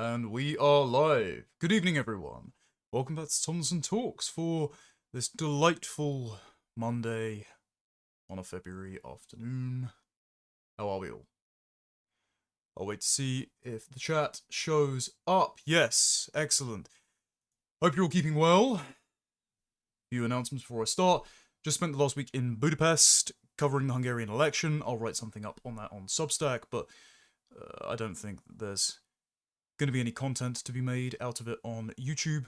And we are live. Good evening, everyone. Welcome back to Thompson Talks for this delightful Monday on a February afternoon. How are we all? I'll wait to see if the chat shows up. Yes, excellent. Hope you're all keeping well. Few announcements before I start. Just spent the last week in Budapest covering the Hungarian election. I'll write something up on that on Substack, but I don't think that there's going to be any content to be made out of it on YouTube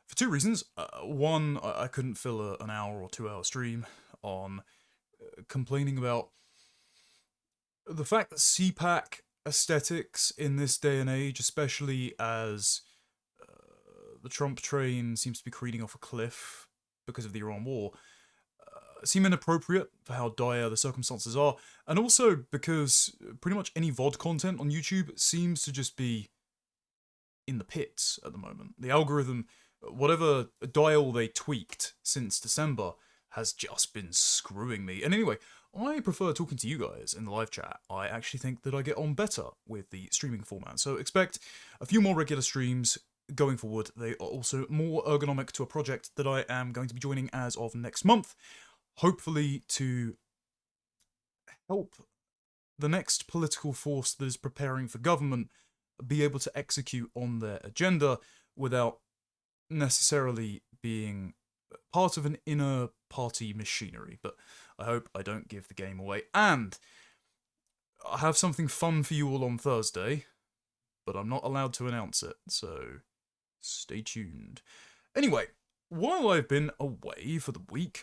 for two reasons. One, I couldn't fill an hour or 2 hour stream on complaining about the fact that CPAC aesthetics in this day and age, especially as the Trump train seems to be careening off a cliff because of the Iran war, seem inappropriate for how dire the circumstances are, and also because pretty much any VOD content on YouTube seems to just be in the pits at the moment. The algorithm, whatever dial they tweaked since December, has just been screwing me. And anyway, I prefer talking to you guys in the live chat. I actually think that I get on better with the streaming format. So expect a few more regular streams going forward. They are also more ergonomic to a project that I am going to be joining as of next month, hopefully to help the next political force that is preparing for government be able to execute on their agenda without necessarily being part of an inner party machinery. But I hope I don't give the game away. And I have something fun for you all on Thursday, but I'm not allowed to announce it, so stay tuned. Anyway, while I've been away for the week,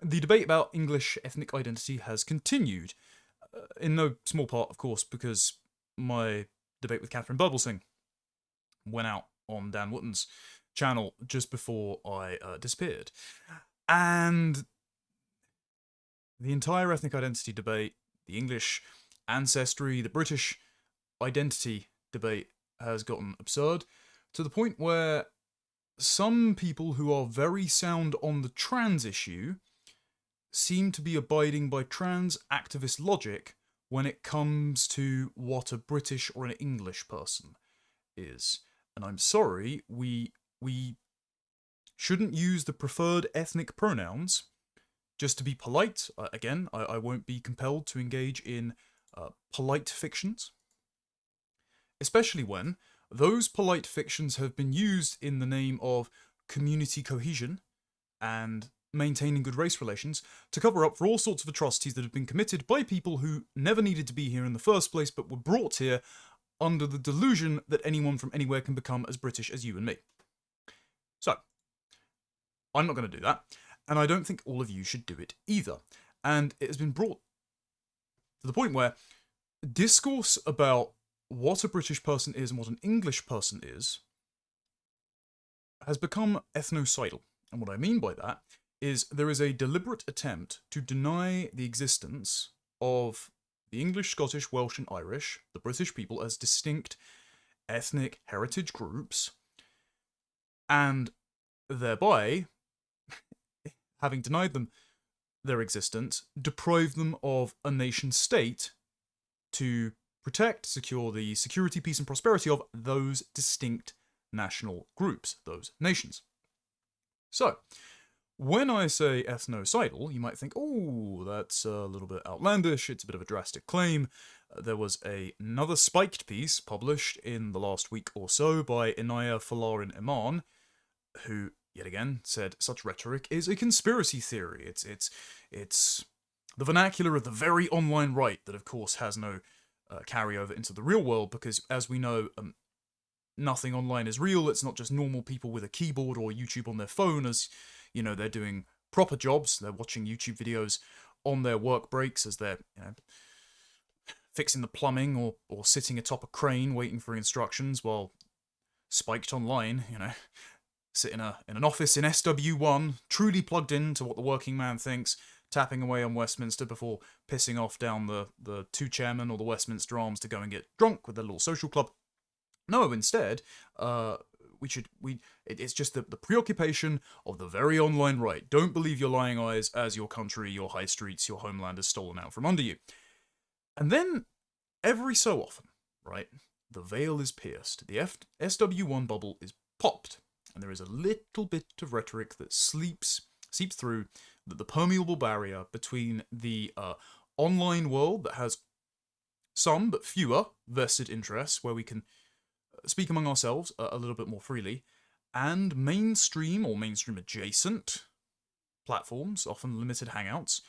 the debate about English ethnic identity has continued, in no small part, of course, because my debate with Catherine Burblesing went out on Dan Wootton's channel just before I disappeared. And the entire ethnic identity debate, the English ancestry, the British identity debate has gotten absurd to the point where some people who are very sound on the trans issue seem to be abiding by trans activist logic when it comes to what a British or an English person is. And I'm sorry, we shouldn't use the preferred ethnic pronouns just to be polite. Again, I won't be compelled to engage in polite fictions, especially when those polite fictions have been used in the name of community cohesion and maintaining good race relations to cover up for all sorts of atrocities that have been committed by people who never needed to be here in the first place but were brought here under the delusion that anyone from anywhere can become as British as you and me. So, I'm not going to do that, and I don't think all of you should do it either. And it has been brought to the point where discourse about what a British person is and what an English person is has become ethnocidal. And what I mean by that is there is a deliberate attempt to deny the existence of the English, Scottish, Welsh, and Irish, the British people, as distinct ethnic heritage groups, and thereby, having denied them their existence, deprive them of a nation state to protect, secure the security, peace, and prosperity of those distinct national groups, those nations. So, when I say ethnocidal, you might think, oh, that's a little bit outlandish, it's a bit of a drastic claim. There was another spiked piece published in the last week or so by Inaya Falarin Iman, who, yet again, said such rhetoric is a conspiracy theory. It's the vernacular of the very online right that, of course, has no carryover into the real world, because, as we know, nothing online is real. It's not just normal people with a keyboard or YouTube on their phone, as you know, they're doing proper jobs. They're watching YouTube videos on their work breaks as they're, fixing the plumbing or sitting atop a crane waiting for instructions while spiked online, sit in an office in SW1, truly plugged in to what the working man thinks, tapping away on Westminster before pissing off down the two chairmen or the Westminster Arms to go and get drunk with their little social club. No, instead, it's just the preoccupation of the very online right. Don't believe your lying eyes as your country, your high streets, your homeland is stolen out from under you. And then, every so often, right, the veil is pierced, the SW1 bubble is popped, and there is a little bit of rhetoric that seeps through the permeable barrier between the online world that has some but fewer vested interests, where we can speak among ourselves a little bit more freely, and mainstream or mainstream adjacent platforms, often limited hangouts,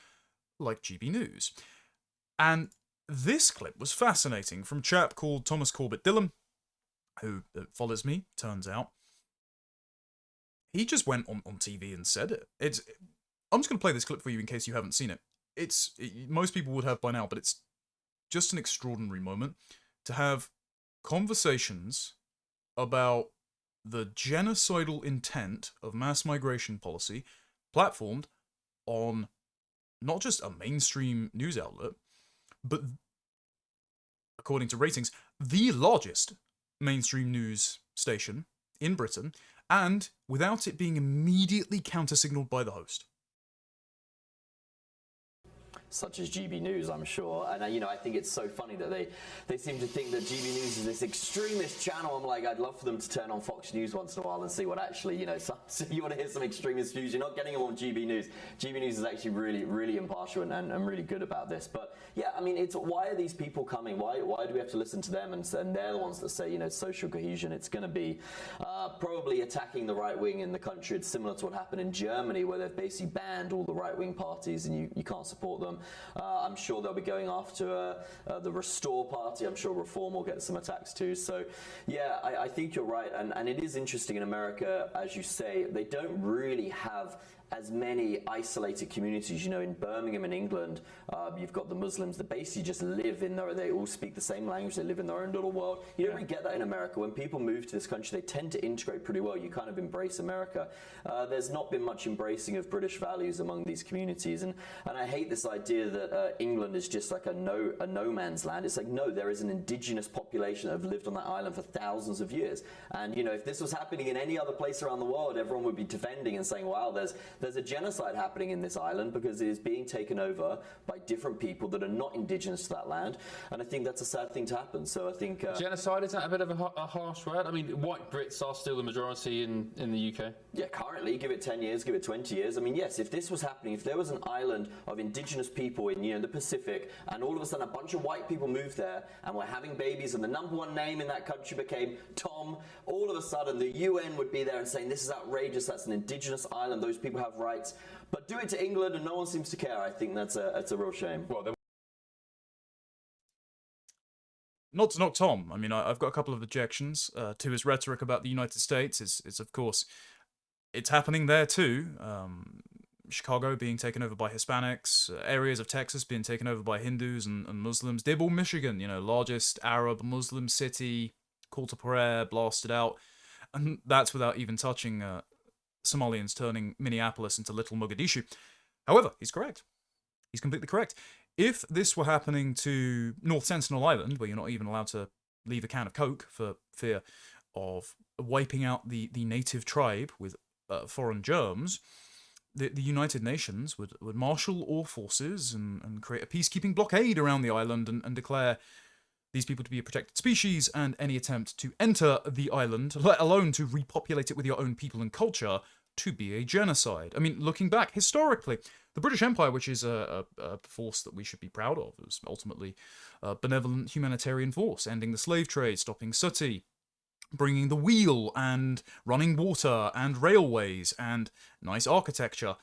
like GB News. And this clip was fascinating from a chap called Thomas Corbett-Dillon, who follows me, turns out. He just went on TV and said it. I'm just going to play this clip for you in case you haven't seen it. Most people would have by now, but it's just an extraordinary moment to have conversations about the genocidal intent of mass migration policy platformed on not just a mainstream news outlet, but, according to ratings, the largest mainstream news station in Britain, and without it being immediately counter-signaled by the host. Such as GB News, I'm sure. And, I think it's so funny that they seem to think that GB News is this extremist channel. I'm like, I'd love for them to turn on Fox News once in a while and see what actually, so you want to hear some extremist views. You're not getting them on GB News. GB News is actually really, really impartial and really good about this. But, yeah, it's why are these people coming? Why do we have to listen to them? And they're the ones that say, social cohesion, it's going to be probably attacking the right wing in the country. It's similar to what happened in Germany, where they've basically banned all the right-wing parties and you can't support them. I'm sure they'll be going after the Restore Party. I'm sure Reform will get some attacks too. So, yeah, I think you're right. And it is interesting in America, as you say, they don't really have as many isolated communities. In Birmingham in England, you've got the Muslims that basically just live in there. They all speak the same language. They live in their own little world. You don't really get that in America. When people move to this country, they tend to integrate pretty well. You kind of embrace America. There's not been much embracing of British values among these communities. And I hate this idea that England is just like a no man's land. It's like, no, there is an indigenous population that have lived on that island for thousands of years. And, if this was happening in any other place around the world, everyone would be defending and saying, wow, there's a genocide happening in this island because it is being taken over by different people that are not indigenous to that land. And I think that's a sad thing to happen. So I think... genocide, is that a bit of a harsh word? White Brits are still the majority in the UK. Yeah, currently, give it 10 years, give it 20 years. Yes, if this was happening, if there was an island of indigenous people in, the Pacific, and all of a sudden a bunch of white people moved there and were having babies, and the number one name in that country became Tom, all of a sudden the UN would be there and saying, this is outrageous, that's an indigenous island, those people have rights. But do it to England and no one seems to care. I think that's a real shame. Well, not to knock Tom. I've got a couple of objections to his rhetoric about the United States. It's of course, it's happening there too. Chicago being taken over by Hispanics, areas of Texas being taken over by Hindus and Muslims. Dibble, Michigan, largest Arab Muslim city, call to prayer, blasted out. And that's without even touching Somalians turning Minneapolis into Little Mogadishu. However, he's correct. He's completely correct. If this were happening to North Sentinel Island, where you're not even allowed to leave a can of Coke for fear of wiping out the native tribe with foreign germs, the United Nations would marshal all forces and create a peacekeeping blockade around the island and declare these people to be a protected species, and any attempt to enter the island, let alone to repopulate it with your own people and culture, to be a genocide. Looking back historically, the British Empire, which is a force that we should be proud of, was ultimately a benevolent humanitarian force, ending the slave trade, stopping sooty, bringing the wheel and running water and railways and nice architecture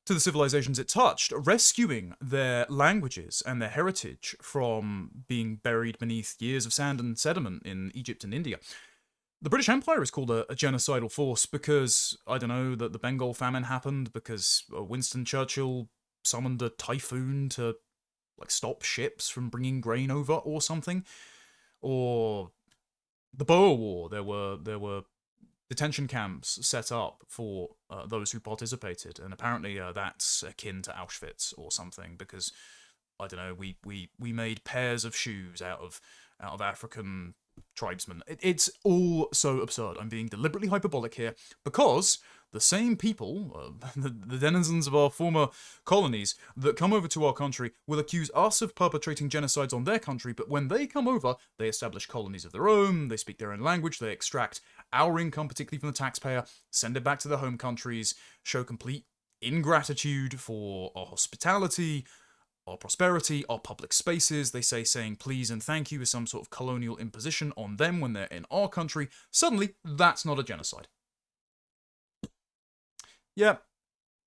to the civilizations it touched, rescuing their languages and their heritage from being buried beneath years of sand and sediment in Egypt and India. The British Empire is called a genocidal force because, that the Bengal famine happened, because Winston Churchill summoned a typhoon to stop ships from bringing grain over or something, or the Boer War. There were detention camps set up for those who participated, and apparently that's akin to Auschwitz or something, because we made pairs of shoes out of African tribesmen. It's all so absurd. I'm being deliberately hyperbolic here because the same people, the denizens of our former colonies that come over to our country will accuse us of perpetrating genocides on their country, but when they come over, they establish colonies of their own, they speak their own language, they extract our income, particularly from the taxpayer, send it back to their home countries, show complete ingratitude for our hospitality, our prosperity, our public spaces. They say saying please and thank you is some sort of colonial imposition on them when they're in our country. Suddenly, that's not a genocide. Yeah,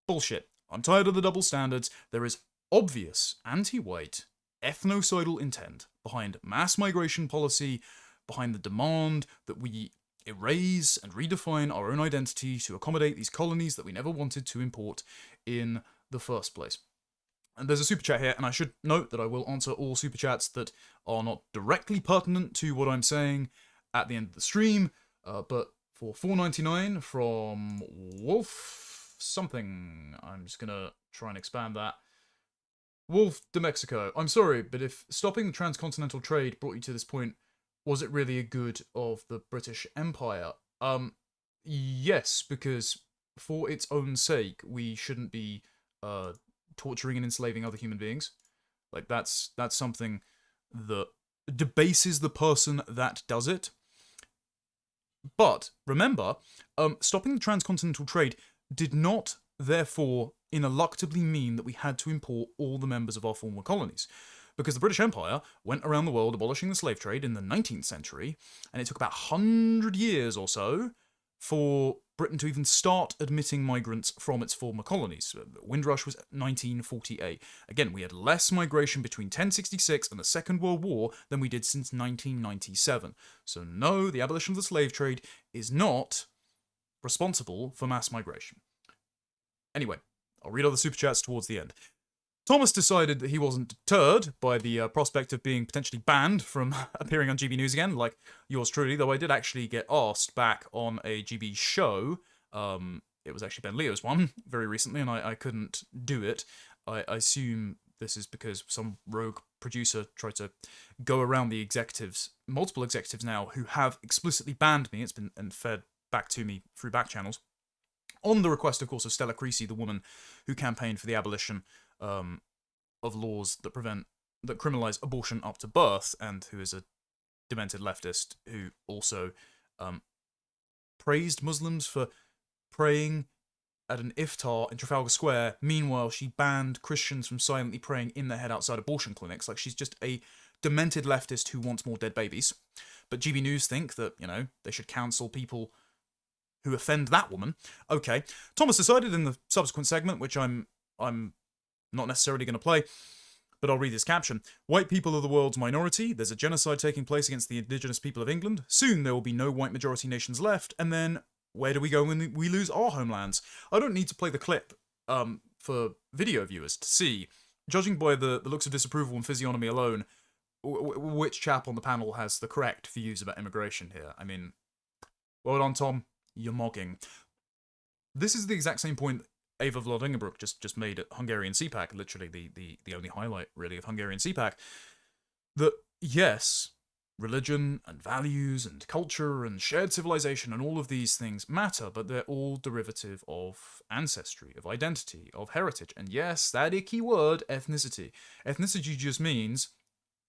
bullshit. I'm tired of the double standards. There is obvious anti-white, ethnocidal intent behind mass migration policy, behind the demand that we erase and redefine our own identity to accommodate these colonies that we never wanted to import in the first place. And there's a super chat here, and I should note that I will answer all super chats that are not directly pertinent to what I'm saying at the end of the stream, but for $4.99 from Wolf something, I'm just gonna try and expand that. Wolf de Mexico, I'm sorry, but if stopping the transcontinental trade brought you to this point, was it really a good of the British Empire? Yes, because for its own sake, we shouldn't be torturing and enslaving other human beings. Like, that's something that debases the person that does it. But remember, stopping the transcontinental trade did not, therefore, ineluctably mean that we had to import all the members of our former colonies. Because the British Empire went around the world abolishing the slave trade in the 19th century, and it took about 100 years or so for Britain to even start admitting migrants from its former colonies. Windrush was 1948. Again, we had less migration between 1066 and the Second World War than we did since 1997. So no, the abolition of the slave trade is not responsible for mass migration. Anyway, I'll read all the super chats towards the end. Thomas decided that he wasn't deterred by the prospect of being potentially banned from appearing on GB News again, like yours truly, though I did actually get asked back on a GB show. It was actually Ben Leo's one very recently, and I couldn't do it. I assume this is because some rogue producer tried to go around the executives, multiple executives now, who have explicitly banned me. It's been fed back to me through back channels, on the request, of course, of Stella Creasy, the woman who campaigned for the abolition of laws that criminalise abortion up to birth, and who is a demented leftist who also praised Muslims for praying at an iftar in Trafalgar Square. Meanwhile, she banned Christians from silently praying in their head outside abortion clinics. Like, she's just a demented leftist who wants more dead babies. But GB News think that, you know, they should counsel people who offend that woman. Okay, Thomas decided in the subsequent segment, which I'm not necessarily going to play, but I'll read this caption. White people are the world's minority. There's a genocide taking place against the indigenous people of England. Soon there will be no white majority nations left, and then where do we go when we lose our homelands? I don't need to play the clip for video viewers to see, judging by the looks of disapproval and physiognomy alone, which chap on the panel has the correct views about immigration here. I mean, well done, Tom. You're mogging. This is the exact same point Ava Vlodingerbrook just made at Hungarian CPAC, literally the only highlight, really, of Hungarian CPAC, that, yes, religion and values and culture and shared civilization and all of these things matter, but they're all derivative of ancestry, of identity, of heritage. And yes, that icky word, ethnicity. Ethnicity just means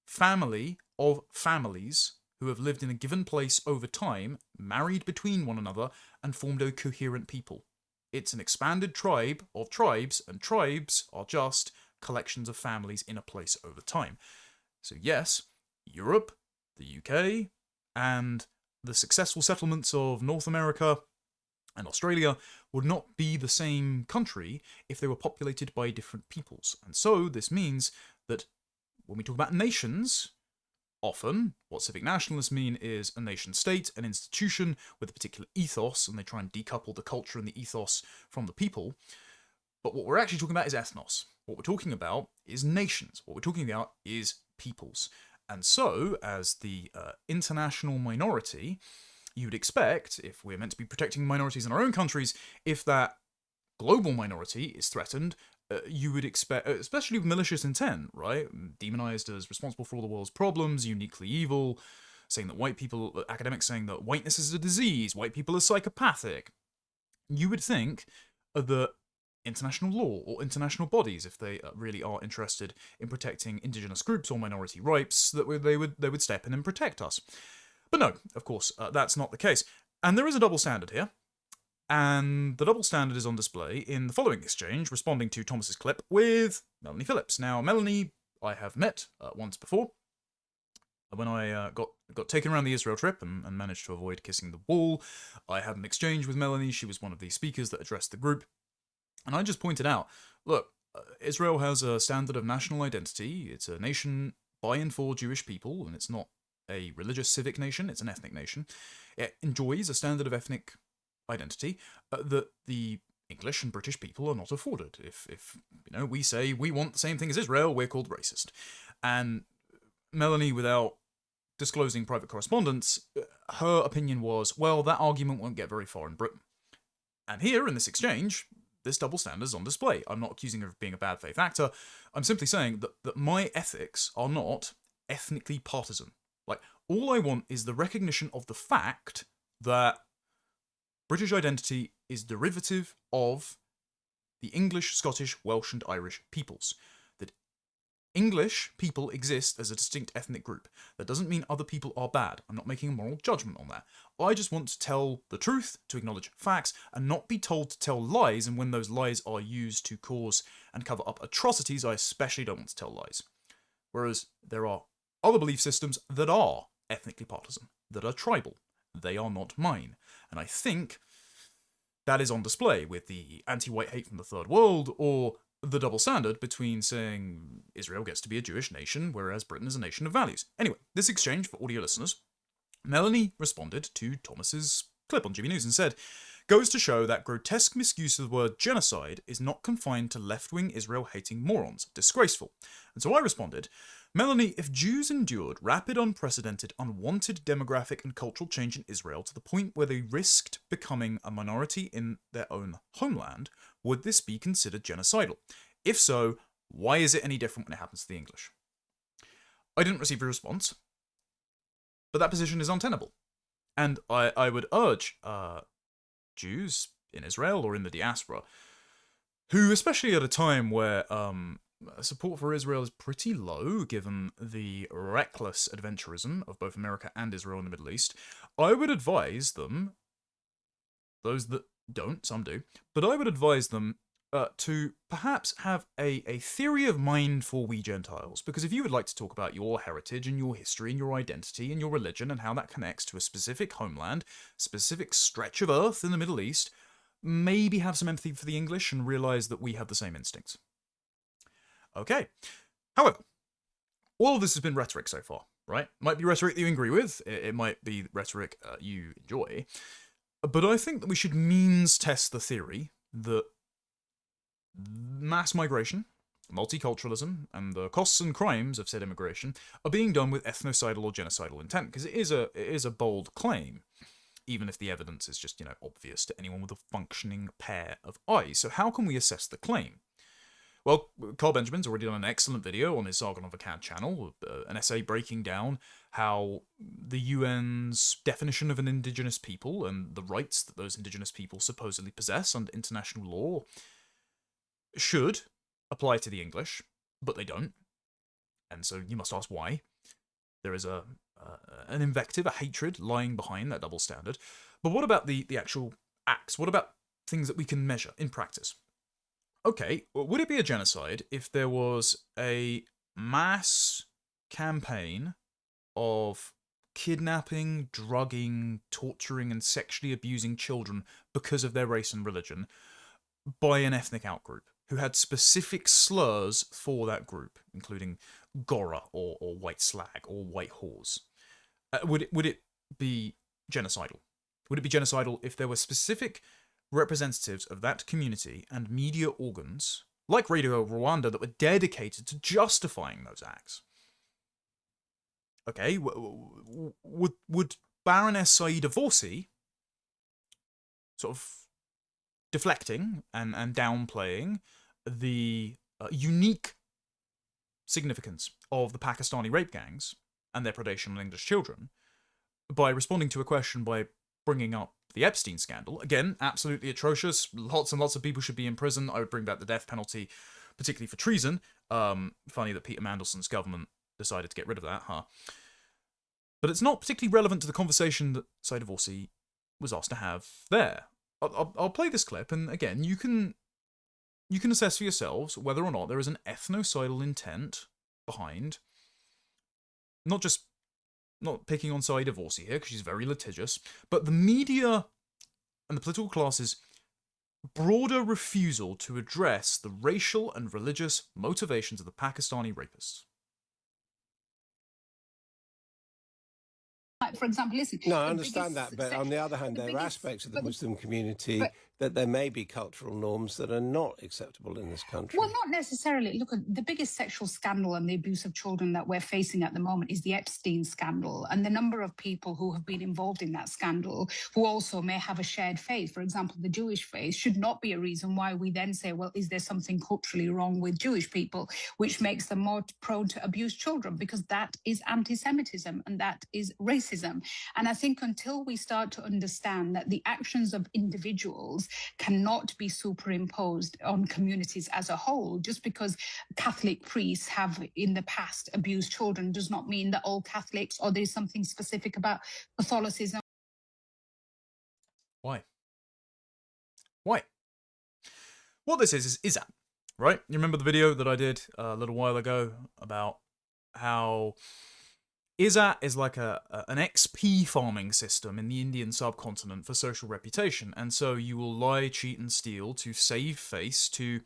family of families who have lived in a given place over time, married between one another, and formed a coherent people. It's an expanded tribe of tribes, and tribes are just collections of families in a place over time. So yes, Europe, the UK, and the successful settlements of North America and Australia would not be the same country if they were populated by different peoples. And so this means that when we talk about nations, often, what civic nationalists mean is a nation-state, an institution with a particular ethos, and they try and decouple the culture and the ethos from the people. But what we're actually talking about is ethnos. What we're talking about is nations. What we're talking about is peoples. And so, as the international minority, you'd expect, if we're meant to be protecting minorities in our own countries, if that global minority is threatened, you would expect, especially with malicious intent, right? Demonized as responsible for all the world's problems, uniquely evil, saying that white people, academics saying that whiteness is a disease, white people are psychopathic, you would think that international law or international bodies, if they really are interested in protecting indigenous groups or minority rights, that they would step in and protect us. But no, of course, that's not the case. And there is a double standard here. And the double standard is on display in the following exchange, responding to Thomas's clip with Melanie Phillips. Now, Melanie, I have met once before. When I got taken around the Israel trip and managed to avoid kissing the wall, I had an exchange with Melanie. She was one of the speakers that addressed the group. And I just pointed out, look, Israel has a standard of national identity. It's a nation by and for Jewish people, and it's not a religious civic nation, it's an ethnic nation. It enjoys a standard of ethnic identity that the English and British people are not afforded. If we say we want the same thing as Israel, we're called racist. And Melanie, without disclosing private correspondence, her opinion was, well, that argument won't get very far in Britain. And here, in this exchange, this double standard is on display. I'm not accusing her of being a bad faith actor. I'm simply saying that my ethics are not ethnically partisan. Like, all I want is the recognition of the fact that British identity is derivative of the English, Scottish, Welsh, and Irish peoples. That English people exist as a distinct ethnic group. That doesn't mean other people are bad. I'm not making a moral judgment on that. I just want to tell the truth, to acknowledge facts, and not be told to tell lies, and when those lies are used to cause and cover up atrocities, I especially don't want to tell lies. Whereas there are other belief systems that are ethnically partisan, that are tribal. They are not mine. And I think that is on display with the anti-white hate from the Third World, or the double standard between saying Israel gets to be a Jewish nation, whereas Britain is a nation of values. Anyway, this exchange, for audio listeners, Melanie responded to Thomas's clip on GB News and said, goes to show that grotesque misuse of the word genocide is not confined to left-wing Israel-hating morons. Disgraceful. And so I responded, Melanie, if Jews endured rapid, unprecedented, unwanted demographic and cultural change in Israel to the point where they risked becoming a minority in their own homeland, would this be considered genocidal? If so, why is it any different when it happens to the English? I didn't receive a response, but that position is untenable. And I would urge Jews in Israel or in the diaspora, who, especially at a time where support for Israel is pretty low, given the reckless adventurism of both America and Israel in the Middle East, I would advise them, those that don't, some do, but I would advise them to perhaps have a theory of mind for we Gentiles. Because if you would like to talk about your heritage and your history and your identity and your religion and how that connects to a specific homeland, specific stretch of earth in the Middle East, maybe have some empathy for the English and realize that we have the same instincts. Okay. However, all of this has been rhetoric so far, right? Might be rhetoric that you agree with. It might be rhetoric you enjoy. But I think that we should means test the theory that mass migration, multiculturalism, and the costs and crimes of said immigration are being done with ethnocidal or genocidal intent, because it is a bold claim, even if the evidence is just, obvious to anyone with a functioning pair of eyes. So how can we assess the claim? Well, Carl Benjamin's already done an excellent video on his Sargon of Akkad channel, an essay breaking down how the UN's definition of an indigenous people and the rights that those indigenous people supposedly possess under international law should apply to the English, but they don't. And so you must ask why. There is an invective, a hatred lying behind that double standard. But what about the actual acts? What about things that we can measure in practice? Okay, would it be a genocide if there was a mass campaign of kidnapping, drugging, torturing, and sexually abusing children because of their race and religion by an ethnic outgroup who had specific slurs for that group, including Gora or white slag or white whores? Would it be genocidal? Would it be genocidal if there were specific representatives of that community and media organs, like Radio Rwanda, that were dedicated to justifying those acts? Okay, would Baroness Saida Vorsi, sort of deflecting and downplaying the unique significance of the Pakistani rape gangs and their predation on English children, by responding to a question by bringing up the Epstein scandal. Again, absolutely atrocious. Lots and lots of people should be in prison. I would bring back the death penalty, particularly for treason. Funny that Peter Mandelson's government decided to get rid of that, huh? But it's not particularly relevant to the conversation that Zia Yusuf was asked to have there. I'll play this clip, and again, you can assess for yourselves whether or not there is an ethnocidal intent behind, not picking on Zia Yusuf here, because she's very litigious, but the media and the political class's broader refusal to address the racial and religious motivations of the Pakistani rapists. For example, listen. No, I understand that, but on the other hand, there are aspects of the Muslim community that there may be cultural norms that are not acceptable in this country. Well, not necessarily. Look, the biggest sexual scandal and the abuse of children that we're facing at the moment is the Epstein scandal, and the number of people who have been involved in that scandal who also may have a shared faith, for example, the Jewish faith, should not be a reason why we then say, well, is there something culturally wrong with Jewish people, which makes them more prone to abuse children, because that is anti-Semitism and that is racism. And I think until we start to understand that the actions of individuals cannot be superimposed on communities as a whole, just because Catholic priests have in the past abused children does not mean that all Catholics, or there's something specific about Catholicism. Why? What this is that, right? You remember the video that I did a little while ago about how Izzat is like an XP farming system in the Indian subcontinent for social reputation, and so you will lie, cheat, and steal to save face, to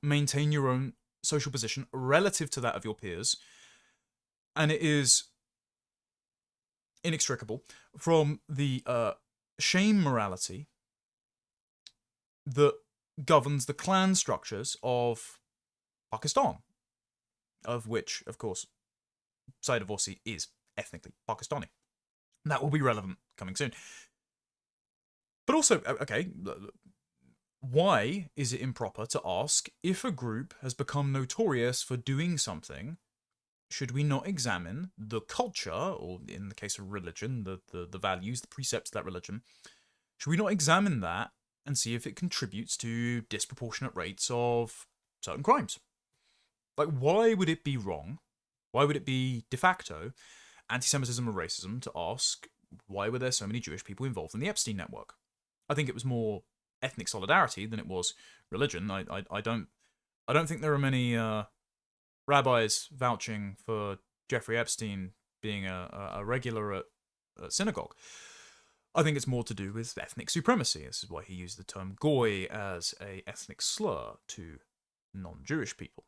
maintain your own social position relative to that of your peers, and it is inextricable from the shame morality that governs the clan structures of Pakistan, of which, of course, Zia Yusuf is ethnically Pakistani. That will be relevant coming soon. But also, okay, why is it improper to ask if a group has become notorious for doing something? Should we not examine the culture, or in the case of religion, the values, the precepts of that religion? Should we not examine that and see if it contributes to disproportionate rates of certain crimes? Like, why would it be wrong? Why would it be de facto anti-Semitism or racism to ask why were there so many Jewish people involved in the Epstein network? I think it was more ethnic solidarity than it was religion. I don't think there are many rabbis vouching for Jeffrey Epstein being a regular at synagogue. I think it's more to do with ethnic supremacy. This is why he used the term goy as a ethnic slur to non-Jewish people.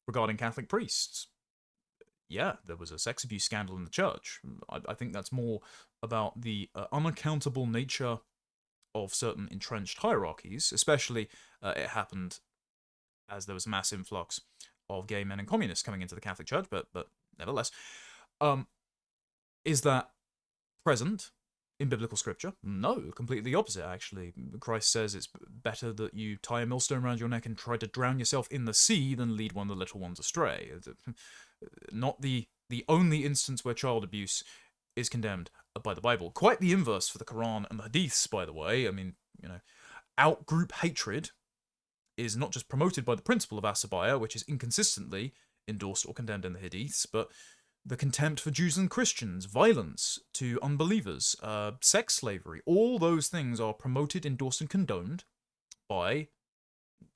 Regarding Catholic priests, yeah, there was a sex abuse scandal in the church. I think that's more about the unaccountable nature of certain entrenched hierarchies, especially it happened as there was a mass influx of gay men and communists coming into the Catholic Church, but nevertheless, is that present in biblical scripture? No, completely the opposite, actually. Christ says it's better that you tie a millstone around your neck and try to drown yourself in the sea than lead one of the little ones astray. Not the only instance where child abuse is condemned by the Bible. Quite the inverse for the Quran and the Hadiths, by the way. I mean, out-group hatred is not just promoted by the principle of asabaya, which is inconsistently endorsed or condemned in the Hadiths, but the contempt for Jews and Christians, violence to unbelievers, sex slavery, all those things are promoted, endorsed, and condoned by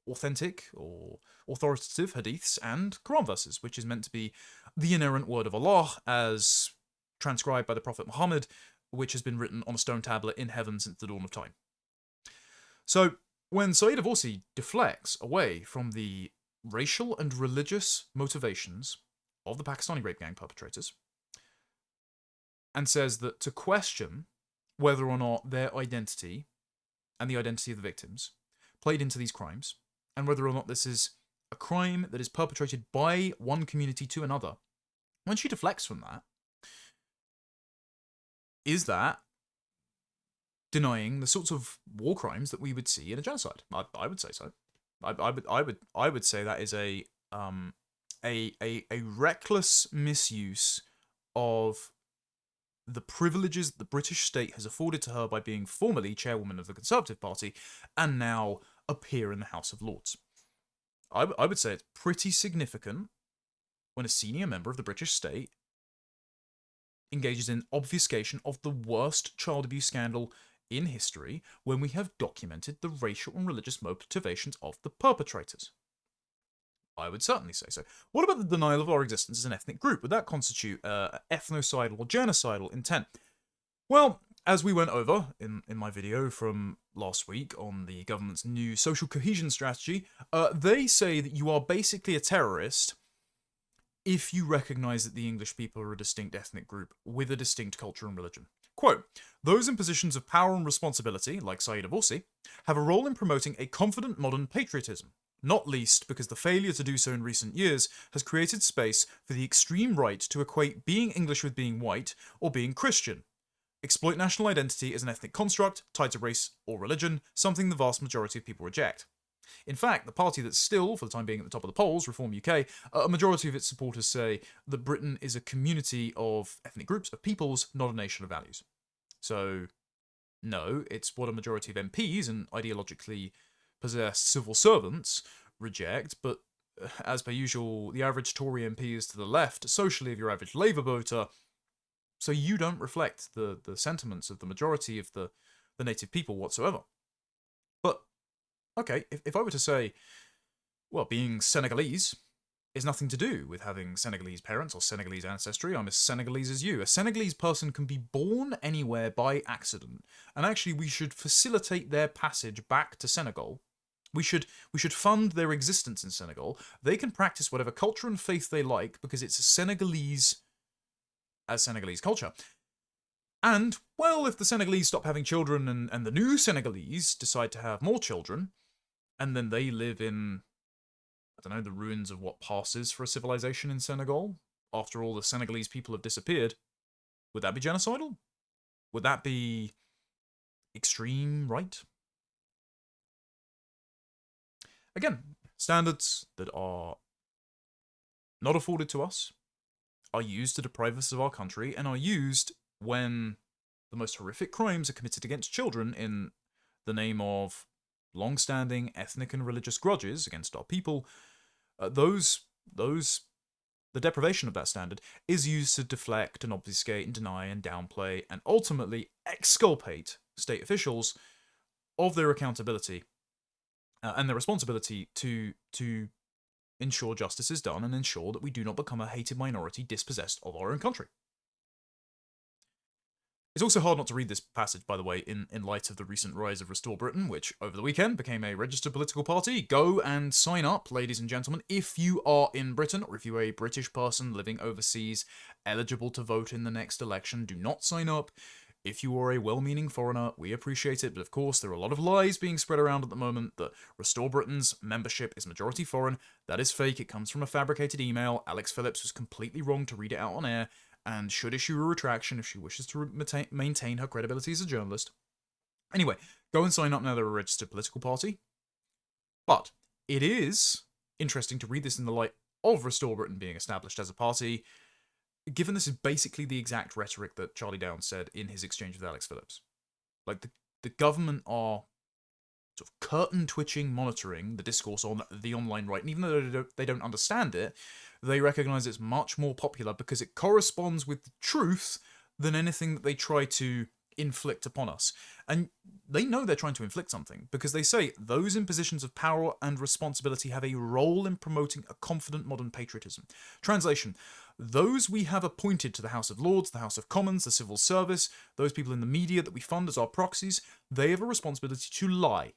authentic or authoritative hadiths and Quran verses, which is meant to be the inerrant word of Allah as transcribed by the Prophet Muhammad, which has been written on a stone tablet in heaven since the dawn of time. So when Zia Yusuf deflects away from the racial and religious motivations of the Pakistani rape gang perpetrators and says that to question whether or not their identity and the identity of the victims played into these crimes, and whether or not this is a crime that is perpetrated by one community to another, when she deflects from that, is that denying the sorts of war crimes that we would see in a genocide? I would say so. I would say that is a reckless misuse of the privileges the British state has afforded to her by being formerly chairwoman of the Conservative Party and now a peer in the House of Lords. I would say it's pretty significant when a senior member of the British state engages in obfuscation of the worst child abuse scandal in history when we have documented the racial and religious motivations of the perpetrators. I would certainly say so. What about the denial of our existence as an ethnic group? Would that constitute ethnocidal or genocidal intent? Well, as we went over in my video from last week on the government's new social cohesion strategy, they say that you are basically a terrorist if you recognise that the English people are a distinct ethnic group with a distinct culture and religion. Quote, those in positions of power and responsibility, like Saeed Aborsi, have a role in promoting a confident modern patriotism, not least because the failure to do so in recent years has created space for the extreme right to equate being English with being white or being Christian, exploit national identity as an ethnic construct tied to race or religion, something the vast majority of people reject. In fact, the party that's still, for the time being, at the top of the polls, Reform UK, a majority of its supporters say that Britain is a community of ethnic groups, of peoples, not a nation of values. So, no, it's what a majority of MPs and ideologically possessed civil servants reject, but as per usual, the average Tory MP is to the left, socially, of your average Labour voter, so you don't reflect the sentiments of the majority of the native people whatsoever. But, okay, if I were to say, well, being Senegalese is nothing to do with having Senegalese parents or Senegalese ancestry. I'm as Senegalese as you. A Senegalese person can be born anywhere by accident, and actually we should facilitate their passage back to Senegal. We should fund their existence in Senegal. They can practice whatever culture and faith they like because it's Senegalese culture. And, well, if the Senegalese stop having children and the new Senegalese decide to have more children, and then they live in, I don't know, the ruins of what passes for a civilization in Senegal, after all the Senegalese people have disappeared, would that be genocidal? Would that be extreme right? Again, standards that are not afforded to us are used to deprive us of our country and are used when the most horrific crimes are committed against children in the name of long-standing ethnic and religious grudges against our people. The deprivation of that standard is used to deflect and obfuscate and deny and downplay and ultimately exculpate state officials of their accountability and their responsibility to ensure justice is done and ensure that we do not become a hated minority dispossessed of our own country. It's also hard not to read this passage, by the way, in light of the recent rise of Restore Britain, which over the weekend became a registered political party. Go and sign up, ladies and gentlemen, if you are in Britain, or if you are a British person living overseas, eligible to vote in the next election. Do not sign up. If you are a well-meaning foreigner, we appreciate it, but of course there are a lot of lies being spread around at the moment that Restore Britain's membership is majority foreign. That is fake. It comes from a fabricated email. Alex Phillips was completely wrong to read it out on air, and should issue a retraction if she wishes to maintain her credibility as a journalist. Anyway, go and sign up now. They're a registered political party. But it is interesting to read this in the light of Restore Britain being established as a party, given this is basically the exact rhetoric that Charlie Downs said in his exchange with Alex Phillips. Like, the government are sort of curtain-twitching monitoring the discourse on the online right, and even though they don't understand it, they recognise it's much more popular because it corresponds with the truth than anything that they try to inflict upon us. And they know they're trying to inflict something, because they say those in positions of power and responsibility have a role in promoting a confident modern patriotism. Translation: those we have appointed to the House of Lords, the House of Commons, the civil service, those people in the media that we fund as our proxies, they have a responsibility to lie,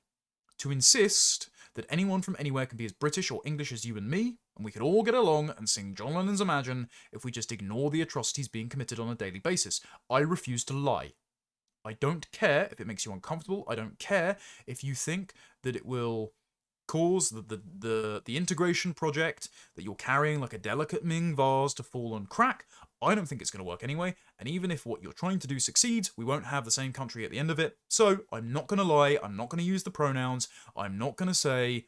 to insist that anyone from anywhere can be as British or English as you and me, and we could all get along and sing John Lennon's Imagine if we just ignore the atrocities being committed on a daily basis. I refuse to lie. I don't care if it makes you uncomfortable. I don't care if you think that it will cause the integration project that you're carrying like a delicate Ming vase to fall and crack. I don't think it's going to work anyway, and even if what you're trying to do succeeds, we won't have the same country at the end of it. So I'm not going to lie, I'm not going to use the pronouns, I'm not going to say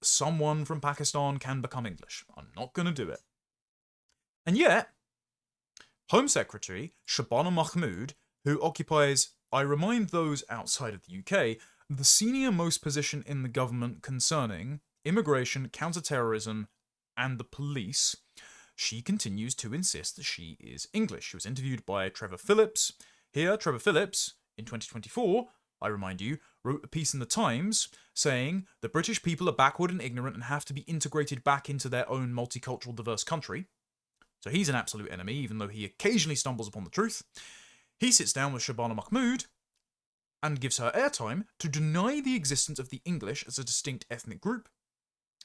someone from Pakistan can become English. I'm not going to do it. And yet, Home Secretary Shabana Mahmood, who occupies, I remind those outside of the UK, the senior most position in the government concerning immigration, counter-terrorism, and the police, she continues to insist that she is English. She was interviewed by Trevor Phillips. Here, Trevor Phillips, in 2024, I remind you, wrote a piece in the Times saying the British people are backward and ignorant and have to be integrated back into their own multicultural, diverse country. So he's an absolute enemy, even though he occasionally stumbles upon the truth. He sits down with Shabana Mahmood and gives her airtime to deny the existence of the English as a distinct ethnic group.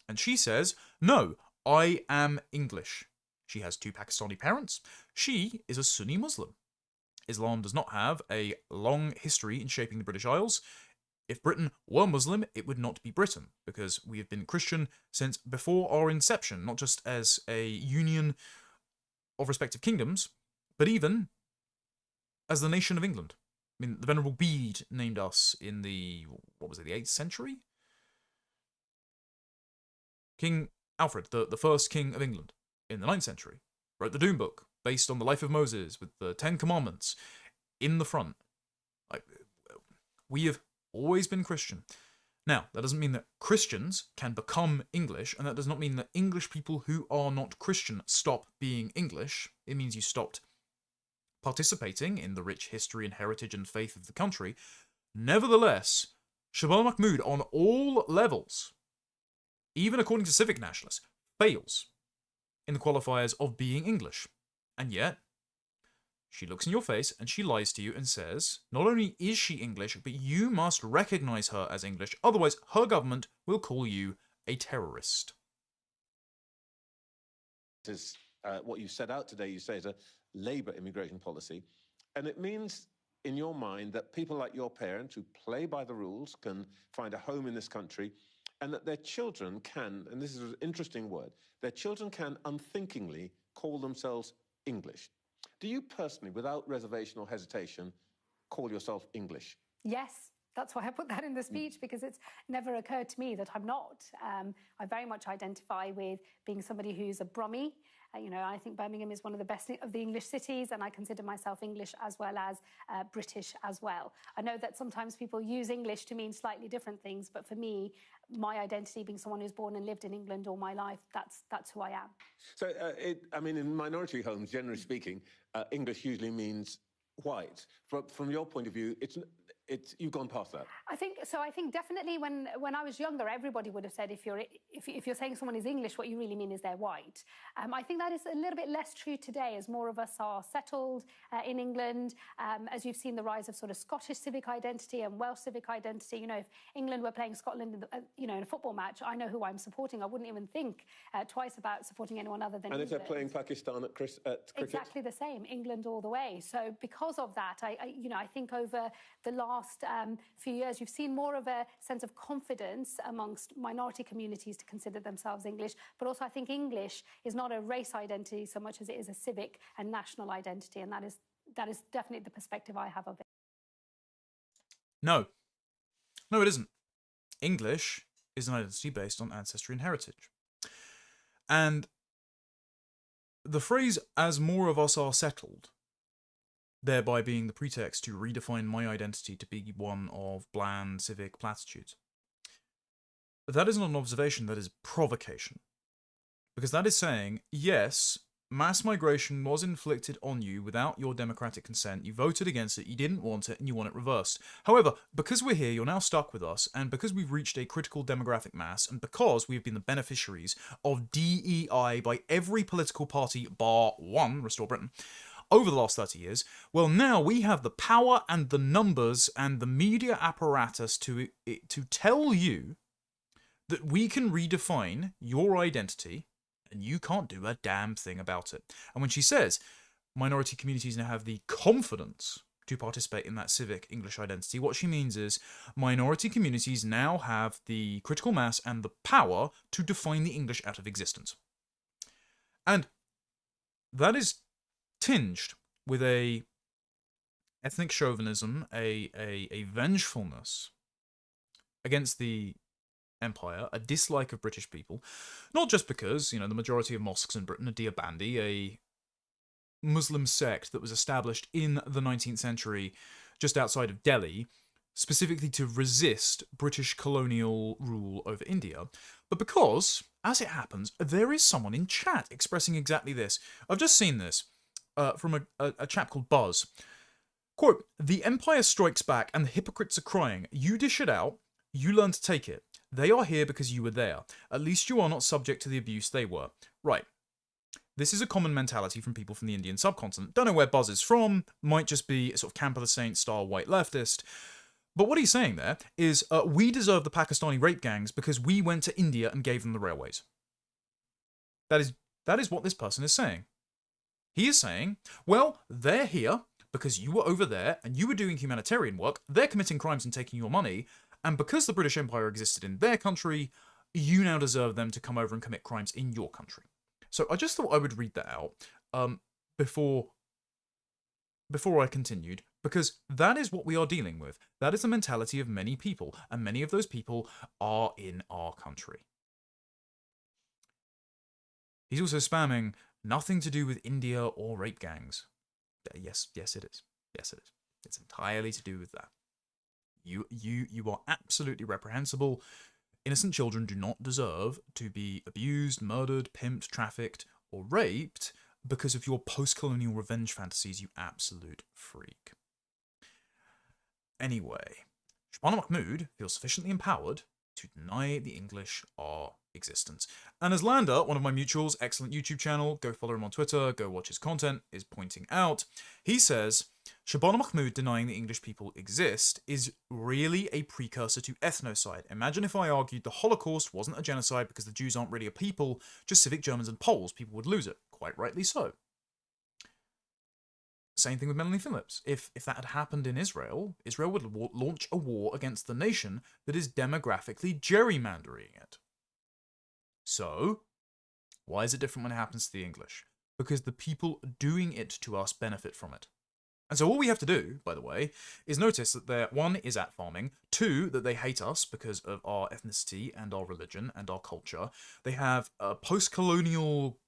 And she says, no, I am English. She has 2 Pakistani parents. She is a Sunni Muslim. Islam does not have a long history in shaping the British Isles. If Britain were Muslim, it would not be Britain, because we have been Christian since before our inception, not just as a union of respective kingdoms, but even as the nation of England. I mean, the Venerable Bede named us in the 8th century? King Alfred, the first king of England, in the 9th century, wrote the Doom Book, based on the life of Moses, with the 10 Commandments in the front. We have always been Christian. Now, that doesn't mean that Christians can become English, and that does not mean that English people who are not Christian stop being English. It means you stopped participating in the rich history and heritage and faith of the country. Nevertheless, Shabana Mahmood, on all levels, even according to civic nationalists, fails in the qualifiers of being English. And yet, she looks in your face and she lies to you and says, not only is she English, but you must recognise her as English, otherwise her government will call you a terrorist. Is what you set out today, you say, is a Labour immigration policy. And it means, in your mind, that people like your parents who play by the rules can find a home in this country, and that their children can, and this is an interesting word, their children can unthinkingly call themselves English. Do you personally, without reservation or hesitation, call yourself English? Yes, that's why I put that in the speech, because it's never occurred to me that I'm not. I very much identify with being somebody who's a Brummie. I think Birmingham is one of the best of the English cities, and I consider myself English as well as British as well. I know that sometimes people use English to mean slightly different things, but for me, my identity, being someone who's born and lived in England all my life, that's who I am. So, in minority homes, generally speaking, English usually means white. From your point of view, you've gone past that. I think definitely when I was younger, everybody would have said if you're saying someone is English, what you really mean is they're white. I think that is a little bit less true today, as more of us are settled in England. As you've seen the rise of sort of Scottish civic identity and Welsh civic identity. If England were playing Scotland in a football match, I know who I'm supporting. I wouldn't even think twice about supporting anyone other than England. And if they're playing Pakistan at cricket? Exactly the same, England all the way. So because of that, I think over the last few years, you've seen more of a sense of confidence amongst minority communities to consider themselves English. But also, I think English is not a race identity so much as it is a civic and national identity, and that is definitely the perspective I have of it. No, it isn't. English is an identity based on ancestry and heritage. And the phrase, as more of us are settled, thereby being the pretext to redefine my identity to be one of bland civic platitudes. That is not an observation, that is provocation. Because that is saying, yes, mass migration was inflicted on you without your democratic consent, you voted against it, you didn't want it, and you want it reversed. However, because we're here, you're now stuck with us, and because we've reached a critical demographic mass, and because we've been the beneficiaries of DEI by every political party bar one, Restore Britain, over the last 30 years, well, now we have the power and the numbers and the media apparatus to tell you that we can redefine your identity and you can't do a damn thing about it. And when she says minority communities now have the confidence to participate in that civic English identity, what she means is minority communities now have the critical mass and the power to define the English out of existence. And that is tinged with a ethnic chauvinism, a vengefulness against the empire, a dislike of British people, not just because, the majority of mosques in Britain are Dear Bandy, a Muslim sect that was established in the 19th century just outside of Delhi, specifically to resist British colonial rule over India. But because, as it happens, there is someone in chat expressing exactly this. I've just seen this from a chap called Buzz. Quote, "The empire strikes back and the hypocrites are crying. You dish it out, you learn to take it. They are here because you were there. At least you are not subject to the abuse they were." Right. This is a common mentality from people from the Indian subcontinent. Don't know where Buzz is from. Might just be a sort of Camp of the Saints style white leftist. But what he's saying there is, we deserve the Pakistani rape gangs because we went to India and gave them the railways. That is what this person is saying. He is saying, well, they're here because you were over there and you were doing humanitarian work. They're committing crimes and taking your money. And because the British Empire existed in their country, you now deserve them to come over and commit crimes in your country. So I just thought I would read that out before I continued, because that is what we are dealing with. That is the mentality of many people, and many of those people are in our country. He's also spamming nothing to do with India or rape gangs. Yes, it is. Yes, it is. It's entirely to do with that. You are absolutely reprehensible. Innocent children do not deserve to be abused, murdered, pimped, trafficked, or raped because of your post-colonial revenge fantasies, you absolute freak. Anyway, Shabana Mahmood feels sufficiently empowered to deny the English our existence. And as Lander, one of my mutuals, excellent YouTube channel, go follow him on Twitter, go watch his content, is pointing out, he says, Shabana Mahmood denying the English people exist is really a precursor to ethnocide. Imagine if I argued the Holocaust wasn't a genocide because the Jews aren't really a people, just civic Germans and Poles. People would lose it. Quite rightly so. Same thing with Melanie Phillips. If that had happened in Israel, Israel would launch a war against the nation that is demographically gerrymandering it. So, why is it different when it happens to the English? Because the people doing it to us benefit from it. And so all we have to do, by the way, is notice that they're, one, is at farming, two, that they hate us because of our ethnicity and our religion and our culture. They have a post-colonial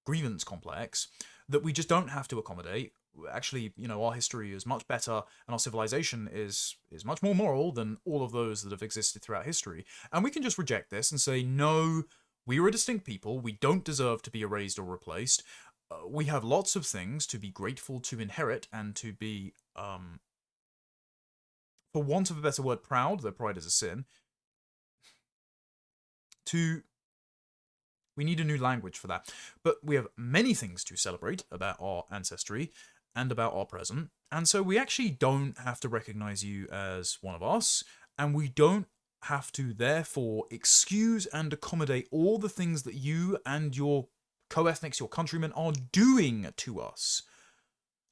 grievance complex that we just don't have to accommodate. Actually, you know, our history is much better and our civilization is much more moral than all of those that have existed throughout history. And we can just reject this and say, no, we are a distinct people. We don't deserve to be erased or replaced. We have lots of things to be grateful to inherit and to be, for want of a better word, proud, though pride is a sin. We need a new language for that. But we have many things to celebrate about our ancestry and about our present. And so we actually don't have to recognize you as one of us. And we don't have to, therefore, excuse and accommodate all the things that you and your co-ethnics, your countrymen, are doing to us.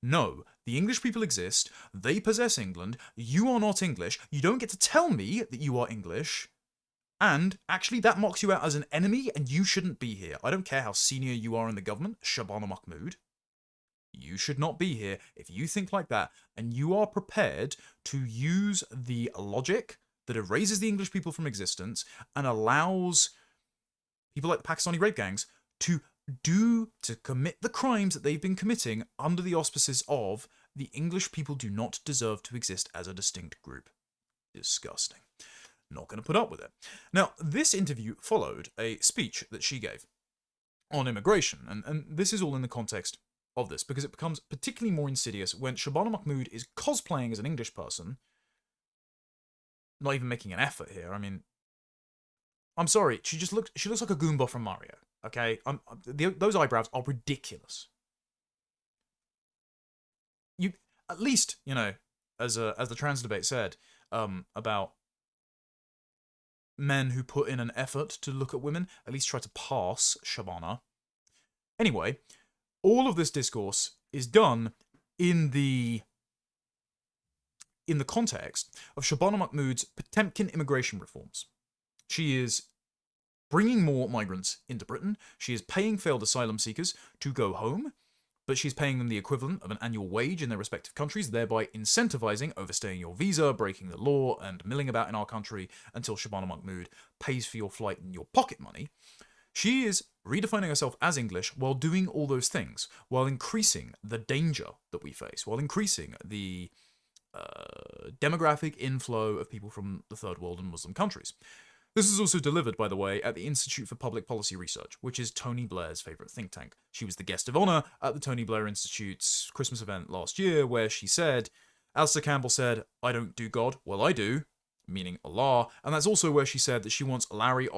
No, the English people exist, they possess England, you are not English, you don't get to tell me that you are English, and actually that marks you out as an enemy and you shouldn't be here. I don't care how senior you are in the government, Shabana Mahmood. You should not be here if you think like that, and you are prepared to use the logic that erases the English people from existence and allows people like the Pakistani rape gangs to commit the crimes that they've been committing under the auspices of the English people do not deserve to exist as a distinct group. Disgusting. Not going to put up with it. Now, this interview followed a speech that she gave on immigration, and this is all in the context of this, because it becomes particularly more insidious when Shabana Mahmood is cosplaying as an English person, not even making an effort here. I mean, I'm sorry, she looks like a Goomba from Mario. Okay, those eyebrows are ridiculous. You at least, you know, as the trans debate said about men who put in an effort to look at women, at least try to pass Shabana. Anyway, all of this discourse is done in the context of Shabana Mahmood's Potemkin immigration reforms. She is bringing more migrants into Britain. She is paying failed asylum seekers to go home, but she's paying them the equivalent of an annual wage in their respective countries, thereby incentivizing overstaying your visa, breaking the law, and milling about in our country until Shabana Mahmood pays for your flight and your pocket money. She is redefining herself as English while doing all those things, while increasing the danger that we face, while increasing the demographic inflow of people from the third world and Muslim countries. This is also delivered, by the way, at the Institute for Public Policy Research, which is Tony Blair's favourite think tank. She was the guest of honour at the Tony Blair Institute's Christmas event last year, where she said, Alistair Campbell said, I don't do God, well I do, meaning Allah, and that's also where she said that she wants Larry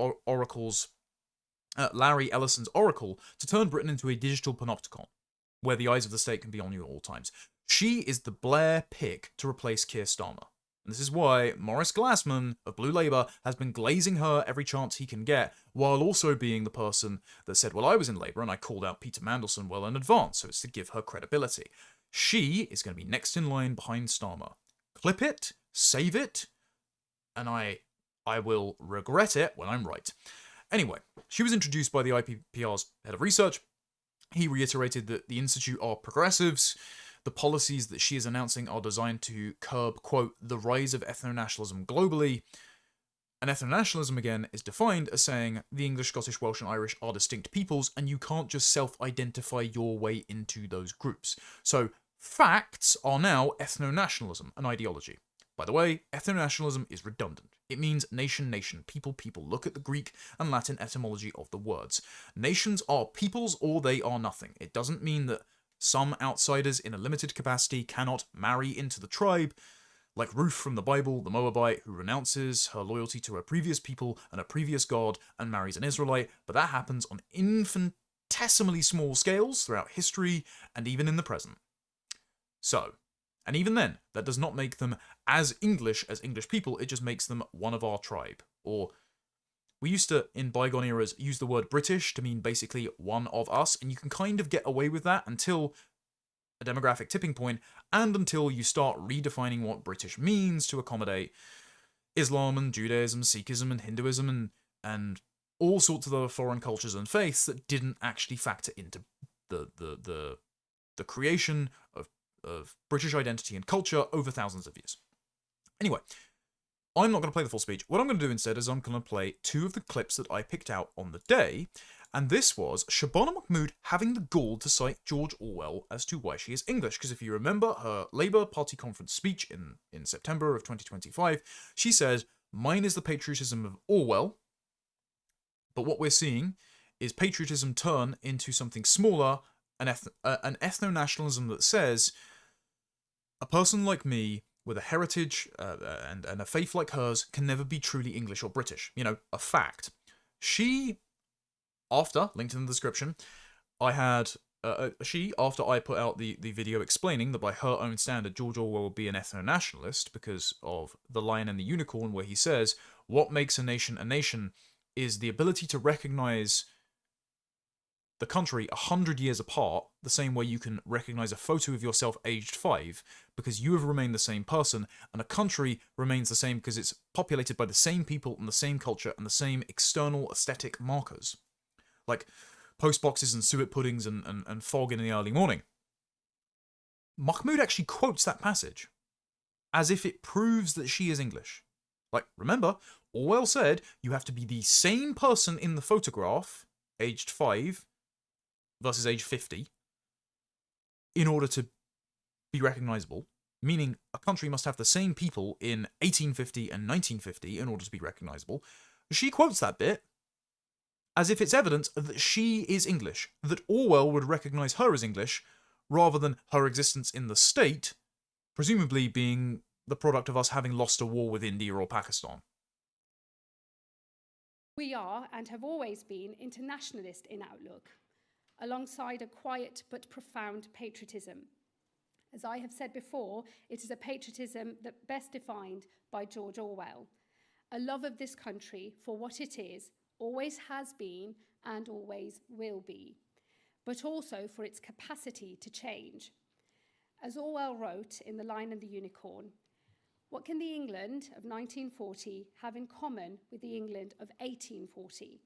Ellison's Oracle to turn Britain into a digital panopticon, where the eyes of the state can be on you at all times. She is the Blair pick to replace Keir Starmer. And this is why Maurice Glassman of Blue Labour has been glazing her every chance he can get, while also being the person that said, well, I was in Labour and I called out Peter Mandelson well in advance, so it's to give her credibility. She is going to be next in line behind Starmer. Clip it, save it, and I will regret it when I'm right. Anyway, she was introduced by the IPPR's head of research. He reiterated that the Institute are progressives. The policies that she is announcing are designed to curb, quote, the rise of ethno-nationalism globally. And ethno-nationalism, again, is defined as saying the English, Scottish, Welsh and Irish are distinct peoples, and you can't just self-identify your way into those groups. So facts are now ethno-nationalism, an ideology. By the way, ethno-nationalism is redundant. It means nation, nation, people, people. Look at the Greek and Latin etymology of the words. Nations are peoples or they are nothing. It doesn't mean that some outsiders in a limited capacity cannot marry into the tribe, like Ruth from the Bible, the Moabite, who renounces her loyalty to her previous people and a previous god and marries an Israelite, but that happens on infinitesimally small scales throughout history and even in the present. So, and even then, that does not make them as English people, it just makes them one of our tribe. Or, we used to, in bygone eras, use the word British to mean basically one of us, and you can kind of get away with that until a demographic tipping point, and until you start redefining what British means to accommodate Islam and Judaism, Sikhism and Hinduism and all sorts of other foreign cultures and faiths that didn't actually factor into the creation of British identity and culture over thousands of years. Anyway, I'm not going to play the full speech. What I'm going to do instead is I'm going to play two of the clips that I picked out on the day, and this was Shabana Mahmood having the gall to cite George Orwell as to why she is English, because if you remember her Labour Party conference speech in September of 2025, she said, mine is the patriotism of Orwell, but what we're seeing is patriotism turn into something smaller, an ethno-nationalism that says, a person like me with a heritage and a faith like hers can never be truly English or British. You know, a fact. She, after, linked in the description, after I put out the video explaining that by her own standard, George Orwell would be an ethno-nationalist because of The Lion and the Unicorn, where he says, what makes a nation is the ability to recognise the country 100 years apart, the same way you can recognise a photo of yourself aged 5, because you have remained the same person, and a country remains the same because it's populated by the same people and the same culture and the same external aesthetic markers. Like postboxes and suet puddings and fog in the early morning. Mahmood actually quotes that passage, as if it proves that she is English. Like, remember, Orwell said you have to be the same person in the photograph, aged 5, versus age 50, in order to be recognisable, meaning a country must have the same people in 1850 and 1950 in order to be recognisable. She quotes that bit as if it's evidence that she is English, that Orwell would recognise her as English, rather than her existence in the state, presumably being the product of us having lost a war with India or Pakistan. We are, and have always been, internationalist in outlook, alongside a quiet but profound patriotism. As I have said before, it is a patriotism that best defined by George Orwell. A love of this country for what it is, always has been and always will be, but also for its capacity to change. As Orwell wrote in The Lion and the Unicorn, what can the England of 1940 have in common with the England of 1840?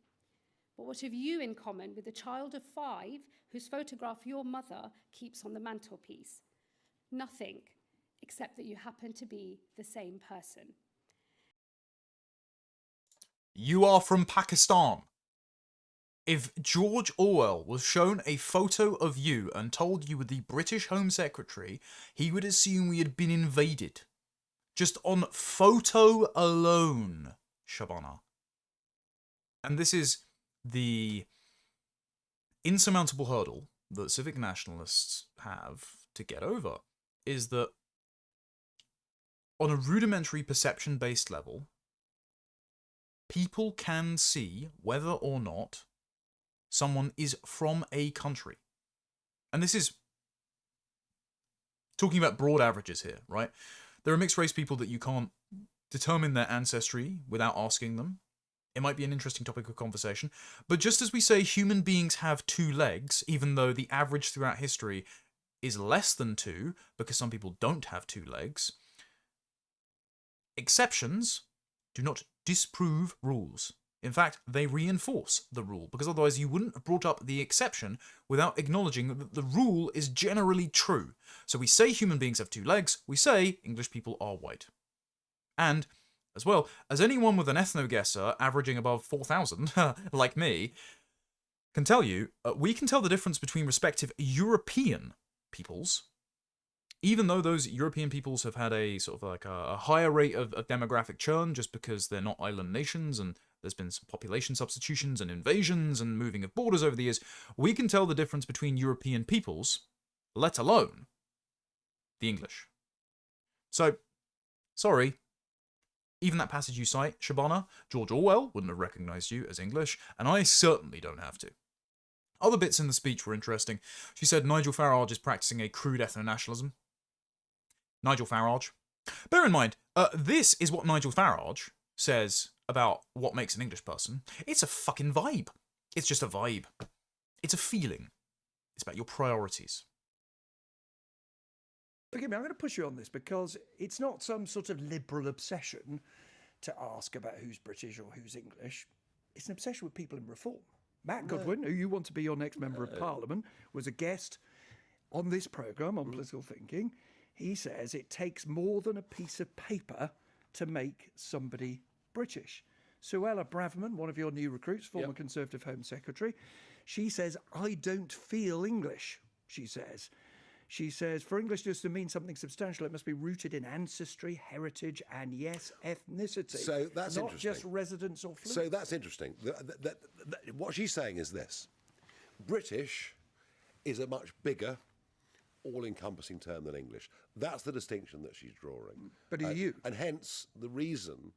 But what have you in common with the child of 5 whose photograph your mother keeps on the mantelpiece? Nothing, except that you happen to be the same person. You are from Pakistan. If George Orwell was shown a photo of you and told you were the British Home Secretary, he would assume we had been invaded. Just on photo alone, Shabana. And this is the insurmountable hurdle that civic nationalists have to get over, is that on a rudimentary perception-based level, people can see whether or not someone is from a country. And this is talking about broad averages here, right? There are mixed race people that you can't determine their ancestry without asking them. It might be an interesting topic of conversation. But just as we say human beings have 2 legs, even though the average throughout history is less than 2, because some people don't have 2 legs, exceptions do not disprove rules. In fact, they reinforce the rule, because otherwise you wouldn't have brought up the exception without acknowledging that the rule is generally true. So we say human beings have 2 legs, we say English people are white. And, as well, as anyone with an ethno-guesser averaging above 4,000, like me, can tell you, we can tell the difference between respective European peoples, even though those European peoples have had a sort of like a higher rate of demographic churn just because they're not island nations and there's been some population substitutions and invasions and moving of borders over the years, we can tell the difference between European peoples, let alone the English. So, sorry, even that passage you cite, Shabana, George Orwell wouldn't have recognised you as English, and I certainly don't have to. Other bits in the speech were interesting. She said Nigel Farage is practising a crude ethno-nationalism. Nigel Farage. Bear in mind, this is what Nigel Farage says about what makes an English person. It's a fucking vibe. It's just a vibe. It's a feeling. It's about your priorities. Forgive me, I'm going to push you on this because it's not some sort of liberal obsession to ask about who's British or who's English. It's an obsession with people in reform. Matt Goodwin, who you want to be your next Member of Parliament, was a guest on this programme on political thinking. He says it takes more than a piece of paper to make somebody British. Suella Braverman, one of your new recruits, former Conservative Home Secretary, she says, I don't feel English, she says. She says, for Englishness to mean something substantial, it must be rooted in ancestry, heritage, and yes, ethnicity. So that's not interesting. just residence or fluency. So that's interesting. What she's saying is this. British is a much bigger, all-encompassing term than English. That's the distinction that she's drawing. But are you? And hence the reason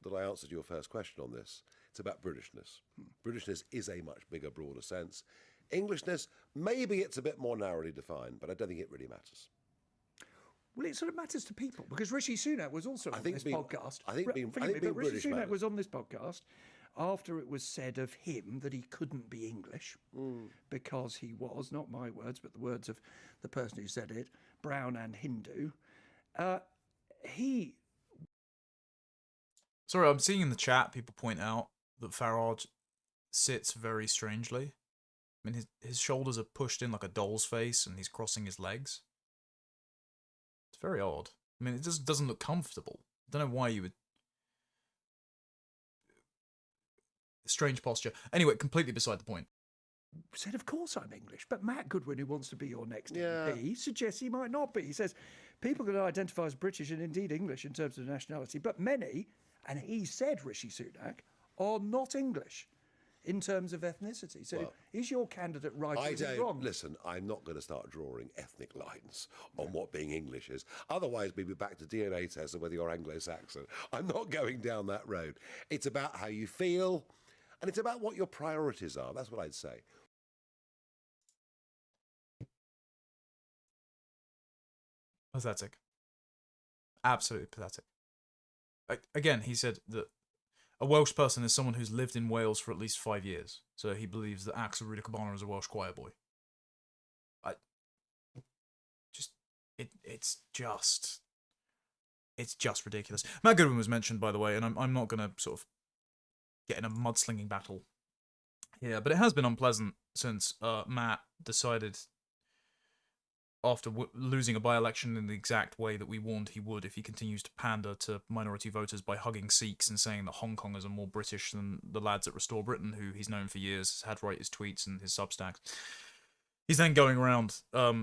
that I answered your first question on this. It's about Britishness. Britishness is a much bigger, broader sense. Englishness, maybe it's a bit more narrowly defined, but I don't think it really matters. Well, it sort of matters to people because Rishi Sunak was also on this podcast. I think being Rishi British Sunak matters. was on this podcast after it was said of him that he couldn't be English because he was, not my words, but the words of the person who said it, brown and Hindu. Sorry, I'm seeing in the chat people point out that Farage sits very strangely. I mean, his shoulders are pushed in like a doll's face and he's crossing his legs. It's very odd. I mean, it just doesn't look comfortable. I don't know why you would... Strange posture. Anyway, completely beside the point. Said, of course I'm English, but Matt Goodwin, who wants to be your next MP, suggests he might not be. He says, people can identify as British and indeed English in terms of nationality, but many, and he said, Rishi Sunak, are not English in terms of ethnicity. So is your candidate right or is he wrong? Listen, I'm not going to start drawing ethnic lines on what being English is. Otherwise, we'll be back to DNA tests of whether you're Anglo-Saxon. I'm not going down that road. It's about how you feel, and it's about what your priorities are. That's what I'd say. Pathetic. Absolutely pathetic. Again, he said that a Welsh person is someone who's lived in Wales for at least 5 years. So he believes that Axel Rudi Cabana is a Welsh choir boy. It's just ridiculous. Matt Goodwin was mentioned, by the way, and I'm not going to sort of get in a mudslinging battle here, but it has been unpleasant since Matt decided after losing a by-election in the exact way that we warned he would if he continues to pander to minority voters by hugging Sikhs and saying that Hong Kongers are more British than the lads at Restore Britain, who he's known for years, had to write his tweets and his Substacks. He's then going around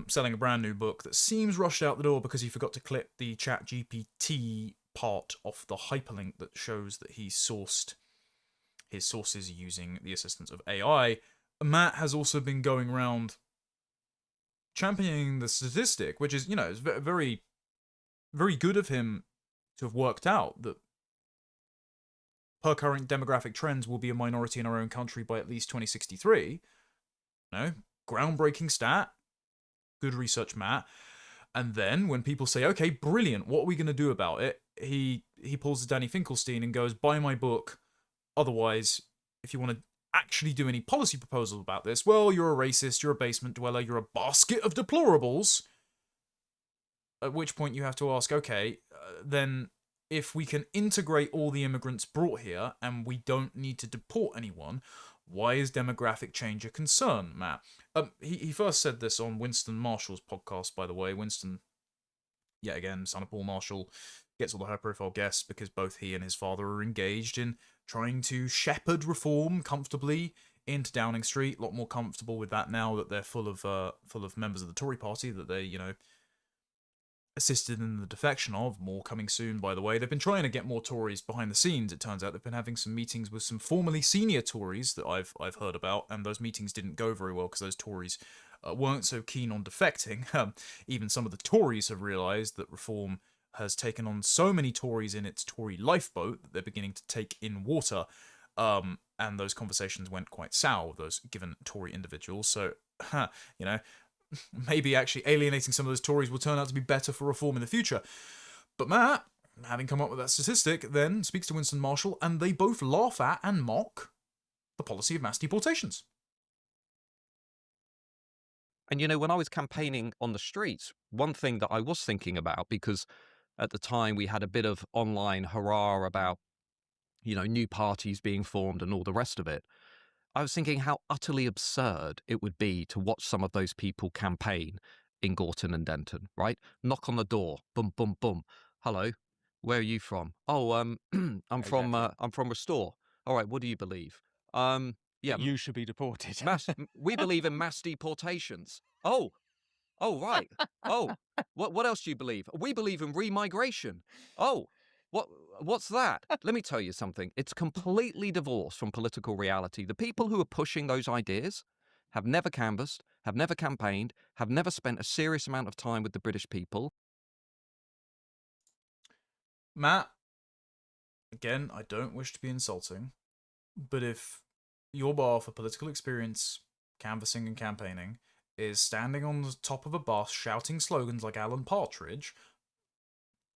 selling a brand new book that seems rushed out the door because he forgot to clip the ChatGPT part off the hyperlink that shows that he sourced his sources using the assistance of AI. Matt has also been going around championing the statistic, which is, is very, very good of him to have worked out that per current demographic trends will be a minority in our own country by at least 2063. Groundbreaking stat. Good research, Matt. And then when people say, okay, brilliant, what are we going to do about it? He pulls the Danny Finkelstein and goes, buy my book. Otherwise, if you want to actually do any policy proposal about this, well, you're a racist, you're a basement dweller, you're a basket of deplorables. At which point you have to ask, okay, then if we can integrate all the immigrants brought here and we don't need to deport anyone, why is demographic change a concern, Matt? He first said this on Winston Marshall's podcast, by the way. Winston, yet again, son of Paul Marshall, gets all the high-profile guests because both he and his father are engaged in trying to shepherd reform comfortably into Downing Street. A lot more comfortable with that now that they're full of members of the Tory party that they, assisted in the defection of. More coming soon, by the way. They've been trying to get more Tories behind the scenes, it turns out. They've been having some meetings with some formerly senior Tories that I've heard about, and those meetings didn't go very well because those Tories weren't so keen on defecting. Even some of the Tories have realised that reform has taken on so many Tories in its Tory lifeboat that they're beginning to take in water, and those conversations went quite sour with those given Tory individuals. So, maybe actually alienating some of those Tories will turn out to be better for reform in the future. But Matt, having come up with that statistic, then speaks to Winston Marshall, and they both laugh at and mock the policy of mass deportations. And when I was campaigning on the streets, one thing that I was thinking about, because at the time we had a bit of online hurrah about, new parties being formed and all the rest of it, I was thinking how utterly absurd it would be to watch some of those people campaign in Gorton and Denton, right? Knock on the door, boom, boom, boom. Hello, where are you from? Oh, I'm from Restore. All right, what do you believe? Yeah, you should be deported. We believe in mass deportations. Oh, right. Oh, what else do you believe? We believe in remigration. Oh, what's that? Let me tell you something. It's completely divorced from political reality. The people who are pushing those ideas have never canvassed, have never campaigned, have never spent a serious amount of time with the British people. Matt, again, I don't wish to be insulting, but if your bar for political experience, canvassing and campaigning, is standing on the top of a bus shouting slogans like Alan Partridge,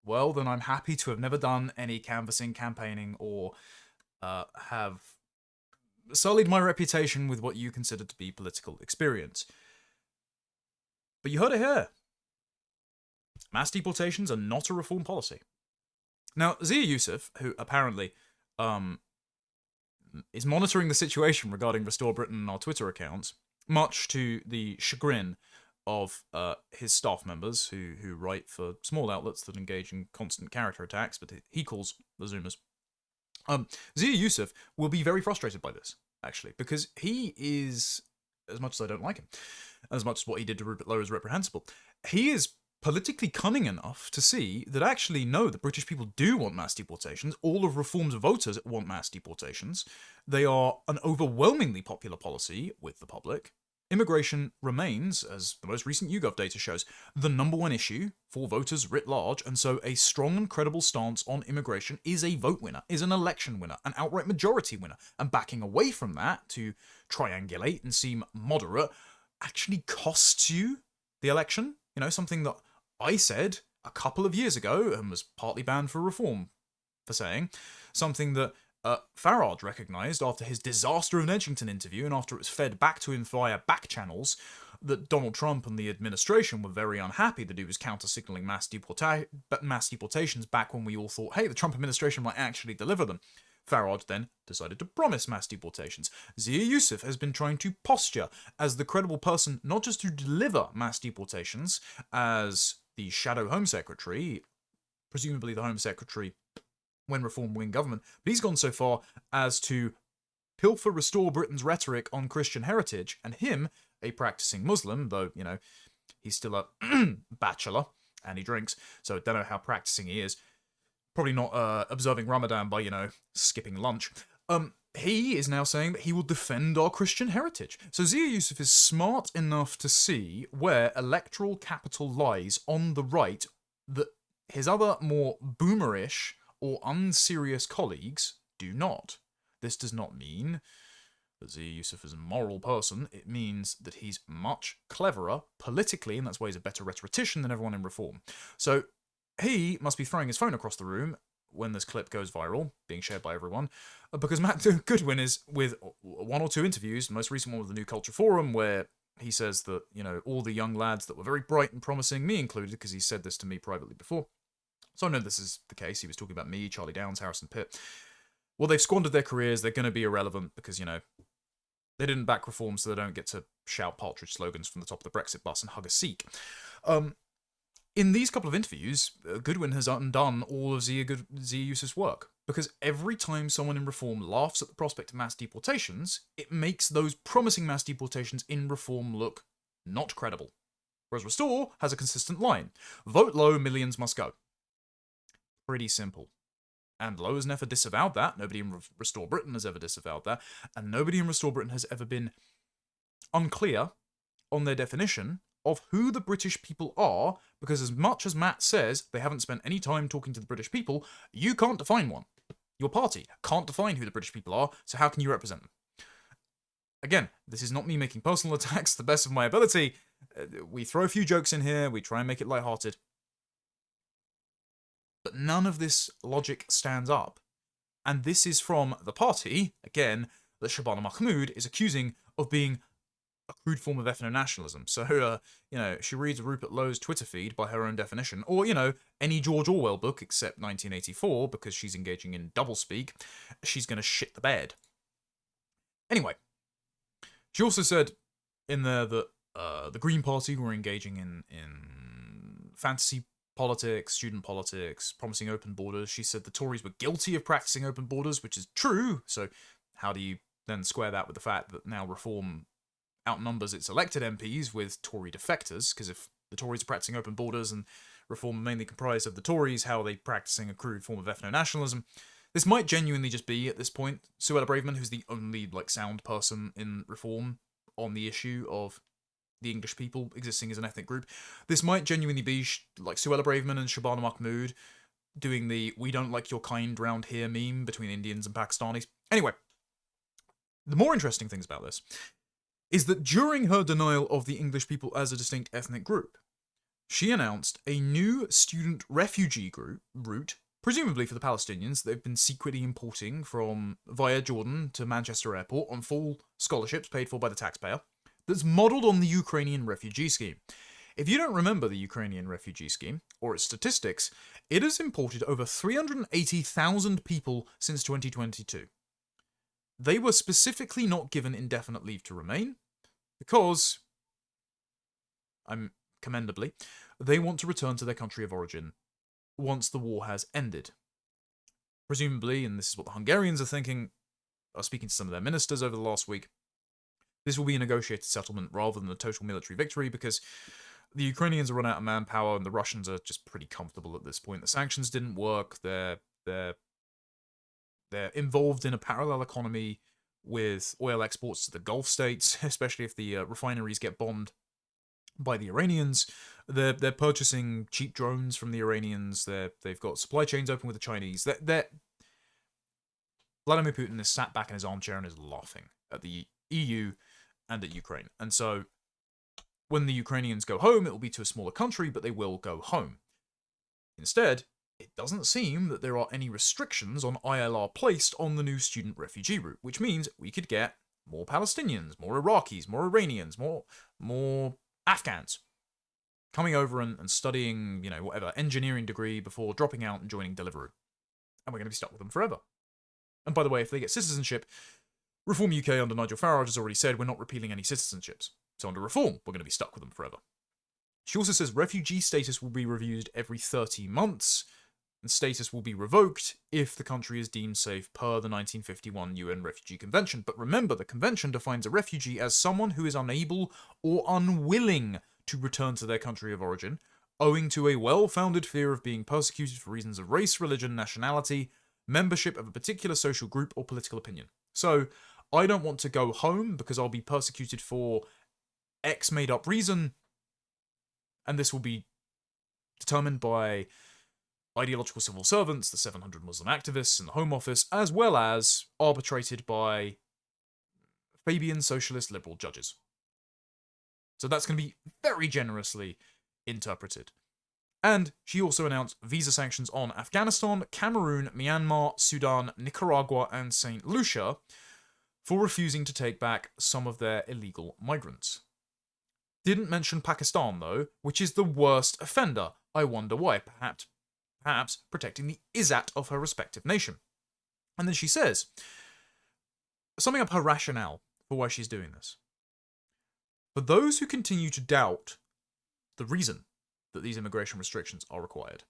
well, then I'm happy to have never done any canvassing, campaigning, or have sullied my reputation with what you consider to be political experience. But you heard it here. Mass deportations are not a reform policy. Now, Zia Yusuf, who apparently is monitoring the situation regarding Restore Britain on our Twitter accounts, much to the chagrin of his staff members who write for small outlets that engage in constant character attacks, but he calls the Zoomers. Zia Yusuf will be very frustrated by this, actually, because he is, as much as I don't like him, as much as what he did to Rupert Lowe is reprehensible, he is politically cunning enough to see that actually, no, the British people do want mass deportations. All of Reform's voters want mass deportations. They are an overwhelmingly popular policy with the public. Immigration remains, as the most recent YouGov data shows, the #1 issue for voters writ large, and so a strong and credible stance on immigration is a vote winner, is an election winner, an outright majority winner, and backing away from that to triangulate and seem moderate actually costs you the election. Something that I said a couple of years ago and was partly banned for reform for saying, something that Farage recognised after his disaster of an Edgington interview and after it was fed back to him via back channels, that Donald Trump and the administration were very unhappy that he was counter-signalling mass deportations back when we all thought, hey, the Trump administration might actually deliver them. Farage then decided to promise mass deportations. Zia Yusuf has been trying to posture as the credible person not just to deliver mass deportations as the shadow Home Secretary, presumably the Home Secretary when Reform win government, but he's gone so far as to pilfer Restore Britain's rhetoric on Christian heritage, and him, a practicing Muslim, though, you know, he's still a bachelor, and he drinks, so don't know how practicing he is. Probably not observing Ramadan by, you know, skipping lunch. He is now saying that he will defend our Christian heritage. So Zia Yusuf is smart enough to see where electoral capital lies on the right that his other more boomerish or unserious colleagues do not. This does not mean that Zia Yusuf is a moral person. It means that he's much cleverer politically, and that's why he's a better rhetorician than everyone in Reform. So he must be throwing his phone across the room when this clip goes viral, being shared by everyone, because Matt Goodwin is with one or two interviews, the most recent one with the New Culture Forum, where he says that, you know, all the young lads that were very bright and promising, me included, because he said this to me privately before. So I know this is the case. He was talking about me, Charlie Downs, Harrison Pitt. Well, they've squandered their careers. They're going to be irrelevant because, you know, they didn't back Reform, so they don't get to shout Partridge slogans from the top of the Brexit bus and hug a Sikh. In these couple of interviews, Goodwin has undone all of Zia Yusuf's work, because every time someone in Reform laughs at the prospect of mass deportations, it makes those promising mass deportations in Reform look not credible. Whereas Restore has a consistent line. Vote low, millions must go. Pretty simple. And Lowe has never disavowed that. Nobody in Restore Britain has ever disavowed that. And nobody in Restore Britain has ever been unclear on their definition of who the British people are, because as much as Matt says they haven't spent any time talking to the British people, you can't define one. Your party can't define who the British people are, so how can you represent them? Again, this is not me making personal attacks to the best of my ability. We throw a few jokes in here, we try and make it lighthearted. But none of this logic stands up. And this is from the party, again, that Shabana Mahmood is accusing of being a crude form of ethno-nationalism. So, you know, she reads Rupert Lowe's Twitter feed by her own definition, or, you know, any George Orwell book except 1984, because she's engaging in doublespeak, she's going to shit the bed. Anyway, she also said in there that the Green Party were engaging in fantasy politics, student politics, promising open borders. She said the Tories were guilty of practicing open borders, which is true. So how do you then square that with the fact that now Reform outnumbers its elected MPs with Tory defectors? Because if the Tories are practicing open borders and Reform are mainly comprised of the Tories, how are they practicing a crude form of ethno-nationalism? This might genuinely just be, at this point, Suella Braverman, who's the only, like, sound person in Reform on the issue of the English people existing as an ethnic group. This might genuinely be, like, Suella Braverman and Shabana Mahmood doing the "we don't like your kind round here" meme between Indians and Pakistanis. Anyway, the more interesting things about this is that during her denial of the English people as a distinct ethnic group, she announced a new student refugee route, presumably for the Palestinians they've been secretly importing from via Jordan to Manchester Airport on full scholarships paid for by the taxpayer, that's modelled on the Ukrainian refugee scheme. If you don't remember the Ukrainian refugee scheme, or its statistics, it has imported over 380,000 people since 2022. They were specifically not given indefinite leave to remain, because, commendably, they want to return to their country of origin once the war has ended. Presumably, and this is what the Hungarians are thinking, I was speaking to some of their ministers over the last week, this will be a negotiated settlement rather than a total military victory, because the Ukrainians are run out of manpower and the Russians are just pretty comfortable at this point. The sanctions didn't work. They're involved in a parallel economy with oil exports to the Gulf states, especially if the refineries get bombed by the Iranians. They're purchasing cheap drones from the Iranians. They've got supply chains open with the Chinese. Vladimir Putin is sat back in his armchair and is laughing at the EU and at Ukraine. And so when the Ukrainians go home, it will be to a smaller country, but they will go home. Instead, it doesn't seem that there are any restrictions on ILR placed on the new student refugee route, which means we could get more Palestinians, more Iraqis, more Iranians, more Afghans coming over and studying, you know, whatever engineering degree before dropping out and joining Deliveroo. And we're going to be stuck with them forever. And by the way, if they get citizenship, Reform UK under Nigel Farage has already said we're not repealing any citizenships. So under Reform, we're going to be stuck with them forever. She also says refugee status will be reviewed every 30 months, and status will be revoked if the country is deemed safe per the 1951 UN Refugee Convention. But remember, the convention defines a refugee as someone who is unable or unwilling to return to their country of origin, owing to a well-founded fear of being persecuted for reasons of race, religion, nationality, membership of a particular social group, or political opinion. So, I don't want to go home because I'll be persecuted for X made-up reason, and this will be determined by ideological civil servants, the 700 Muslim activists in the Home Office, as well as arbitrated by Fabian socialist liberal judges. So that's going to be very generously interpreted. And she also announced visa sanctions on Afghanistan, Cameroon, Myanmar, Sudan, Nicaragua, and St. Lucia for refusing to take back some of their illegal migrants. Didn't mention Pakistan, though, which is the worst offender. I wonder why. Perhaps protecting the izzat of her respective nation. And then she says, summing up her rationale for why she's doing this. For those who continue to doubt the reason that these immigration restrictions are required,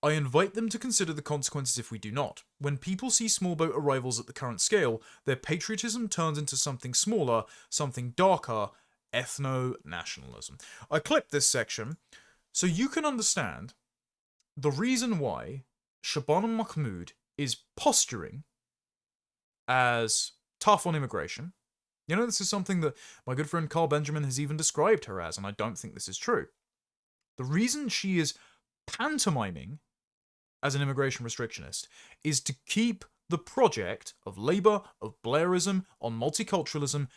I invite them to consider the consequences if we do not. When people see small boat arrivals at the current scale, their patriotism turns into something smaller, something darker, ethno-nationalism. I clipped this section so you can understand the reason why Shabana Mahmood is posturing as tough on immigration. You know, this is something that my good friend Carl Benjamin has even described her as, and I don't think this is true. The reason she is pantomiming as an immigration restrictionist is to keep the project of Labour, of Blairism, on multiculturalism,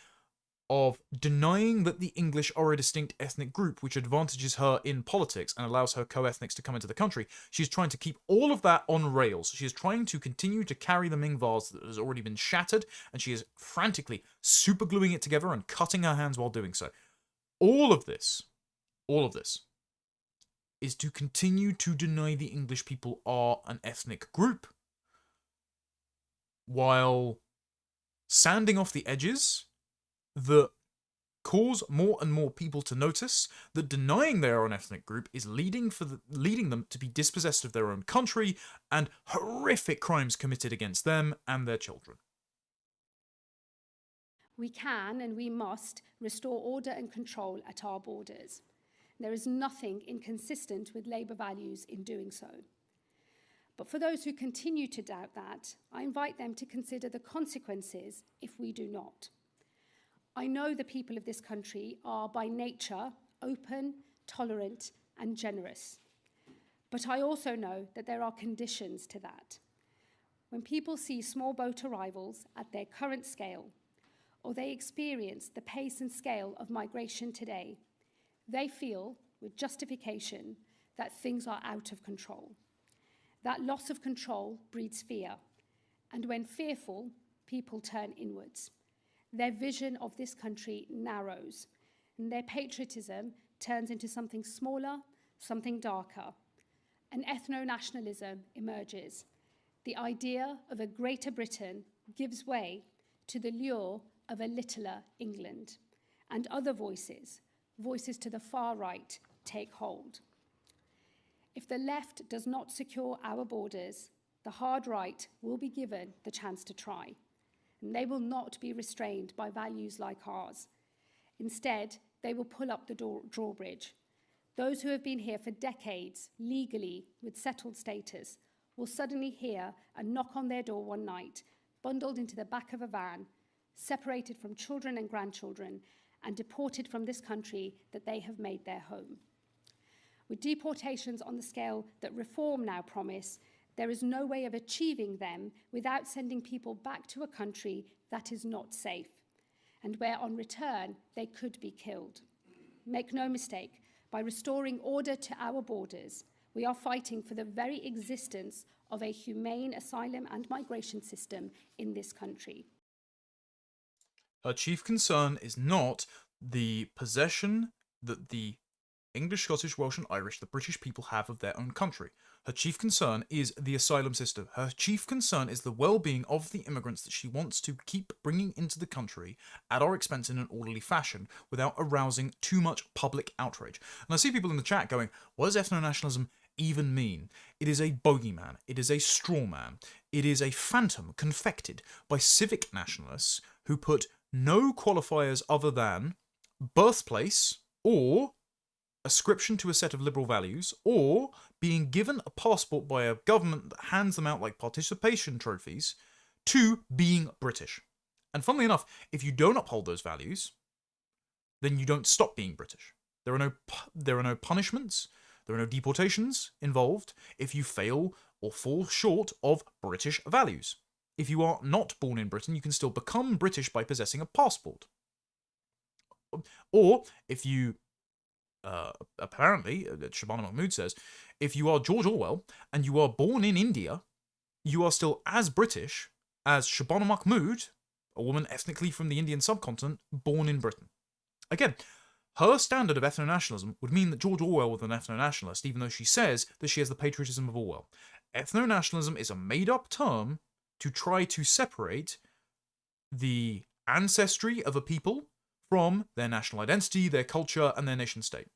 of denying that the English are a distinct ethnic group which advantages her in politics and allows her co-ethnics to come into the country. She's trying to keep all of that on rails. She is trying to continue to carry the Ming vase that has already been shattered, and she is frantically supergluing it together and cutting her hands while doing so. All of this is to continue to deny the English people are an ethnic group, while sanding off the edges that cause more and more people to notice that denying they are an ethnic group is leading them to be dispossessed of their own country and horrific crimes committed against them and their children. We can and we must restore order and control at our borders. There is nothing inconsistent with Labour values in doing so. But for those who continue to doubt that, I invite them to consider the consequences if we do not. I know the people of this country are by nature open, tolerant, and generous. But I also know that there are conditions to that. When people see small boat arrivals at their current scale, or they experience the pace and scale of migration today, they feel, with justification, that things are out of control. That loss of control breeds fear, and when fearful, people turn inwards. Their vision of this country narrows, and their patriotism turns into something smaller, something darker. An ethno-nationalism emerges. The idea of a Greater Britain gives way to the lure of a littler England, and other voices to the far right, take hold. If the left does not secure our borders, the hard right will be given the chance to try, and they will not be restrained by values like ours. Instead, they will pull up the drawbridge. Those who have been here for decades, legally, with settled status, will suddenly hear a knock on their door one night, bundled into the back of a van, separated from children and grandchildren, and deported from this country that they have made their home. With deportations on the scale that Reform now promise, there is no way of achieving them without sending people back to a country that is not safe, and where on return they could be killed. Make no mistake, by restoring order to our borders, we are fighting for the very existence of a humane asylum and migration system in this country. Her chief concern is not the possession that the English, Scottish, Welsh, and Irish the British people have of their own country. Her chief concern is the asylum system. Her chief concern is the well-being of the immigrants that she wants to keep bringing into the country at our expense in an orderly fashion without arousing too much public outrage. And I see people in the chat going, what does ethno-nationalism even mean? It is a bogeyman. It is a straw man. It is a phantom confected by civic nationalists who put no qualifiers other than birthplace or ascription to a set of liberal values or being given a passport by a government that hands them out like participation trophies to being British. And funnily enough, if you don't uphold those values, then you don't stop being British. There are no punishments, there are no deportations involved if you fail or fall short of British values. If you are not born in Britain, you can still become British by possessing a passport. Or if you apparently, Shabana Mahmood says, if you are George Orwell and you are born in India, you are still as British as Shabana Mahmood, a woman ethnically from the Indian subcontinent, born in Britain. Again, her standard of ethno-nationalism would mean that George Orwell was an ethno-nationalist, even though she says that she has the patriotism of Orwell. Ethno-nationalism is a made-up term to try to separate the ancestry of a people from their national identity, their culture, and their nation-state.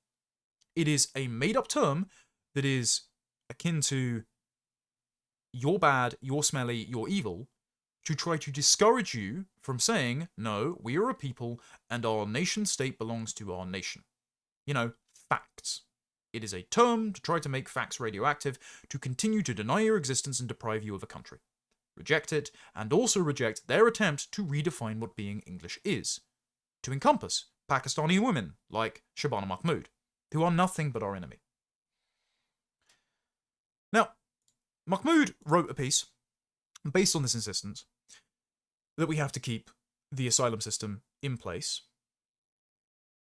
It is a made-up term that is akin to you're bad, you're smelly, you're evil, to try to discourage you from saying, no, we are a people and our nation-state belongs to our nation. You know, facts. It is a term to try to make facts radioactive, to continue to deny your existence and deprive you of a country. Reject it, and also reject their attempt to redefine what being English is, to encompass Pakistani women like Shabana Mahmood, who are nothing but our enemy. Now, Mahmood wrote a piece based on this insistence that we have to keep the asylum system in place.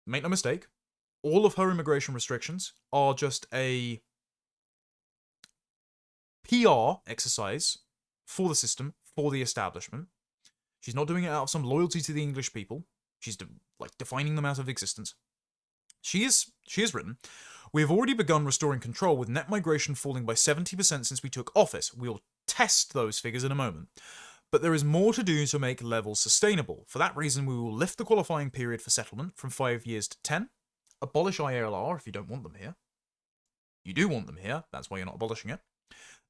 Make no mistake, all of her immigration restrictions are just a PR exercise for the system, for the establishment. She's not doing it out of some loyalty to the English people. She's defining them out of existence. She has written, we have already begun restoring control with net migration falling by 70% since we took office. We'll test those figures in a moment. But there is more to do to make levels sustainable. For that reason, we will lift the qualifying period for settlement from 5 years to 10, abolish ILR if you don't want them here. You do want them here, that's why you're not abolishing it.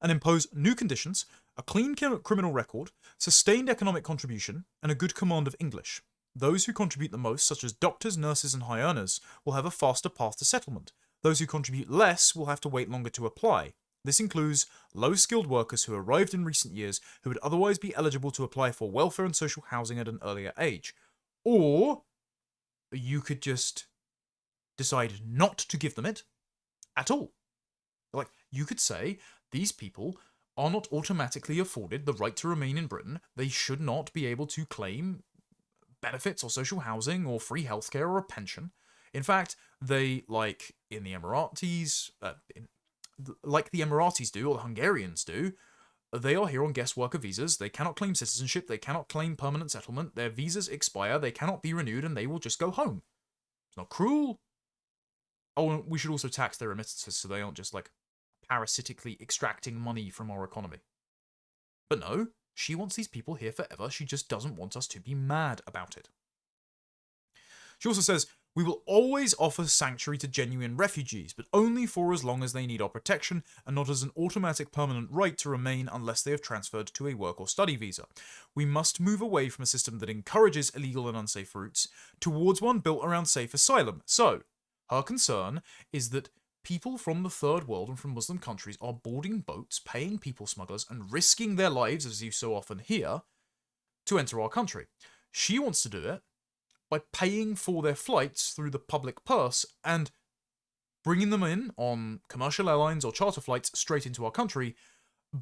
And impose new conditions, a clean criminal record, sustained economic contribution, and a good command of English. Those who contribute the most, such as doctors, nurses, and high earners, will have a faster path to settlement. Those who contribute less will have to wait longer to apply. This includes low-skilled workers who arrived in recent years who would otherwise be eligible to apply for welfare and social housing at an earlier age. Or you could just decide not to give them it at all. Like, you could say, these people are not automatically afforded the right to remain in Britain. They should not be able to claim benefits or social housing or free healthcare or a pension. In fact, they, like in the Emiratis, like the Emiratis do or the Hungarians do, they are here on guest worker visas. They cannot claim citizenship. They cannot claim permanent settlement. Their visas expire. They cannot be renewed, and they will just go home. It's not cruel. Oh, and we should also tax their remittances so they aren't just like parasitically extracting money from our economy. But no, she wants these people here forever. She just doesn't want us to be mad about it. She also says, we will always offer sanctuary to genuine refugees, but only for as long as they need our protection and not as an automatic permanent right to remain unless they have transferred to a work or study visa. We must move away from a system that encourages illegal and unsafe routes towards one built around safe asylum. So, her concern is that people from the third world and from Muslim countries are boarding boats, paying people smugglers, and risking their lives, as you so often hear, to enter our country. She wants to do it by paying for their flights through the public purse and bringing them in on commercial airlines or charter flights straight into our country,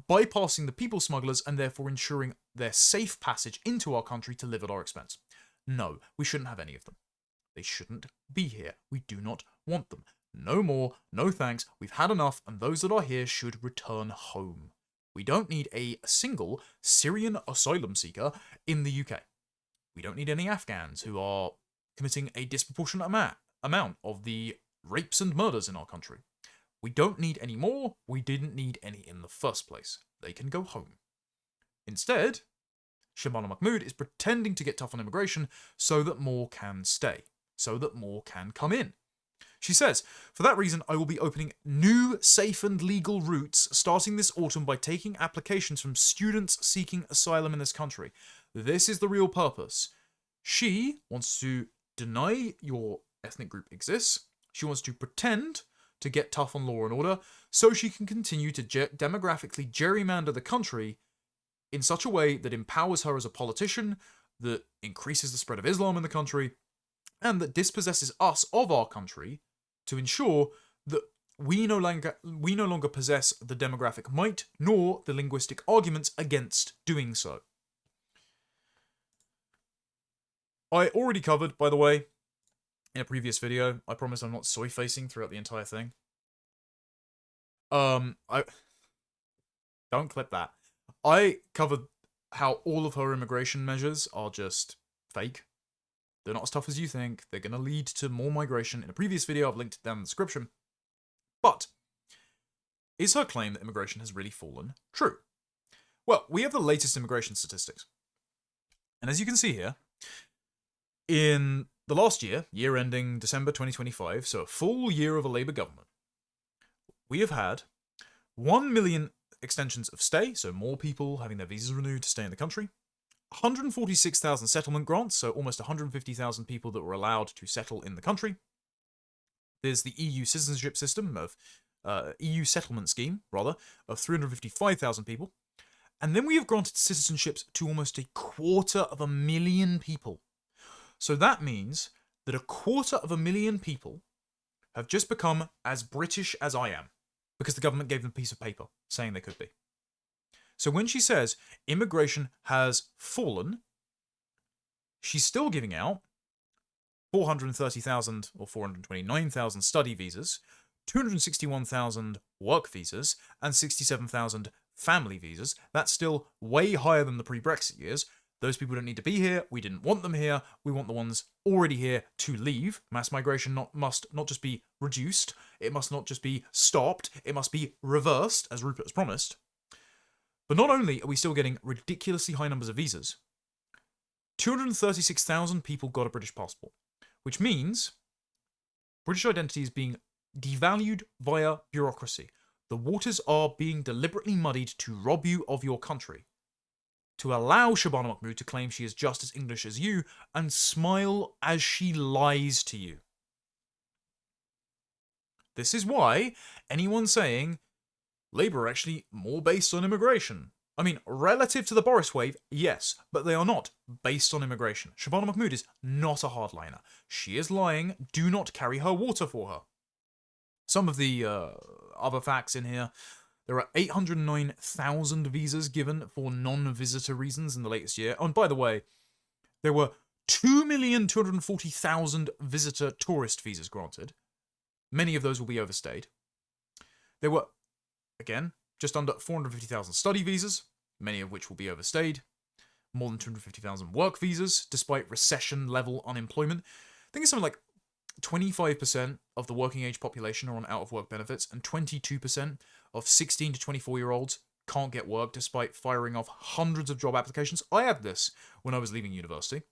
bypassing the people smugglers and therefore ensuring their safe passage into our country to live at our expense. No, we shouldn't have any of them. They shouldn't be here. We do not want them. No more, no thanks, we've had enough, and those that are here should return home. We don't need a single Syrian asylum seeker in the UK. We don't need any Afghans who are committing a disproportionate amount of the rapes and murders in our country. We don't need any more. We didn't need any in the first place. They can go home. Instead, Shabana Mahmood is pretending to get tough on immigration so that more can stay, so that more can come in. She says, for that reason, I will be opening new safe and legal routes starting this autumn by taking applications from students seeking asylum in this country. This is the real purpose. She wants to deny your ethnic group exists. She wants to pretend to get tough on law and order so she can continue to demographically gerrymander the country in such a way that empowers her as a politician, that increases the spread of Islam in the country, and that dispossesses us of our country to ensure that we no longer possess the demographic might nor the linguistic arguments against doing so. I already covered, by the way, in a previous video. I promise I'm not soy-facing throughout the entire thing. Don't clip that. I covered how all of her immigration measures are just fake. They're not as tough as you think. They're going to lead to more migration. In a previous video, I've linked it down in the description. But is her claim that immigration has really fallen true? Well, we have the latest immigration statistics. And as you can see here, in the last year, year ending December 2025, so a full year of a Labour government, we have had 1 million extensions of stay, so more people having their visas renewed to stay in the country, 146,000 settlement grants, so almost 150,000 people that were allowed to settle in the country. There's the EU citizenship system of EU settlement scheme, rather, of 355,000 people. And then we have granted citizenships to almost 250,000 people. So that means that 250,000 people have just become as British as I am, because the government gave them a piece of paper saying they could be. So when she says immigration has fallen, she's still giving out 430,000 or 429,000 study visas, 261,000 work visas, and 67,000 family visas. That's still way higher than the pre-Brexit years. Those people don't need to be here. We didn't want them here. We want the ones already here to leave. Mass migration must not just be reduced. It must not just be stopped. It must be reversed, as Rupert has promised. But not only are we still getting ridiculously high numbers of visas, 236,000 people got a British passport, which means British identity is being devalued via bureaucracy. The waters are being deliberately muddied to rob you of your country, to allow Shabana Mahmood to claim she is just as English as you and smile as she lies to you. This is why anyone saying Labour are actually more based on immigration. I mean, relative to the Boris wave, yes, but they are not based on immigration. Shabana Mahmood is not a hardliner. She is lying. Do not carry her water for her. Some of the other facts in here. There are 809,000 visas given for non-visitor reasons in the latest year. Oh, and by the way, there were 2,240,000 visitor tourist visas granted. Many of those will be overstayed. There were, again, just under 450,000 study visas, many of which will be overstayed. More than 250,000 work visas, despite recession-level unemployment. I think it's something like 25% of the working age population are on out-of-work benefits, and 22% of 16 to 24-year-olds can't get work despite firing off hundreds of job applications. I had this when I was leaving university,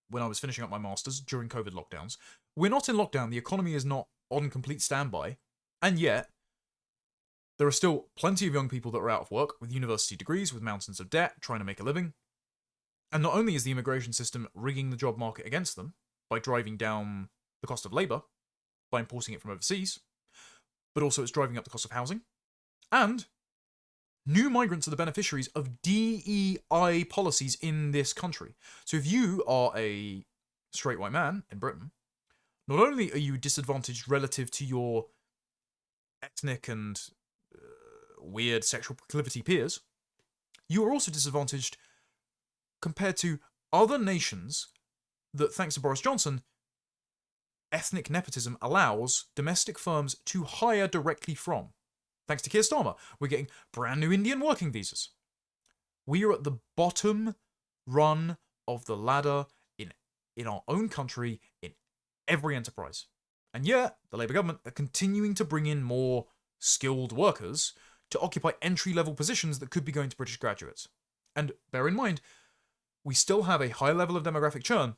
when I was finishing up my master's during COVID lockdowns. We're not in lockdown, the economy is not on complete standby, and yet there are still plenty of young people that are out of work with university degrees, with mountains of debt, trying to make a living. And not only is the immigration system rigging the job market against them by driving down the cost of labour, by importing it from overseas, but also it's driving up the cost of housing. And new migrants are the beneficiaries of DEI policies in this country. So if you are a straight white man in Britain, not only are you disadvantaged relative to your ethnic and weird sexual proclivity peers, you are also disadvantaged compared to other nations that, thanks to Boris Johnson, ethnic nepotism allows domestic firms to hire directly from. Thanks to Keir Starmer, we're getting brand new Indian working visas. We are at the bottom run of the ladder in our own country, in every enterprise. And yet, the Labour government are continuing to bring in more skilled workers to occupy entry-level positions that could be going to British graduates. And bear in mind, we still have a high level of demographic churn,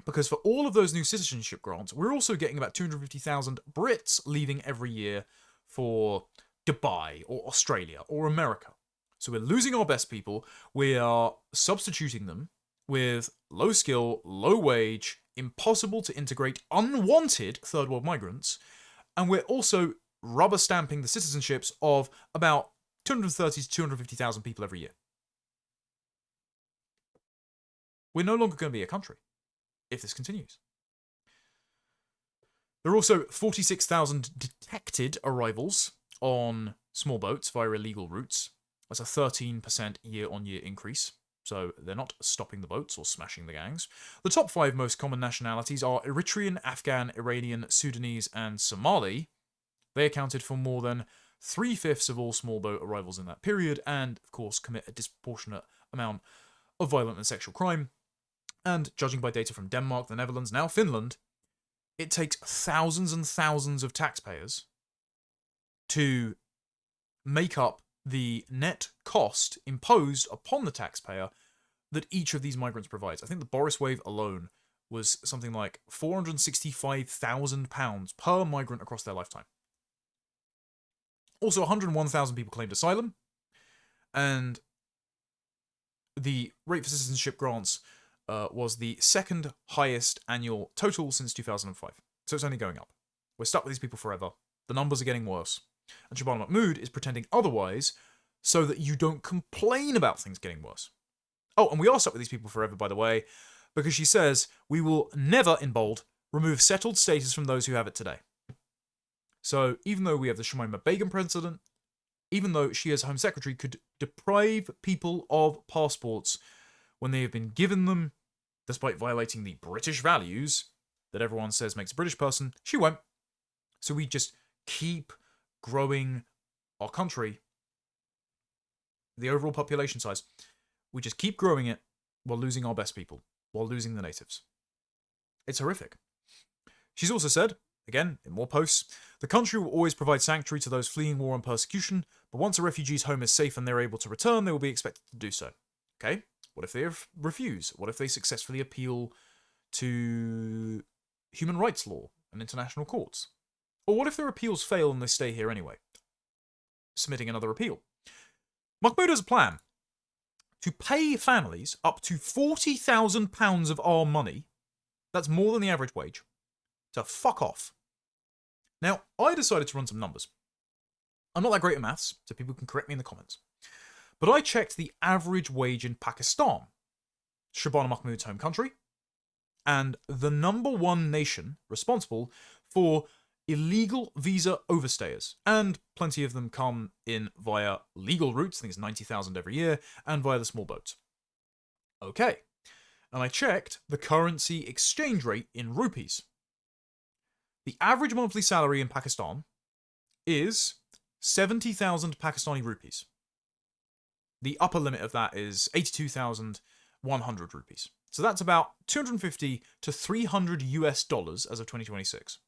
because for all of those new citizenship grants, we're also getting about 250,000 Brits leaving every year for Dubai or Australia or America. So we're losing our best people. We are substituting them with low skill, low wage, impossible to integrate, unwanted third world migrants. And we're also rubber stamping the citizenships of about 230 to 250,000 people every year. We're no longer going to be a country if this continues. There are also 46,000 detected arrivals on small boats via illegal routes. That's a 13% year-on-year increase. So they're not stopping the boats or smashing the gangs. The top 5 most common nationalities are Eritrean, Afghan, Iranian, Sudanese, and Somali. They accounted for more than 3/5 of all small boat arrivals in that period, and of course commit a disproportionate amount of violent and sexual crime. And judging by data from Denmark, the Netherlands, now Finland, it takes thousands and thousands of taxpayers to make up the net cost imposed upon the taxpayer that each of these migrants provides. I think the Boris wave alone was something like £465,000 per migrant across their lifetime. Also, 101,000 people claimed asylum, and the rate for citizenship grants was the second highest annual total since 2005. So it's only going up. We're stuck with these people forever. The numbers are getting worse. And Shabana Mahmood is pretending otherwise so that you don't complain about things getting worse. Oh, and we are stuck with these people forever, by the way, because she says we will never, in bold, remove settled status from those who have it today. So even though we have the Shamima Begum precedent, even though she as Home Secretary could deprive people of passports when they have been given them, despite violating the British values that everyone says makes a British person, she won't. So we just keep growing our country, the overall population size. We just keep growing it while losing our best people, while losing the natives. It's horrific. She's also said, again, in more posts, the country will always provide sanctuary to those fleeing war and persecution, but once a refugee's home is safe and they're able to return, they will be expected to do so. Okay? What if they refuse? What if they successfully appeal to human rights law and international courts? Or what if their appeals fail and they stay here anyway? Submitting another appeal. Mahmood has a plan to pay families up to £40,000 of our money, that's more than the average wage, to fuck off. Now, I decided to run some numbers. I'm not that great at maths, so people can correct me in the comments. But I checked the average wage in Pakistan, Shabana Mahmood's home country, and the #1 nation responsible for illegal visa overstayers. And plenty of them come in via legal routes, I think it's 90,000 every year, and via the small boats. Okay, and I checked the currency exchange rate in rupees. The average monthly salary in Pakistan is 70,000 Pakistani rupees. The upper limit of that is 82,100 rupees. So that's about 250 to 300 US dollars as of 2026.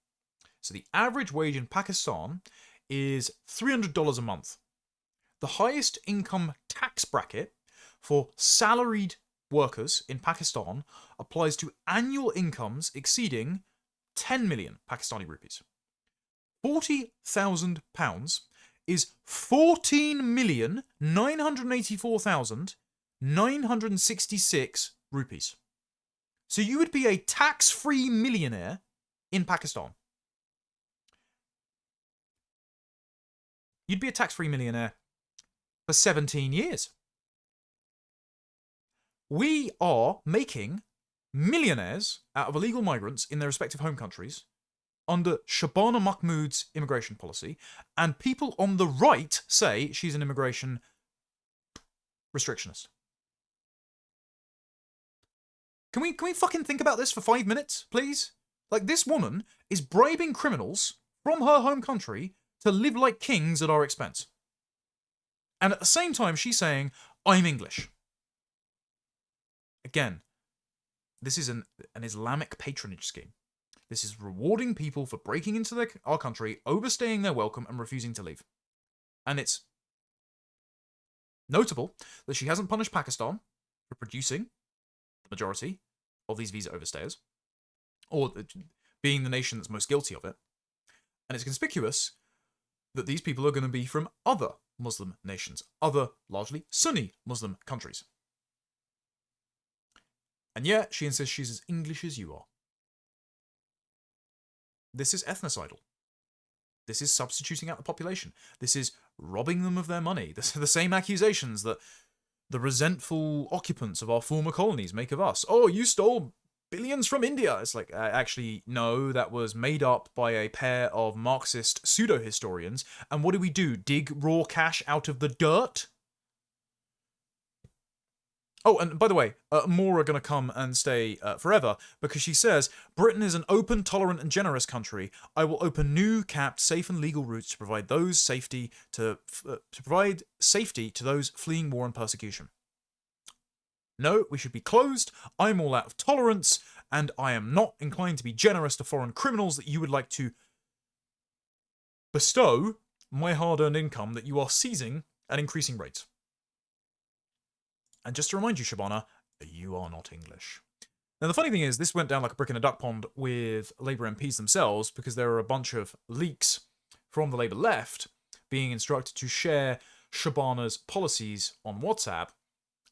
So the average wage in Pakistan is $300 a month. The highest income tax bracket for salaried workers in Pakistan applies to annual incomes exceeding 10 million Pakistani rupees. £40,000 is 14,984,966 rupees. So you would be a tax-free millionaire in Pakistan. You'd be a tax-free millionaire for 17 years. We are making millionaires out of illegal migrants in their respective home countries under Shabana Mahmood's immigration policy, and people on the right say she's an immigration restrictionist. Can we fucking think about this for 5 minutes, please? Like, this woman is bribing criminals from her home country to live like kings at our expense. And at the same time, she's saying, I'm English. Again, this is an Islamic patronage scheme. This is rewarding people for breaking into our country, overstaying their welcome, and refusing to leave. And it's notable that she hasn't punished Pakistan for producing the majority of these visa overstayers, or being the nation that's most guilty of it. And it's conspicuous that these people are going to be from other Muslim nations, other largely Sunni Muslim countries. And yet, she insists she's as English as you are. This is ethnocidal. This is substituting out the population. This is robbing them of their money. This are the same accusations that the resentful occupants of our former colonies make of us. Oh, you stole billions from India. It's like, actually, no, that was made up by a pair of Marxist pseudo-historians. And what do? Dig raw cash out of the dirt? Oh, and by the way, more are going to come and stay forever, because she says, Britain is an open, tolerant, and generous country. I will open new, capped, safe and legal routes to provide safety to those fleeing war and persecution. No, we should be closed. I'm all out of tolerance, and I am not inclined to be generous to foreign criminals that you would like to bestow my hard-earned income that you are seizing at increasing rates. And just to remind you, Shabana, you are not English. Now, the funny thing is, this went down like a brick in a duck pond with Labour MPs themselves, because there are a bunch of leaks from the Labour left being instructed to share Shabana's policies on WhatsApp.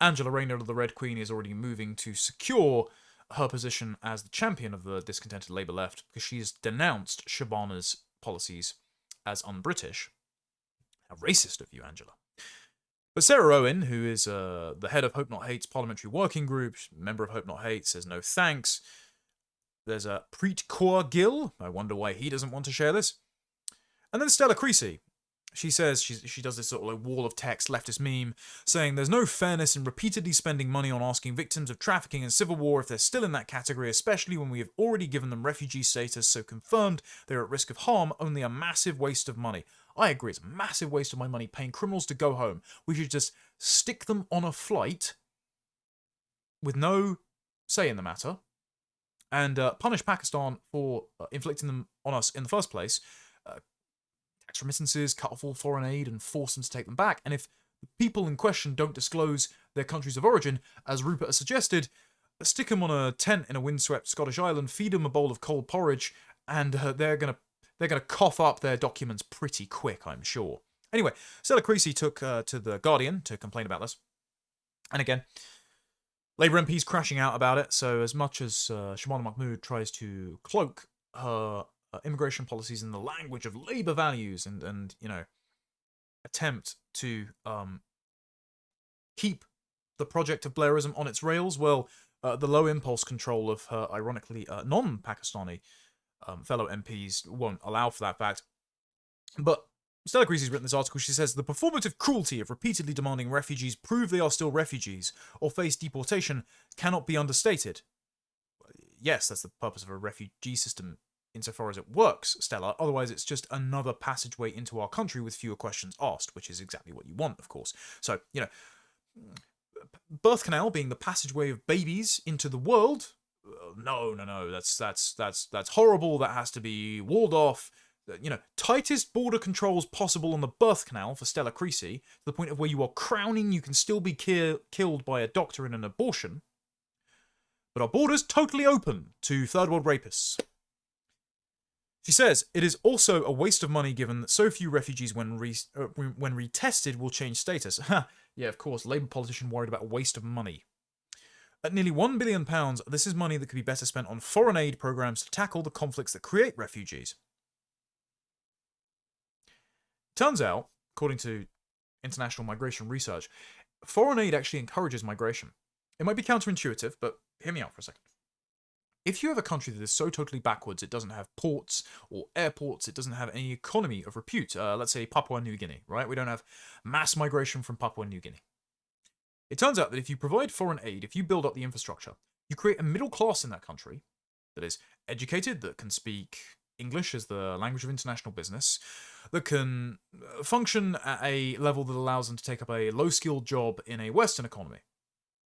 Angela Rayner, the Red Queen, is already moving to secure her position as the champion of the discontented Labour left, because she's denounced Shabana's policies as un-British. How racist of you, Angela. But Sarah Owen, who is the head of Hope Not Hate's parliamentary working group, member of Hope Not Hate, says no thanks. There's a Preet Kaur Gill. I wonder why he doesn't want to share this. And then Stella Creasy. She says, she does this sort of like wall of text leftist meme, saying there's no fairness in repeatedly spending money on asking victims of trafficking and civil war if they're still in that category, especially when we have already given them refugee status, so confirmed they're at risk of harm, only a massive waste of money. I agree, it's a massive waste of my money paying criminals to go home. We should just stick them on a flight with no say in the matter and punish Pakistan for inflicting them on us in the first place. Tax remittances, cut off all foreign aid and force them to take them back. And if the people in question don't disclose their countries of origin, as Rupert has suggested, stick them on a tent in a windswept Scottish island, feed them a bowl of cold porridge, and they're going to cough up their documents pretty quick, I'm sure. Anyway, Stella Creasy took to The Guardian to complain about this. And again, Labour MPs crashing out about it, so as much as Shabana Mahmood tries to cloak her immigration policies in the language of Labour values and you know, attempt to keep the project of Blairism on its rails, well, the low impulse control of her, ironically, non-Pakistani fellow MPs won't allow for that fact. But Stella Creasy's written this article. She says, the performative cruelty of repeatedly demanding refugees prove they are still refugees or face deportation cannot be understated. Yes, that's the purpose of a refugee system insofar as it works, Stella. Otherwise, it's just another passageway into our country with fewer questions asked, which is exactly what you want, of course. So, you know, birth canal being the passageway of babies into the world, no, that's horrible. That has to be walled off. You know, tightest border controls possible on the birth canal for Stella Creasy, to the point of where you are crowning you can still be killed by a doctor in an abortion. But our borders totally open to third world rapists. She says, it is also a waste of money given that so few refugees when retested will change status. Yeah, of course, Labour politician worried about a waste of money. At nearly £1 billion, this is money that could be better spent on foreign aid programmes to tackle the conflicts that create refugees. Turns out, according to international migration research, foreign aid actually encourages migration. It might be counterintuitive, but hear me out for a second. If you have a country that is so totally backwards, it doesn't have ports or airports, it doesn't have any economy of repute, let's say Papua New Guinea, right? We don't have mass migration from Papua New Guinea. It turns out that if you provide foreign aid, if you build up the infrastructure, you create a middle class in that country that is educated, that can speak English as the language of international business, that can function at a level that allows them to take up a low-skilled job in a Western economy.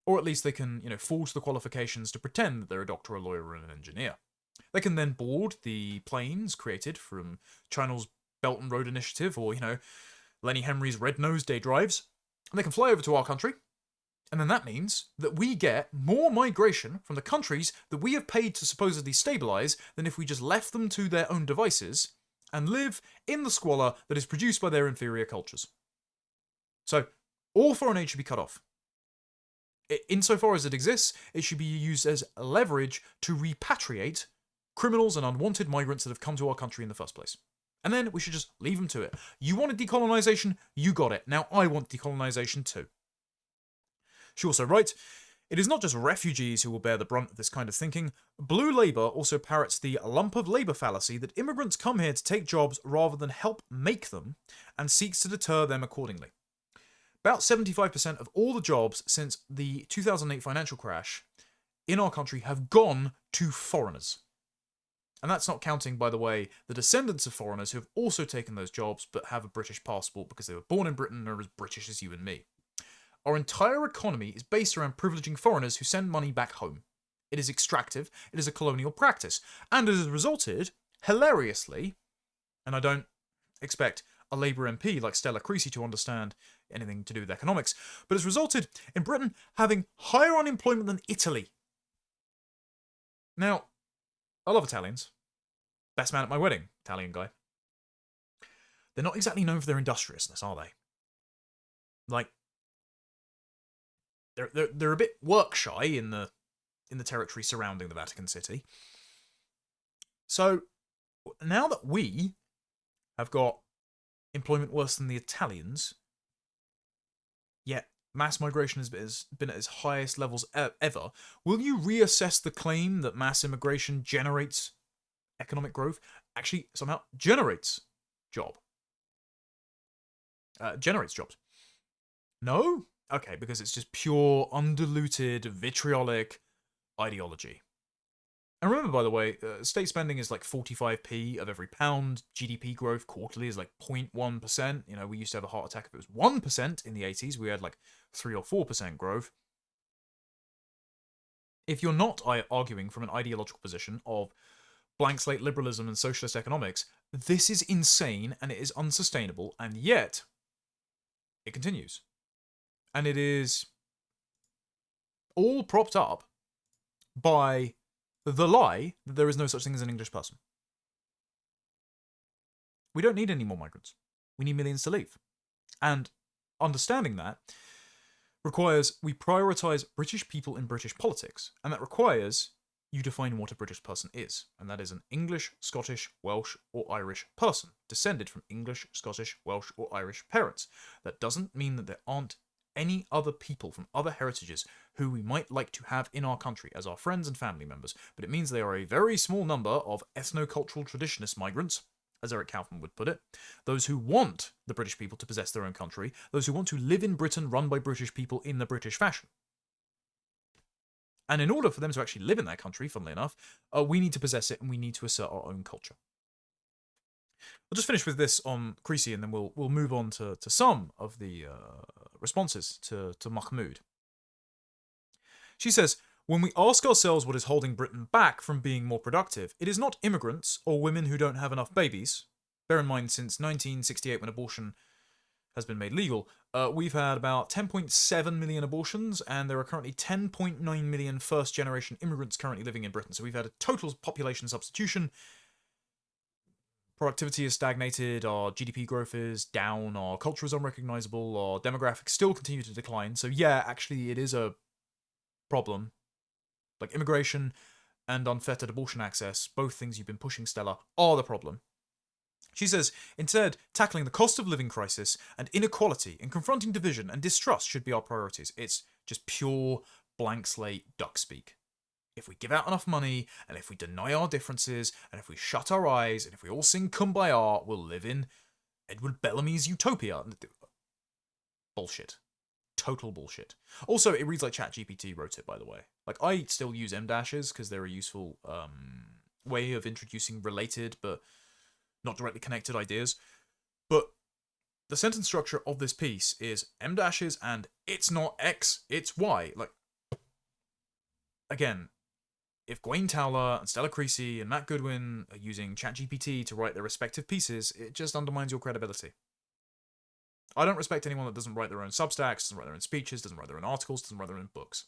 Or at least they can, you know, forge the qualifications to pretend that they're a doctor, a lawyer, or an engineer. They can then board the planes created from China's Belt and Road Initiative or, Lenny Henry's Red Nose Day drives, and they can fly over to our country. And then that means that we get more migration from the countries that we have paid to supposedly stabilise than if we just left them to their own devices and live in the squalor that is produced by their inferior cultures. So, all foreign aid should be cut off. Insofar as it exists, it should be used as leverage to repatriate criminals and unwanted migrants that have come to our country in the first place. And then we should just leave them to it. You wanted decolonisation, you got it. Now I want decolonisation too. She also writes, it is not just refugees who will bear the brunt of this kind of thinking. Blue Labour also parrots the lump of labour fallacy that immigrants come here to take jobs rather than help make them, and seeks to deter them accordingly. About 75% of all the jobs since the 2008 financial crash in our country have gone to foreigners. And that's not counting, by the way, the descendants of foreigners who have also taken those jobs but have a British passport because they were born in Britain and are as British as you and me. Our entire economy is based around privileging foreigners who send money back home. It is extractive, it is a colonial practice, and it has resulted, hilariously, and I don't expect a Labour MP like Stella Creasy to understand anything to do with economics, but it's resulted in Britain having higher unemployment than Italy. Now, I love Italians. Best man at my wedding, Italian guy. They're not exactly known for their industriousness, are they? Like, they're a bit work shy in the territory surrounding the Vatican City. So now that we have got employment worse than the Italians, yet mass migration has been at its highest levels ever, will you reassess the claim that mass immigration generates economic growth? Actually, somehow generates jobs. No? Okay, because it's just pure, undiluted, vitriolic ideology. And remember, by the way, state spending is like 45p of every pound. GDP growth quarterly is like 0.1%. We used to have a heart attack if it was 1% in the 80s. We had like 3 or 4% growth. If you're not arguing from an ideological position of blank slate liberalism and socialist economics, this is insane and it is unsustainable, and yet it continues. And it is all propped up by the lie that there is no such thing as an English person. We don't need any more migrants. We need millions to leave. And understanding that requires we prioritise British people in British politics. And that requires you define what a British person is. And that is an English, Scottish, Welsh or Irish person, descended from English, Scottish, Welsh or Irish parents. That doesn't mean that there aren't any other people from other heritages who we might like to have in our country as our friends and family members, but it means they are a very small number of ethnocultural traditionist migrants, as Eric Kaufman would put it, those who want the British people to possess their own country, those who want to live in Britain run by British people in the British fashion. And in order for them to actually live in that country, funnily enough, we need to possess it and we need to assert our own culture. I'll just finish with this on Creasy and then we'll move on to some of the responses to Mahmood. She says, when we ask ourselves what is holding Britain back from being more productive, it is not immigrants or women who don't have enough babies. Bear in mind, since 1968, when abortion has been made legal, we've had about 10.7 million abortions, and there are currently 10.9 million first-generation immigrants currently living in Britain. So we've had a total population substitution. Productivity has stagnated, our GDP growth is down, our culture is unrecognisable, our demographics still continue to decline. So yeah, actually it is a problem. Like immigration and unfettered abortion access, both things you've been pushing, Stella, are the problem. She says, instead, tackling the cost of living crisis and inequality and confronting division and distrust should be our priorities. It's just pure blank slate duck speak. If we give out enough money, and if we deny our differences, and if we shut our eyes, and if we all sing Kumbaya, we'll live in Edward Bellamy's utopia. Bullshit. Total bullshit. Also, it reads like ChatGPT wrote it, by the way. Like, I still use M-dashes because they're a useful way of introducing related but not directly connected ideas. But the sentence structure of this piece is M-dashes and it's not X, it's Y. Like, again, if Gwaine Towler and Stella Creasy and Matt Goodwin are using ChatGPT to write their respective pieces, it just undermines your credibility. I don't respect anyone that doesn't write their own Substacks, doesn't write their own speeches, doesn't write their own articles, doesn't write their own books.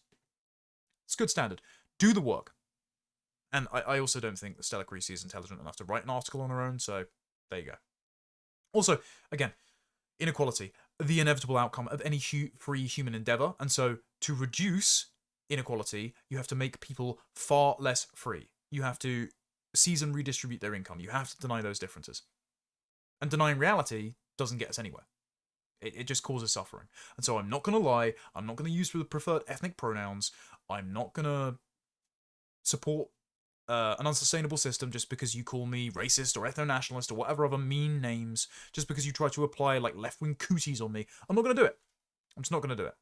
It's good standard. Do the work. And I also don't think that Stella Creasy is intelligent enough to write an article on her own, so there you go. Also, again, inequality, the inevitable outcome of any free human endeavor, and so to reduce inequality, you have to make people far less free. You have to seize and redistribute their income. You have to deny those differences. And denying reality doesn't get us anywhere. It just causes suffering. And so I'm not going to lie. I'm not going to use the preferred ethnic pronouns. I'm not going to support an unsustainable system just because you call me racist or ethno-nationalist or whatever other mean names, just because you try to apply like left-wing cooties on me. I'm not going to do it. I'm just not going to do it.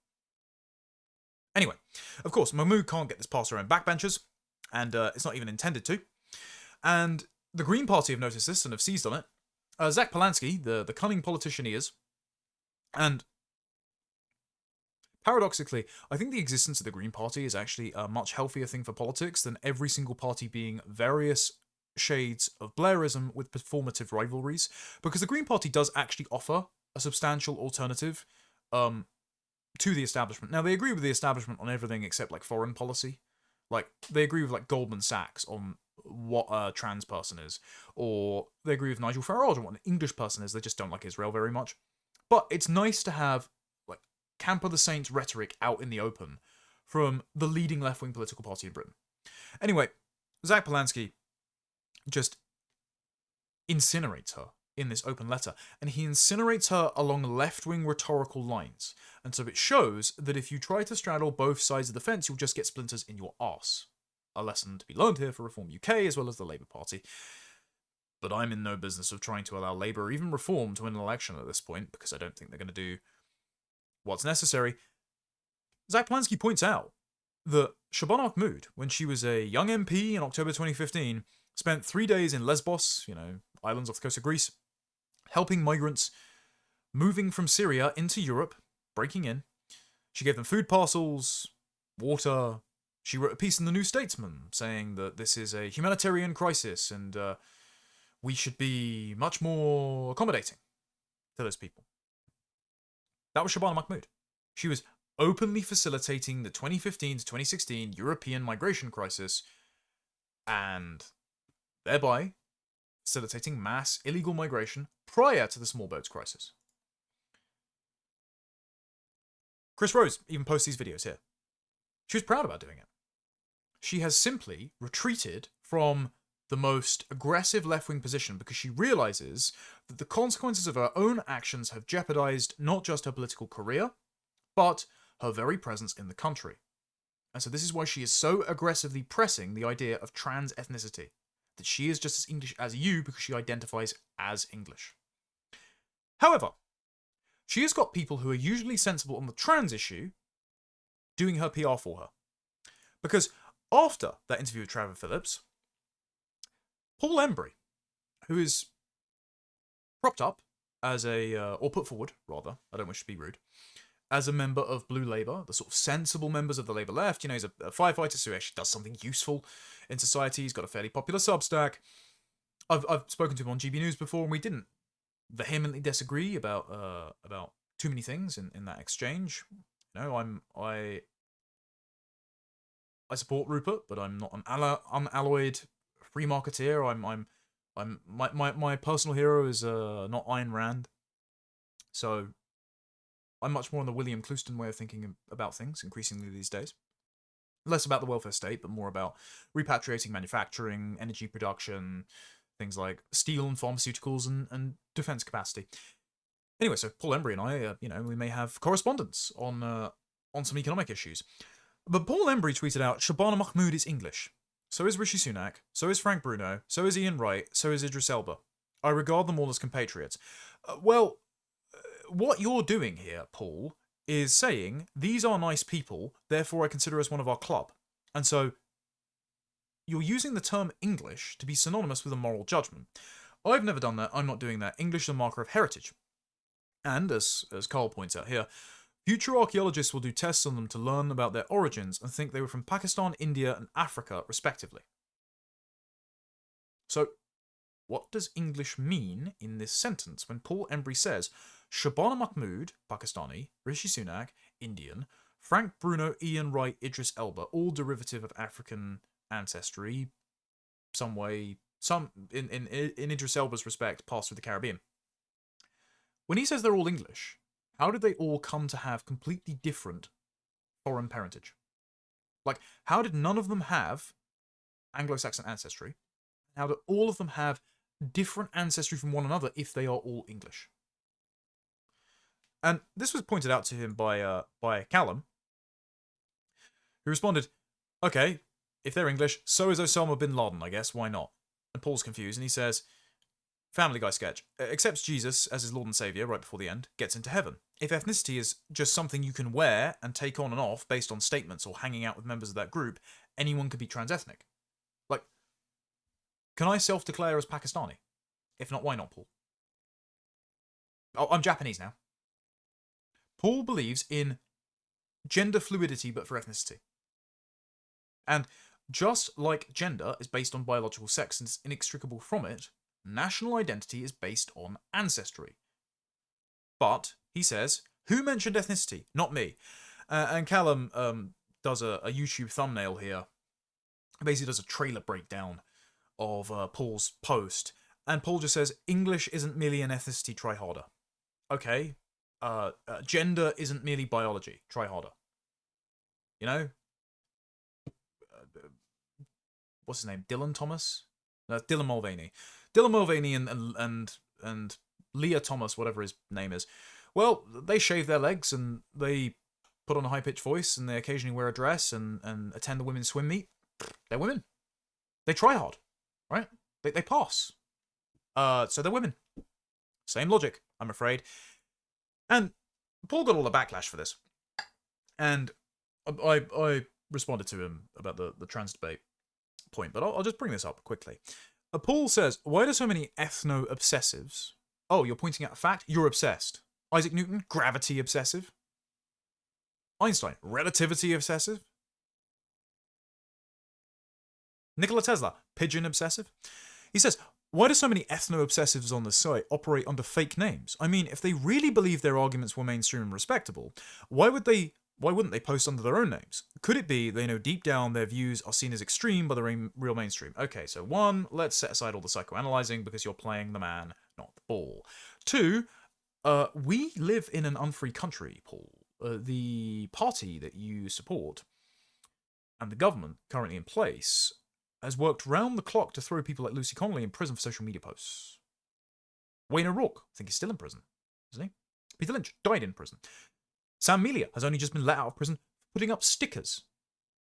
Anyway, of course, Mahmood can't get this past her own backbenchers, and it's not even intended to. And the Green Party have noticed this and have seized on it. Zach Polanski, the cunning politician he is, and paradoxically, I think the existence of the Green Party is actually a much healthier thing for politics than every single party being various shades of Blairism with performative rivalries, because the Green Party does actually offer a substantial alternative to the establishment. Now, they agree with the establishment on everything except like foreign policy. Like, they agree with like Goldman Sachs on what a trans person is, or they agree with Nigel Farage on what an English person is. They just don't like Israel very much. But it's nice to have like Camp of the Saints rhetoric out in the open from the leading left-wing political party in Britain. Anyway, Zach Polanski just incinerates her in this open letter, and he incinerates her along left-wing rhetorical lines. And so it shows that if you try to straddle both sides of the fence, you'll just get splinters in your arse. A lesson to be learned here for Reform UK as well as the Labour Party. But I'm in no business of trying to allow Labour or even Reform to win an election at this point, because I don't think they're going to do what's necessary. Zach Polanski points out that Shabana Mahmood, when she was a young MP in October 2015, spent 3 days in Lesbos, islands off the coast of Greece, helping migrants moving from Syria into Europe, breaking in. She gave them food parcels, water. She wrote a piece in the New Statesman saying that this is a humanitarian crisis and we should be much more accommodating to those people. That was Shabana Mahmood. She was openly facilitating the 2015 to 2016 European migration crisis and thereby facilitating mass illegal migration prior to the small boats crisis. Chris Rose even posts these videos here. She was proud about doing it. She has simply retreated from the most aggressive left-wing position because she realizes that the consequences of her own actions have jeopardized not just her political career, but her very presence in the country. And so this is why she is so aggressively pressing the idea of trans ethnicity, that she is just as English as you because she identifies as English. However, she has got people who are usually sensible on the trans issue doing her PR for her. Because after that interview with Trevor Phillips, Paul Embry, who is propped up as or put forward, rather, I don't wish to be rude, as a member of Blue Labour, the sort of sensible members of the Labour left. He's a firefighter, so he actually does something useful in society. He's got a fairly popular Substack. I've spoken to him on GB News before, and we didn't vehemently disagree about too many things in that exchange. I support Rupert, but I'm not an unalloyed free marketeer. My personal hero is not Ayn Rand. So I'm much more on the William Clouston way of thinking about things increasingly these days. Less about the welfare state, but more about repatriating manufacturing, energy production, things like steel and pharmaceuticals and defense capacity. Anyway, so Paul Embry and I, we may have correspondence on some economic issues. But Paul Embry tweeted out, Shabana Mahmood is English. So is Rishi Sunak. So is Frank Bruno. So is Ian Wright. So is Idris Elba. I regard them all as compatriots. What you're doing here, Paul, is saying, these are nice people, therefore I consider us one of our club. And so you're using the term English to be synonymous with a moral judgment. I've never done that. I'm not doing that. English is a marker of heritage. And, as Carl points out here, Future archaeologists will do tests on them to learn about their origins and think they were from Pakistan, India, and Africa, respectively. So, what does English mean in this sentence when Paul Embry says Shabana Mahmood, Pakistani, Rishi Sunak, Indian, Frank Bruno, Ian Wright, Idris Elba, all derivative of African ancestry, some way, in Idris Elba's respect, passed through the Caribbean. When he says they're all English, how did they all come to have completely different foreign parentage? Like, how did none of them have Anglo-Saxon ancestry? How do all of them have different ancestry from one another if they are all English? And this was pointed out to him by Callum, who responded, okay, if they're English, so is Osama bin Laden, I guess, why not? And Paul's confused, and he says, Family Guy sketch, accepts Jesus as his Lord and Saviour right before the end, gets into heaven. If ethnicity is just something you can wear and take on and off based on statements or hanging out with members of that group, anyone could be transethnic. Like, can I self-declare as Pakistani? If not, why not, Paul? Oh, I'm Japanese now. Paul believes in gender fluidity but for ethnicity. And just like gender is based on biological sex and is inextricable from it, national identity is based on ancestry. But, he says, who mentioned ethnicity? Not me. And Callum does a YouTube thumbnail here. Basically does a trailer breakdown of Paul's post. And Paul just says, English isn't merely an ethnicity, try harder. Okay. Gender isn't merely biology, try harder. You know? What's his name? Dylan Thomas? No, Dylan Mulvaney. Dylan Mulvaney and Leah Thomas, whatever his name is. Well, they shave their legs and they put on a high-pitched voice and they occasionally wear a dress and attend the women's swim meet. They're women. They try hard, right? They pass. So they're women. Same logic, I'm afraid. And Paul got all the backlash for this. And I responded to him about the trans debate point, but I'll just bring this up quickly. Paul says, why do so many ethno-obsessives... Oh, you're pointing out a fact? You're obsessed. Isaac Newton, gravity obsessive. Einstein, relativity obsessive. Nikola Tesla, pigeon obsessive. He says, why do so many ethno-obsessives on the site operate under fake names? I mean, if they really believe their arguments were mainstream and respectable, why wouldn't they post under their own names? Could it be they know deep down their views are seen as extreme by the real mainstream? Okay, so 1, let's set aside all the psychoanalyzing because you're playing the man, not the ball. 2, we live in an unfree country, Paul. The party that you support and the government currently in place has worked round the clock to throw people like Lucy Connolly in prison for social media posts. Wayne O'Rourke, I think he's still in prison, isn't he? Peter Lynch died in prison. Sam Melia has only just been let out of prison for putting up stickers.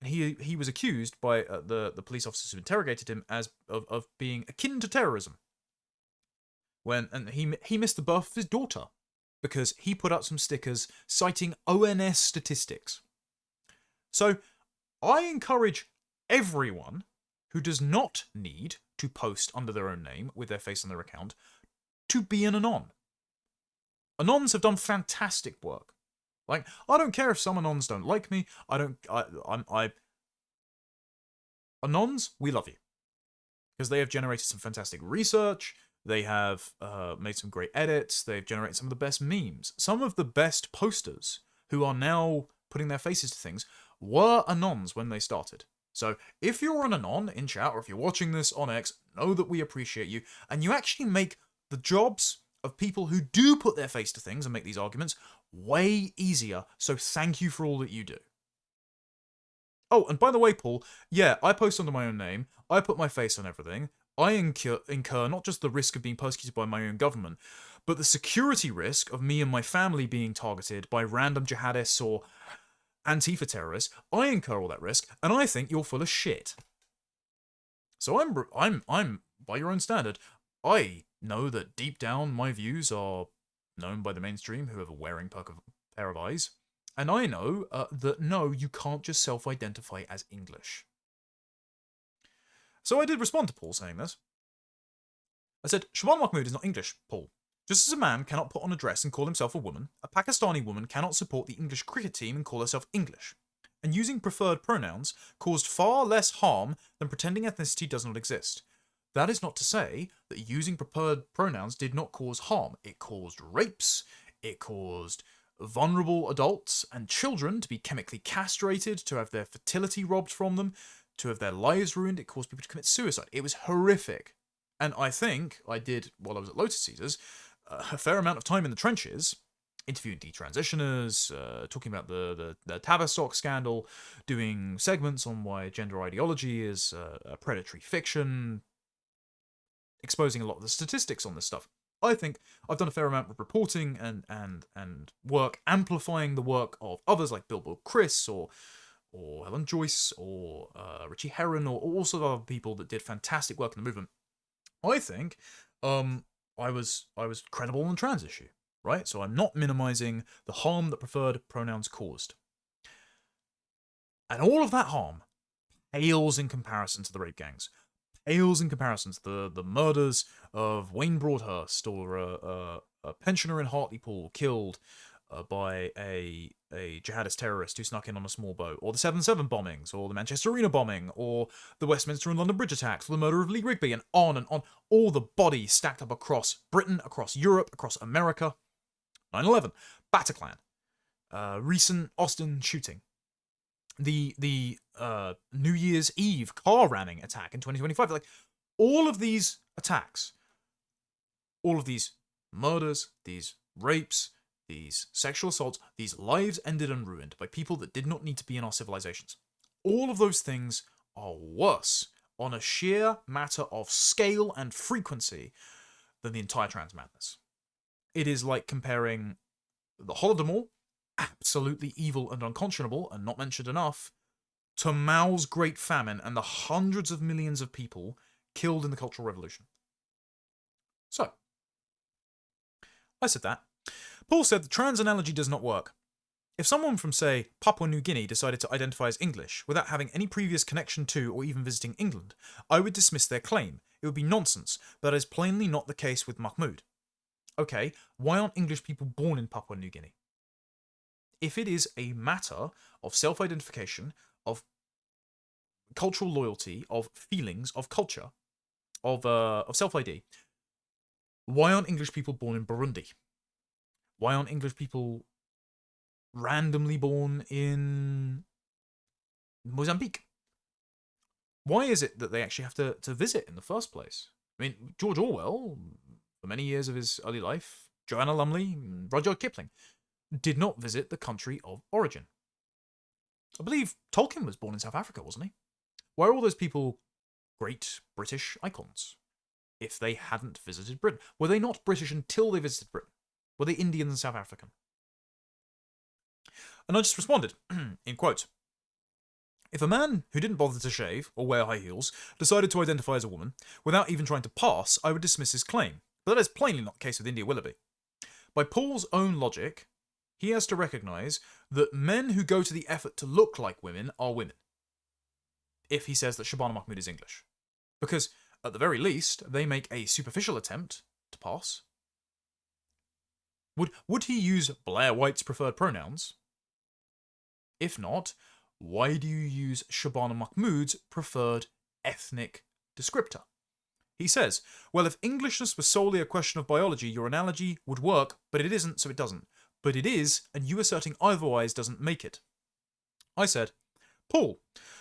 And he was accused by the police officers who interrogated him of being akin to terrorism. And he missed the birth of his daughter because he put up some stickers citing ONS statistics. So I encourage everyone who does not need to post under their own name with their face on their account to be an anon. Anons have done fantastic work. Like, I don't care if some Anons don't like me. Anons, we love you. Because they have generated some fantastic research. They have made some great edits. They've generated some of the best memes. Some of the best posters who are now putting their faces to things were Anons when they started. So if you're an Anon in chat, or if you're watching this on X, know that we appreciate you. And you actually make the jobs of people who do put their face to things and make these arguments way easier. So thank you for all that you do. Oh, and by the way, Paul, yeah, I post under my own name. I put my face on everything. I incur not just the risk of being persecuted by my own government, but the security risk of me and my family being targeted by random jihadists or Antifa terrorists. I incur all that risk, and I think you're full of shit. So I'm by your own standard, I know that deep down my views are known by the mainstream, who have a wearing pair of eyes, and I know that no, you can't just self-identify as English. So I did respond to Paul saying this. I said, Shabana Mahmood is not English, Paul. Just as a man cannot put on a dress and call himself a woman, a Pakistani woman cannot support the English cricket team and call herself English. And using preferred pronouns caused far less harm than pretending ethnicity does not exist. That is not to say that using preferred pronouns did not cause harm. It caused rapes, it caused vulnerable adults and children to be chemically castrated, to have their fertility robbed from them, to have their lives ruined. It caused people to commit suicide. It was horrific. And I think I did, while I was at Lotus Caesars, a fair amount of time in the trenches, interviewing detransitioners, talking about the Tavistock scandal, doing segments on why gender ideology is a predatory fiction, exposing a lot of the statistics on this stuff. I think I've done a fair amount of reporting and work amplifying the work of others like Billboard Chris or Helen Joyce or Richie Herron or all sorts of other people that did fantastic work in the movement. I think I was credible on the trans issue, right? So I'm not minimizing the harm that preferred pronouns caused. And all of that harm pales in comparison to the rape gangs. Pales in comparison to the murders of Wayne Broadhurst or a pensioner in Hartlepool killed by a jihadist terrorist who snuck in on a small boat, or the 7/7 bombings, or the Manchester Arena bombing, or the Westminster and London Bridge attacks, or the murder of Lee Rigby, and on. All the bodies stacked up across Britain, across Europe, across America. 9/11, Bataclan, recent Austin shooting, the New Year's Eve car ramming attack in 2025. Like, all of these attacks, all of these murders, these rapes, these sexual assaults, these lives ended and ruined by people that did not need to be in our civilizations. All of those things are worse on a sheer matter of scale and frequency than the entire trans madness. It is like comparing the Holodomor, absolutely evil and unconscionable and not mentioned enough, to Mao's Great Famine and the hundreds of millions of people killed in the Cultural Revolution. So, I said that. Paul said the trans analogy does not work. If someone from, say, Papua New Guinea decided to identify as English without having any previous connection to or even visiting England, I would dismiss their claim. It would be nonsense, but that is plainly not the case with Mahmood. Okay, why aren't English people born in Papua New Guinea? If it is a matter of self-identification, of cultural loyalty, of feelings, of culture, of self-ID, why aren't English people born in Burundi? Why aren't English people randomly born in Mozambique? Why is it that they actually have to visit in the first place? I mean, George Orwell, for many years of his early life, Joanna Lumley, Rudyard Kipling, did not visit the country of origin. I believe Tolkien was born in South Africa, wasn't he? Why are all those people great British icons if they hadn't visited Britain? Were they not British until they visited Britain? Were they Indian and South African? And I just responded, in quotes, if a man who didn't bother to shave or wear high heels decided to identify as a woman without even trying to pass, I would dismiss his claim. But that is plainly not the case with India Willoughby. By Paul's own logic, he has to recognise that men who go to the effort to look like women are women. If he says that Shabana Mahmood is English. Because, at the very least, they make a superficial attempt to pass. Would he use Blair White's preferred pronouns? If not, why do you use Shabana Mahmood's preferred ethnic descriptor? He says, well, if Englishness was solely a question of biology, your analogy would work, but it isn't, so it doesn't. But it is, and you asserting otherwise doesn't make it. I said, Paul,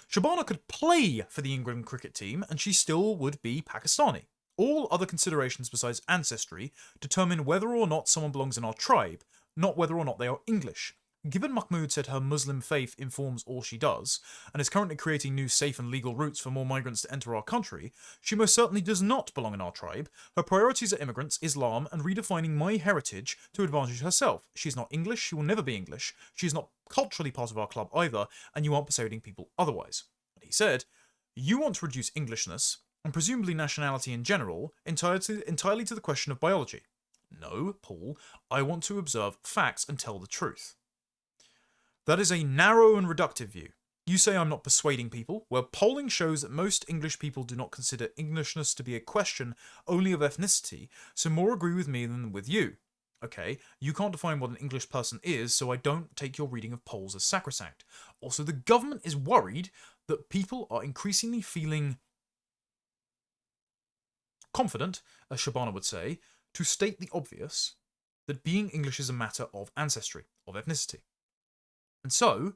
Shabana could play for the England cricket team, and she still would be Pakistani. All other considerations besides ancestry determine whether or not someone belongs in our tribe, not whether or not they are English. Given Mahmood said her Muslim faith informs all she does, and is currently creating new safe and legal routes for more migrants to enter our country, she most certainly does not belong in our tribe. Her priorities are immigrants, Islam, and redefining my heritage to advantage herself. She is not English, she will never be English, she is not culturally part of our club either, and you aren't persuading people otherwise. And he said, you want to reduce Englishness, and presumably nationality in general, entirely to the question of biology. No, Paul, I want to observe facts and tell the truth. That is a narrow and reductive view. You say I'm not persuading people. Well, polling shows that most English people do not consider Englishness to be a question only of ethnicity, so more agree with me than with you. Okay, you can't define what an English person is, so I don't take your reading of polls as sacrosanct. Also, the government is worried that people are increasingly feeling confident, as Shabana would say, to state the obvious, that being English is a matter of ancestry, of ethnicity. And so,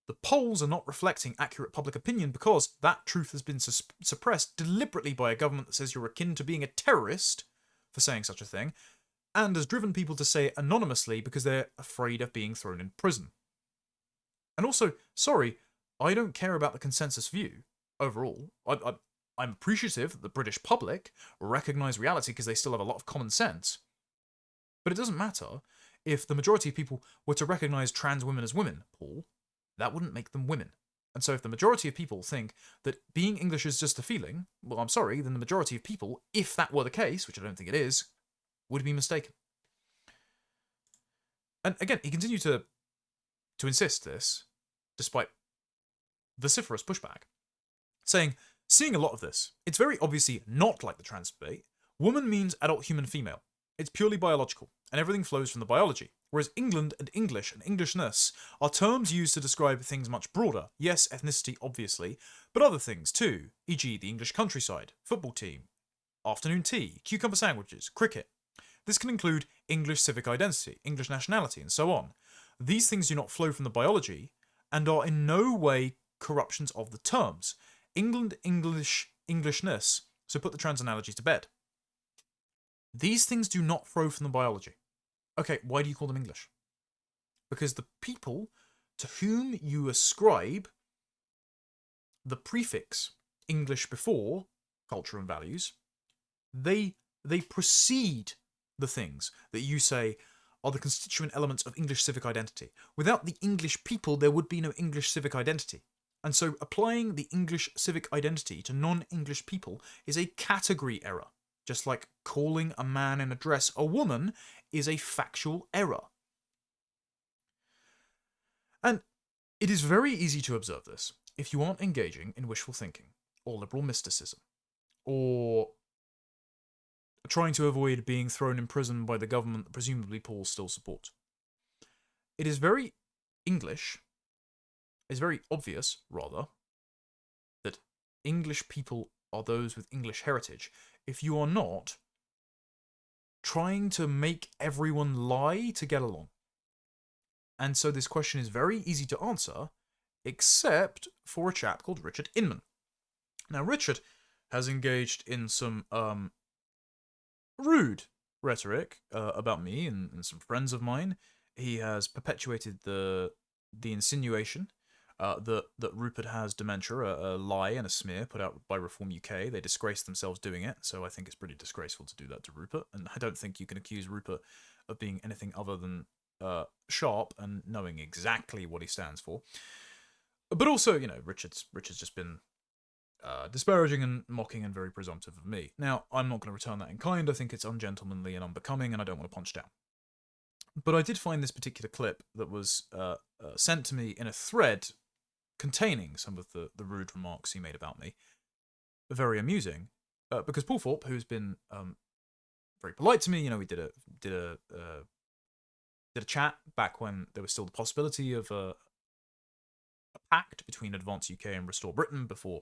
the polls are not reflecting accurate public opinion because that truth has been suppressed deliberately by a government that says you're akin to being a terrorist for saying such a thing, and has driven people to say it anonymously because they're afraid of being thrown in prison. And also, sorry, I don't care about the consensus view overall. I'm appreciative that the British public recognise reality because they still have a lot of common sense. But it doesn't matter if the majority of people were to recognise trans women as women, Paul. That wouldn't make them women. And so if the majority of people think that being English is just a feeling, well, I'm sorry, then the majority of people, if that were the case, which I don't think it is, would be mistaken. And again, he continued to insist this, despite vociferous pushback, saying, seeing a lot of this, it's very obviously not like the trans debate. Woman means adult human female. It's purely biological, and everything flows from the biology. Whereas England and English and Englishness are terms used to describe things much broader. Yes, ethnicity, obviously, but other things too, e.g. the English countryside, football team, afternoon tea, cucumber sandwiches, cricket. This can include English civic identity, English nationality, and so on. These things do not flow from the biology, and are in no way corruptions of the terms. England, English, Englishness, so put the trans analogy to bed. These things do not flow from the biology. Okay, why do you call them English? Because the people to whom you ascribe the prefix English before culture and values, they precede the things that you say are the constituent elements of English civic identity. Without the English people, there would be no English civic identity. And so applying the English civic identity to non-English people is a category error. Just like calling a man in a dress a woman is a factual error. And it is very easy to observe this if you aren't engaging in wishful thinking, or liberal mysticism, or trying to avoid being thrown in prison by the government that presumably Paul still supports. It is very English, it's very obvious, rather, that English people are those with English heritage if you are not trying to make everyone lie to get along. And so this question is very easy to answer, except for a chap called Richard Inman. Now, Richard has engaged in some rude rhetoric about me and some friends of mine. He has perpetuated the insinuation that Rupert has dementia, a lie and a smear put out by Reform UK. They disgrace themselves doing it, so I think it's pretty disgraceful to do that to Rupert. And I don't think you can accuse Rupert of being anything other than sharp and knowing exactly what he stands for. But also, you know, Richard's just been disparaging and mocking and very presumptive of me. Now, I'm not going to return that in kind. I think it's ungentlemanly and unbecoming, and I don't want to punch down. But I did find this particular clip that was sent to me in a thread containing some of the rude remarks he made about me very amusing, because Paul Thorpe, who's been very polite to me, you know, we did a chat back when there was still the possibility of a pact between Advance UK and Restore Britain before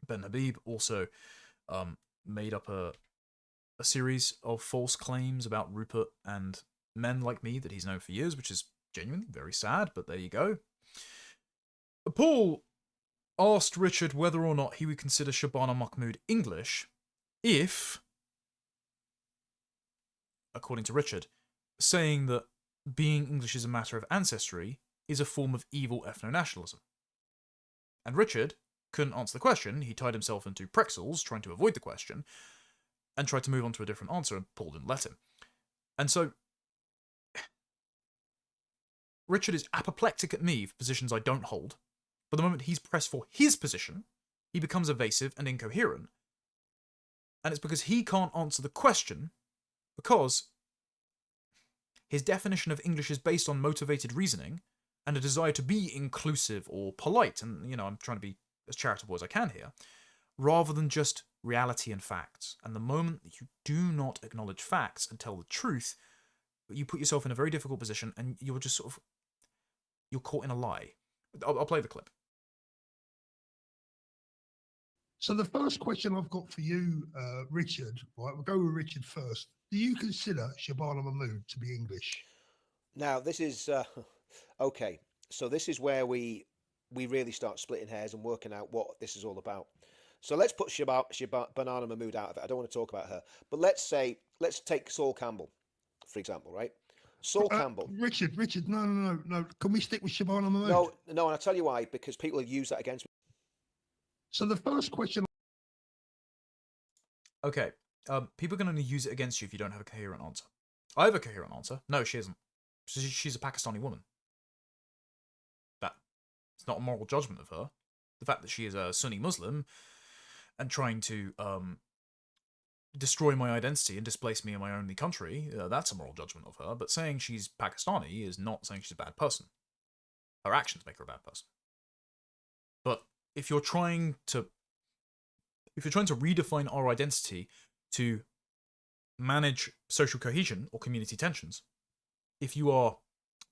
Ben Habib also made up a series of false claims about Rupert and men like me that he's known for years, which is genuinely very sad, but there you go. Paul asked Richard whether or not he would consider Shabana Mahmood English if, according to Richard, saying that being English is a matter of ancestry is a form of evil ethno-nationalism. And Richard couldn't answer the question. He tied himself into pretzels trying to avoid the question and tried to move on to a different answer, and Paul didn't let him. And so Richard is apoplectic at me for positions I don't hold, but the moment he's pressed for his position, he becomes evasive and incoherent. And it's because he can't answer the question, because his definition of English is based on motivated reasoning, and a desire to be inclusive or polite, and, you know, I'm trying to be as charitable as I can here, rather than just reality and facts. And the moment that you do not acknowledge facts and tell the truth, you put yourself in a very difficult position, and you're just sort of, you're caught in a lie. I'll play the clip. So the first question I've got for you, Richard, right, we'll go with Richard first. Do you consider Shabana Mahmood to be English? Now, this is, okay, so this is where we really start splitting hairs and working out what this is all about. So let's put Shabana Mahmood out of it. I don't want to talk about her. But let's take Saul Campbell, for example, right? Saul Campbell. Richard, no. Can we stick with Shabana Mahmood? No, and I'll tell you why, because people have used that against me. So the first question... Okay, people can only use it against you if you don't have a coherent answer. I have a coherent answer. No, she isn't. She's a Pakistani woman. It's not a moral judgment of her. The fact that she is a Sunni Muslim and trying to destroy my identity and displace me in my only country, that's a moral judgment of her. But saying she's Pakistani is not saying she's a bad person. Her actions make her a bad person. But if you're trying to redefine our identity to manage social cohesion or community tensions, if you are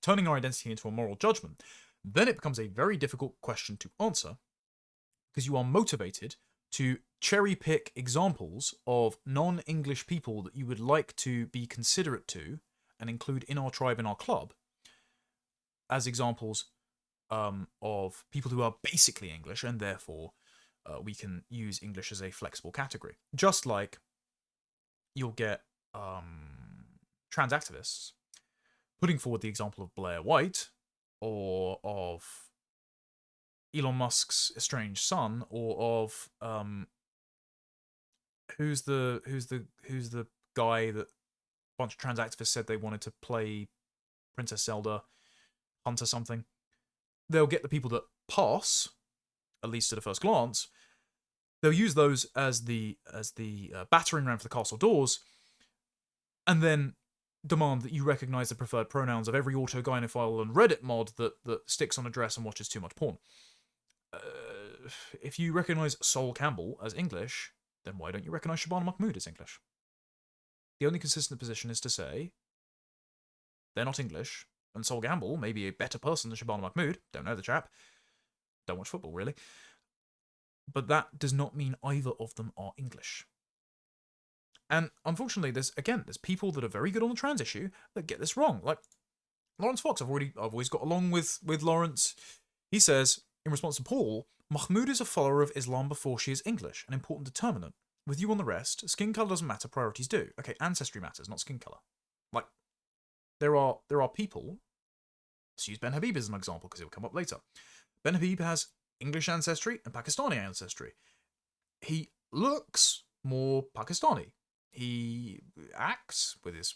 turning our identity into a moral judgment, then it becomes a very difficult question to answer, because you are motivated to cherry pick examples of non-English people that you would like to be considerate to and include in our tribe, in our club, as examples of people who are basically English, and therefore we can use English as a flexible category. Just like you'll get trans activists putting forward the example of Blair White, or of Elon Musk's estranged son, or of who's the guy that a bunch of trans activists said they wanted to play Princess Zelda, Hunter something. They'll get the people that pass, at least at a first glance. They'll use those as the battering ram for the castle doors, and then demand that you recognise the preferred pronouns of every autogynephile and Reddit mod that sticks on a dress and watches too much porn. If you recognise Sol Campbell as English, then why don't you recognise Shabana Mahmood as English? The only consistent position is to say they're not English, and Sol Campbell may be a better person than Shabana Mahmood. Don't know the chap. Don't watch football, really. But that does not mean either of them are English. And unfortunately, there's people that are very good on the trans issue that get this wrong. Like Lawrence Fox, I've always got along with Lawrence. He says, in response to Paul, Mahmood is a follower of Islam before she is English, an important determinant. With you on the rest, skin colour doesn't matter, priorities do. Okay, ancestry matters, not skin colour. Like, there are people, let's use Ben Habib as an example because it will come up later. Ben Habib has English ancestry and Pakistani ancestry. He looks more Pakistani. He acts with his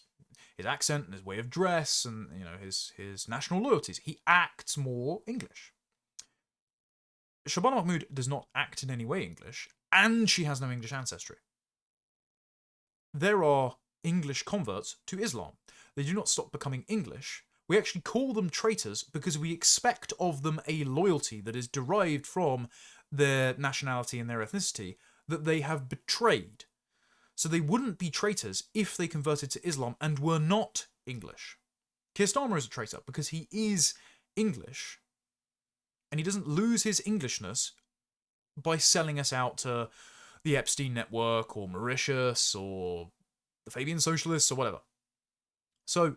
accent and his way of dress and, you know, his national loyalties. He acts more English. Shabana Mahmood does not act in any way English, and she has no English ancestry. There are English converts to Islam. They do not stop becoming English. We actually call them traitors because we expect of them a loyalty that is derived from their nationality and their ethnicity that they have betrayed. So they wouldn't be traitors if they converted to Islam and were not English. Keir Starmer is a traitor because he is English, and he doesn't lose his Englishness by selling us out to the Epstein network or Mauritius or the Fabian Socialists or whatever. So,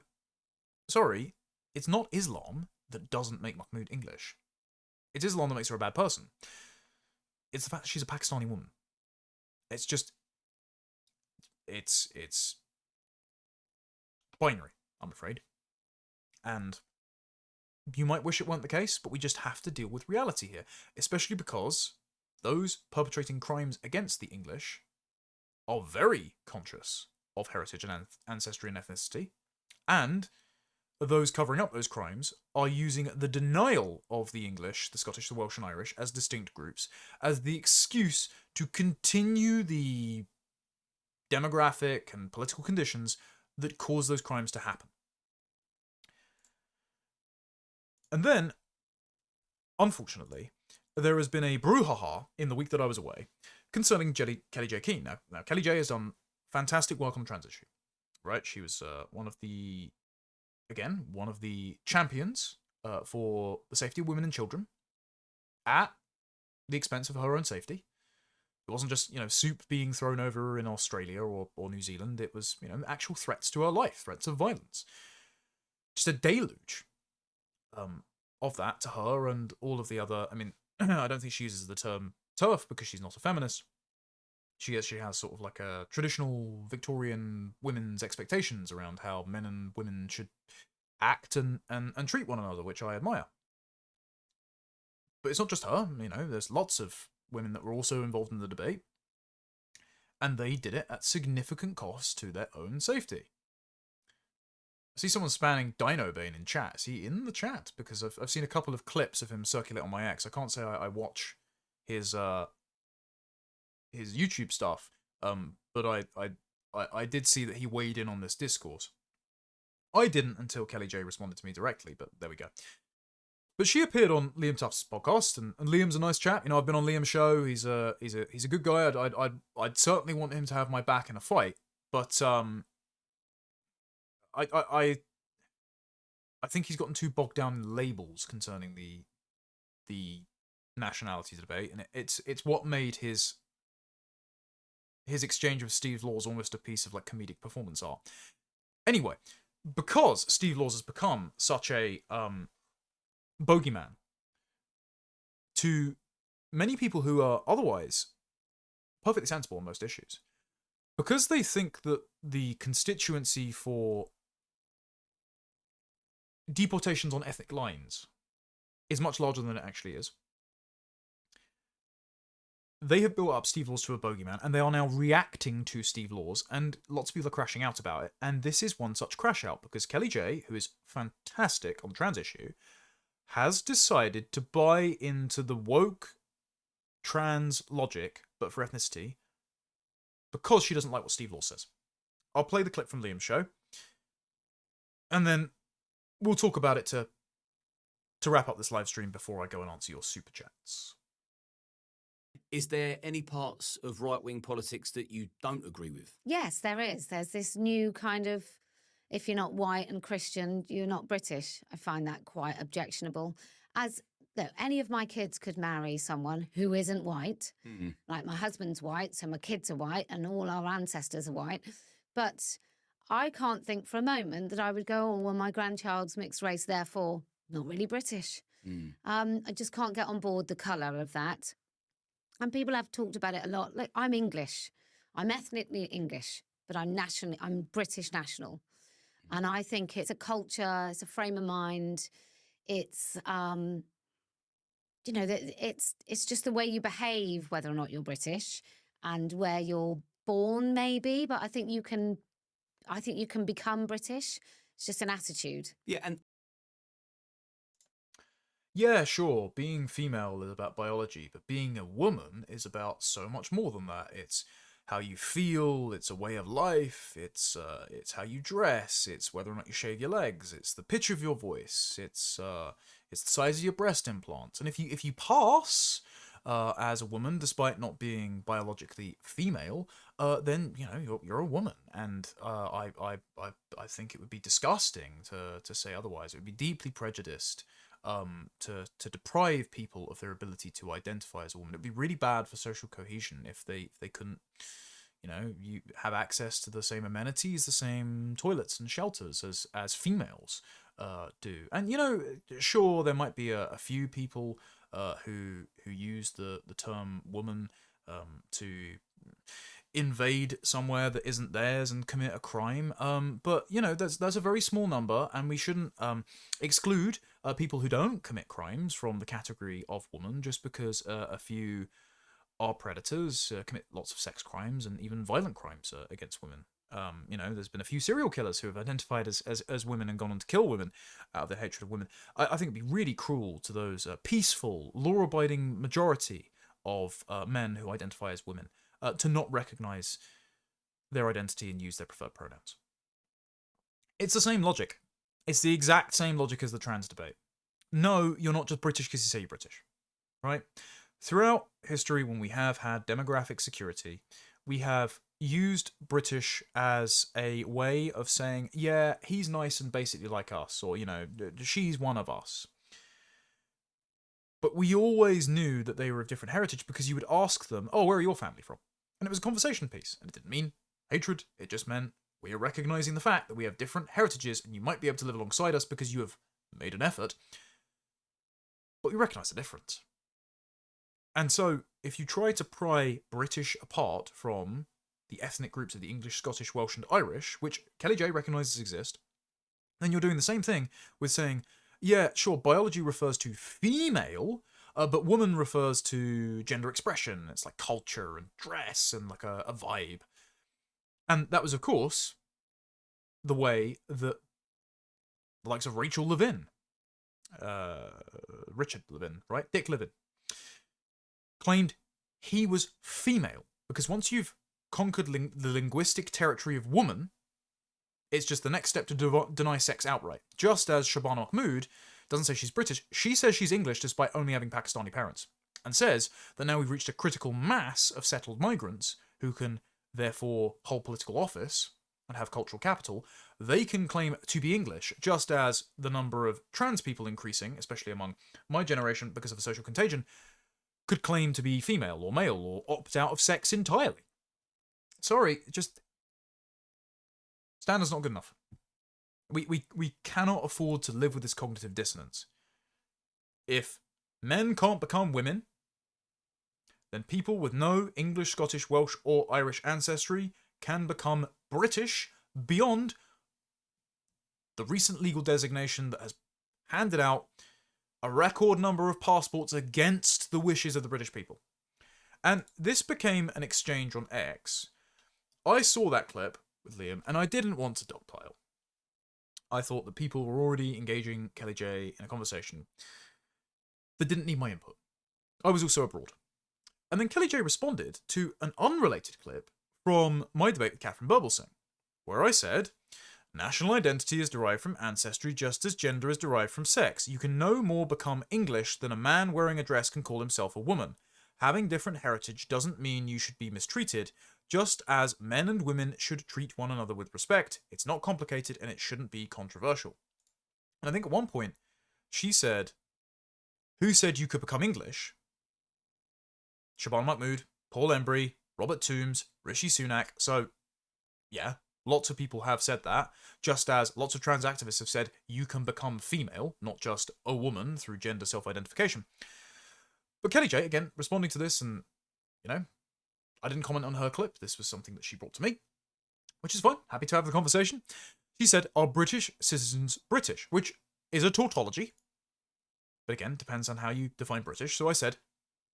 sorry, it's not Islam that doesn't make Mahmood English. It's Islam that makes her a bad person. It's the fact that she's a Pakistani woman. It's just... It's binary, I'm afraid. And you might wish it weren't the case, but we just have to deal with reality here, especially because those perpetrating crimes against the English are very conscious of heritage and ancestry and ethnicity, and those covering up those crimes are using the denial of the English, the Scottish, the Welsh and Irish as distinct groups as the excuse to continue the demographic and political conditions that cause those crimes to happen. And then, unfortunately, there has been a brouhaha in the week that I was away concerning Kelly J. Keane. Now Kelly J has done fantastic work on the trans issue, right? She was one of the champions for the safety of women and children at the expense of her own safety. It wasn't just, soup being thrown over in Australia or New Zealand. It was, actual threats to her life, threats of violence. Just a deluge of that to her and all of the other... I mean, I don't think she uses the term TERF because she's not a feminist. She actually has sort of like a traditional Victorian women's expectations around how men and women should act and treat one another, which I admire. But it's not just her, there's lots of women that were also involved in the debate, and they did it at significant cost to their own safety. I see someone spamming Dino Bane in chat. Is he in the chat? Because I've seen a couple of clips of him circulate on my X. I can't say I watch his YouTube stuff, but I did see that he weighed in on this discourse. I didn't until Kelly J responded to me directly, but there we go. But she appeared on Liam Tuff's podcast, and Liam's a nice chap. I've been on Liam's show. He's a good guy. I'd certainly want him to have my back in a fight. But I think he's gotten too bogged down in labels concerning the nationalities debate, and it's what made his exchange with Steve Laws almost a piece of like comedic performance art. Anyway, because Steve Laws has become such a bogeyman to many people who are otherwise perfectly sensible on most issues, because they think that the constituency for deportations on ethnic lines is much larger than it actually is. They have built up Steve Laws to a bogeyman, and they are now reacting to Steve Laws, and lots of people are crashing out about it. And this is one such crash out, because Kelly J, who is fantastic on the trans issue, has decided to buy into the woke trans logic, but for ethnicity, because she doesn't like what Steve Laws says. I'll play the clip from Liam's show, and then we'll talk about it to wrap up this live stream before I go and answer your super chats. Is there any parts of right-wing politics that you don't agree with? Yes, there is. There's this new kind of, if you're not white and Christian, you're not British. I find that quite objectionable. As though any of my kids could marry someone who isn't white. Mm. Like my husband's white, so my kids are white, and all our ancestors are white. But I can't think for a moment that I would go, oh, well, my grandchild's mixed race, therefore not really British. Mm. I just can't get on board the colour of that. And people have talked about it a lot. Like, I'm English. I'm ethnically English, but I'm British national. And I think it's a culture, it's a frame of mind. It's, it's just the way you behave, whether or not you're British, and where you're born, maybe. But I think you can become British. It's just an attitude. Yeah, and yeah, sure, being female is about biology, but being a woman is about so much more than that. It's how you feel, it's a way of life, it's how you dress, it's whether or not you shave your legs, it's the pitch of your voice, it's the size of your breast implants. And if you pass as a woman, despite not being biologically female, then you're a woman. And I think it would be disgusting to say otherwise. It would be deeply prejudiced to deprive people of their ability to identify as a woman. It'd be really bad for social cohesion if they couldn't, you have access to the same amenities, the same toilets and shelters as females do. And sure, there might be a few people who use the term woman to invade somewhere that isn't theirs and commit a crime, but there's a very small number, and we shouldn't exclude people who don't commit crimes from the category of woman just because a few are predators, commit lots of sex crimes and even violent crimes against women. There's been a few serial killers who have identified as women and gone on to kill women out of their hatred of women. I think it'd be really cruel to those peaceful, law-abiding majority of men who identify as women to not recognize their identity and use their preferred pronouns. It's the same logic. It's the exact same logic as the trans debate. no, you're not just British because you say you're British, right? Throughout history, when we have had demographic security, we have used British as a way of saying, yeah, he's nice and basically like us, or, you know, she's one of us. But we always knew that they were of different heritage because you would ask them, oh, where are your family from? And it was a conversation piece, and it didn't mean hatred, it just meant we are recognizing the fact that we have different heritages and you might be able to live alongside us because you have made an effort, but we recognize the difference. And so, if you try to pry British apart from the ethnic groups of the English, Scottish, Welsh, and Irish, which Kelly J recognises exist, then you're doing the same thing with saying, yeah, sure, biology refers to female, but woman refers to gender expression. It's like culture and dress and like a vibe. And that was, of course, the way that the likes of Rachel Levin, Richard Levin, right? Dick Levin, claimed he was female. Because once you've conquered the linguistic territory of woman, it's just the next step to deny sex outright. Just as Shabana Mahmood doesn't say she's British, she says she's English despite only having Pakistani parents, and says that now we've reached a critical mass of settled migrants who can therefore hold political office and have cultural capital. They can claim to be English, just as the number of trans people increasing, especially among my generation because of a social contagion, could claim to be female or male or opt out of sex entirely. Sorry, just standard's not good enough. We cannot afford to live with this cognitive dissonance. If men can't become women, then people with no English, Scottish, Welsh, or Irish ancestry can become British beyond the recent legal designation that has handed out a record number of passports against the wishes of the British people. And this became an exchange on X. I saw that clip with Liam, and I didn't want to dogpile. I thought that people were already engaging Kelly J in a conversation that didn't need my input. I was also abroad. And then Kelly J responded to an unrelated clip from my debate with Catherine Burbelsing, where I said, national identity is derived from ancestry just as gender is derived from sex. You can no more become English than a man wearing a dress can call himself a woman. Having different heritage doesn't mean you should be mistreated, just as men and women should treat one another with respect. It's not complicated and it shouldn't be controversial. And I think at one point, she said, who said you could become English? Shabana Mahmood, Paul Embry, Robert Toombs, Rishi Sunak. So, yeah, lots of people have said that, just as lots of trans activists have said you can become female, not just a woman through gender self-identification. But Kelly J, again, responding to this, and, you know, I didn't comment on her clip. This was something that she brought to me, which is fine. Happy to have the conversation. She said, are British citizens British? Which is a tautology. But again, depends on how you define British. So I said,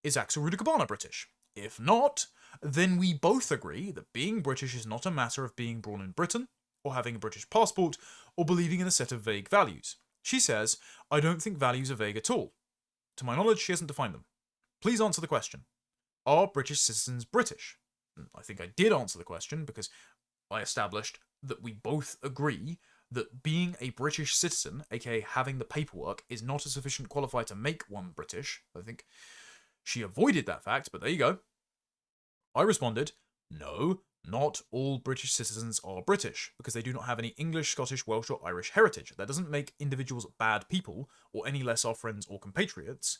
is Axel Rudikabana British? If not, then we both agree that being British is not a matter of being born in Britain, or having a British passport, or believing in a set of vague values. She says, I don't think values are vague at all. To my knowledge, she hasn't defined them. Please answer the question. Are British citizens British? I think I did answer the question because I established that we both agree that being a British citizen, aka having the paperwork, is not a sufficient qualifier to make one British. I think she avoided that fact, but there you go. I responded, no, not all British citizens are British, because they do not have any English, Scottish, Welsh, or Irish heritage. That doesn't make individuals bad people, or any less our friends or compatriots.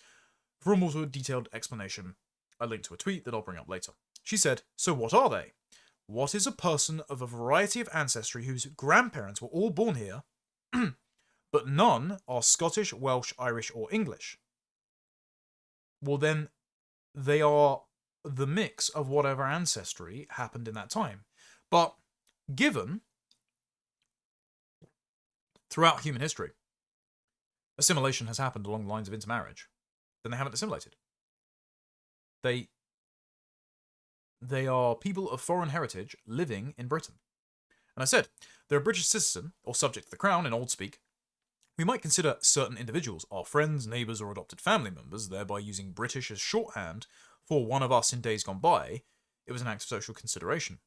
For a more detailed explanation, I linked to a tweet that I'll bring up later. She said, so what are they? What is a person of a variety of ancestry whose grandparents were all born here, but none are Scottish, Welsh, Irish, or English? Well, then they are the mix of whatever ancestry happened in that time. But given, throughout human history, assimilation has happened along the lines of intermarriage, then they haven't assimilated. They are people of foreign heritage living in Britain. And I said, they're a British citizen, or subject to the crown in old speak. We might consider certain individuals our friends, neighbours, or adopted family members, thereby using British as shorthand for one of us in days gone by. It was an act of social consideration.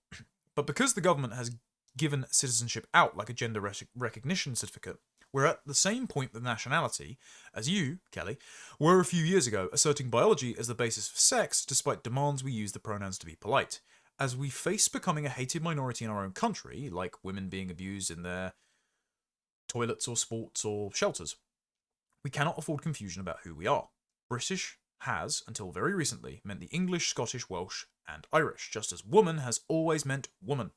But because the government has given citizenship out like a gender recognition certificate, We're at the same point with nationality as you, Kelly, were a few years ago, asserting biology as the basis for sex despite demands we use the pronouns to be polite. As we face becoming a hated minority in our own country, like women being abused in their toilets or sports or shelters, we cannot afford confusion about who we are. British has, until very recently, meant the English, Scottish, Welsh, and Irish, just as woman has always meant woman.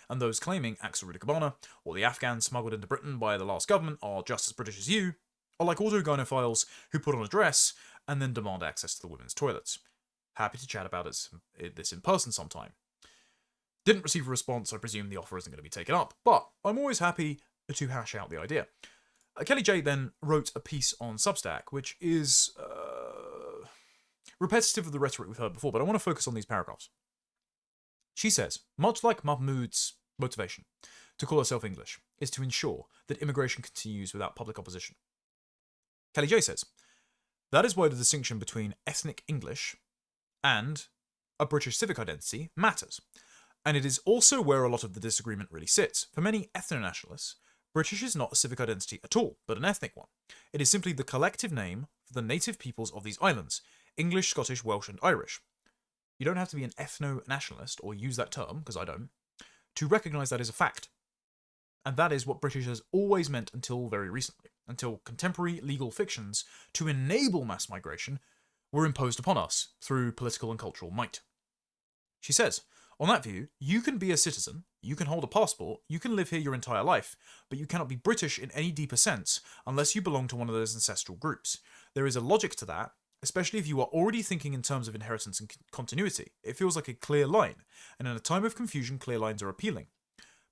And those claiming Axel Rudikabana or the Afghans smuggled into Britain by the last government are just as British as you, are like autogynophiles who put on a dress and then demand access to the women's toilets. Happy to chat about this in person sometime. Didn't receive a response, I presume the offer isn't going to be taken up, but I'm always happy to hash out the idea. Kelly J then wrote a piece on Substack, which is repetitive of the rhetoric we've heard before, but I want to focus on these paragraphs. She says, much like Mahmood's motivation to call herself English is to ensure that immigration continues without public opposition. Kelly J says, that is why the distinction between ethnic English and a British civic identity matters. And it is also where a lot of the disagreement really sits. For many ethno-nationalists, British is not a civic identity at all, but an ethnic one. It is simply the collective name for the native peoples of these islands, English, Scottish, Welsh, and Irish. You don't have to be an ethno-nationalist, or use that term, because I don't, to recognise that as a fact. And that is what British has always meant until very recently, until contemporary legal fictions to enable mass migration were imposed upon us through political and cultural might. She says, on that view, you can be a citizen, you can hold a passport, you can live here your entire life, but you cannot be British in any deeper sense unless you belong to one of those ancestral groups. There is a logic to that, especially if you are already thinking in terms of inheritance and continuity. It feels like a clear line, and in a time of confusion, clear lines are appealing.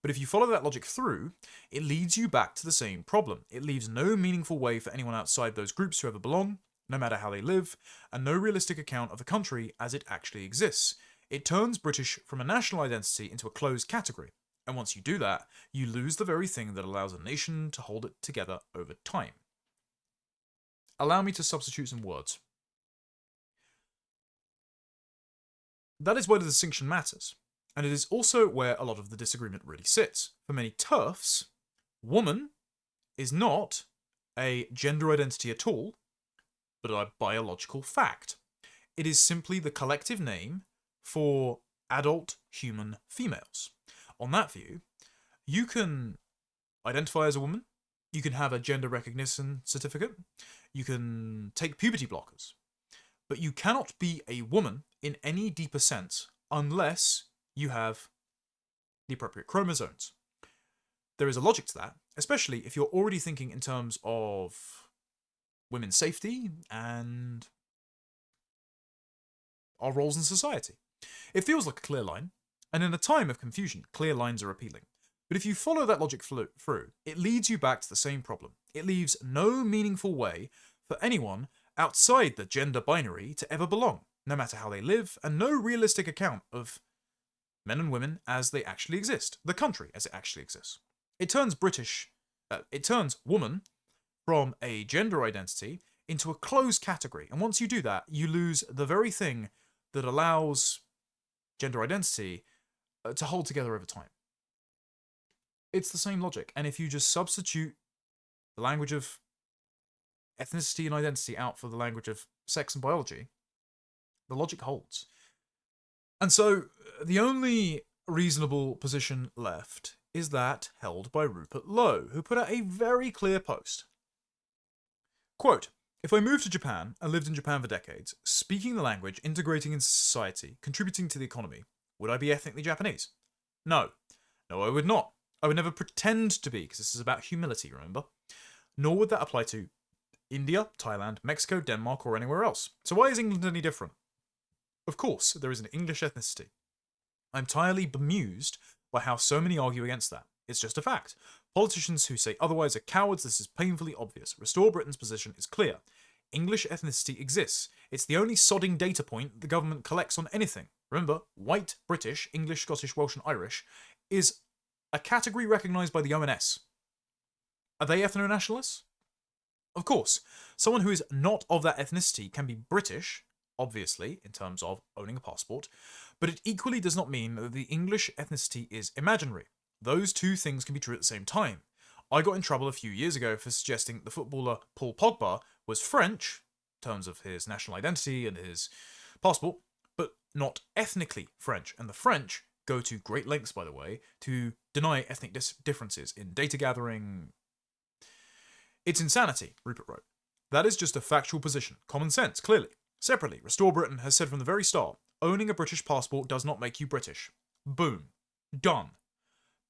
But if you follow that logic through, it leads you back to the same problem. It leaves no meaningful way for anyone outside those groups to ever belong, no matter how they live, and no realistic account of the country as it actually exists. It turns British from a national identity into a closed category, and once you do that, you lose the very thing that allows a nation to hold it together over time. Allow me to substitute some words. That is where the distinction matters, and it is also where a lot of the disagreement really sits. For many TERFs, woman is not a gender identity at all, but a biological fact. It is simply the collective name for adult human females. On that view, you can identify as a woman, you can have a gender recognition certificate, you can take puberty blockers, but you cannot be a woman in any deeper sense unless you have the appropriate chromosomes. There is a logic to that, especially if you're already thinking in terms of women's safety and our roles in society. It feels like a clear line, and in a time of confusion, clear lines are appealing. But if you follow that logic through, it leads you back to the same problem. It leaves no meaningful way for anyone outside the gender binary to ever belong, no matter how they live, and no realistic account of men and women as they actually exist, the country as it actually exists. It turns woman from a gender identity into a closed category, and once you do that, you lose the very thing that allows gender identity to hold together over time. It's the same logic, and if you just substitute the language of ethnicity and identity out for the language of sex and biology, the logic holds. And so the only reasonable position left is that held by Rupert Lowe, who put out a very clear post. Quote, if I moved to Japan and lived in Japan for decades, speaking the language, integrating into society, contributing to the economy, would I be ethnically Japanese? No. No, I would not. I would never pretend to be, because this is about humility, remember? Nor would that apply to India, Thailand, Mexico, Denmark, or anywhere else. So why is England any different? Of course, there is an English ethnicity. I'm entirely bemused by how so many argue against that. It's just a fact. Politicians who say otherwise are cowards. This is painfully obvious. Restore Britain's position is clear. English ethnicity exists. It's the only sodding data point the government collects on anything. Remember, white, British, English, Scottish, Welsh, and Irish is a category recognised by the ONS. Are they ethno-nationalists? Of course, someone who is not of that ethnicity can be British, obviously, in terms of owning a passport, but it equally does not mean that the English ethnicity is imaginary. Those two things can be true at the same time. I got in trouble a few years ago for suggesting the footballer Paul Pogba was French, in terms of his national identity and his passport, but not ethnically French. And the French go to great lengths, by the way, to deny ethnic differences in data gathering. It's insanity, Rupert wrote. That is just a factual position. Common sense, clearly. Separately, Restore Britain has said from the very start, owning a British passport does not make you British. Boom. Done.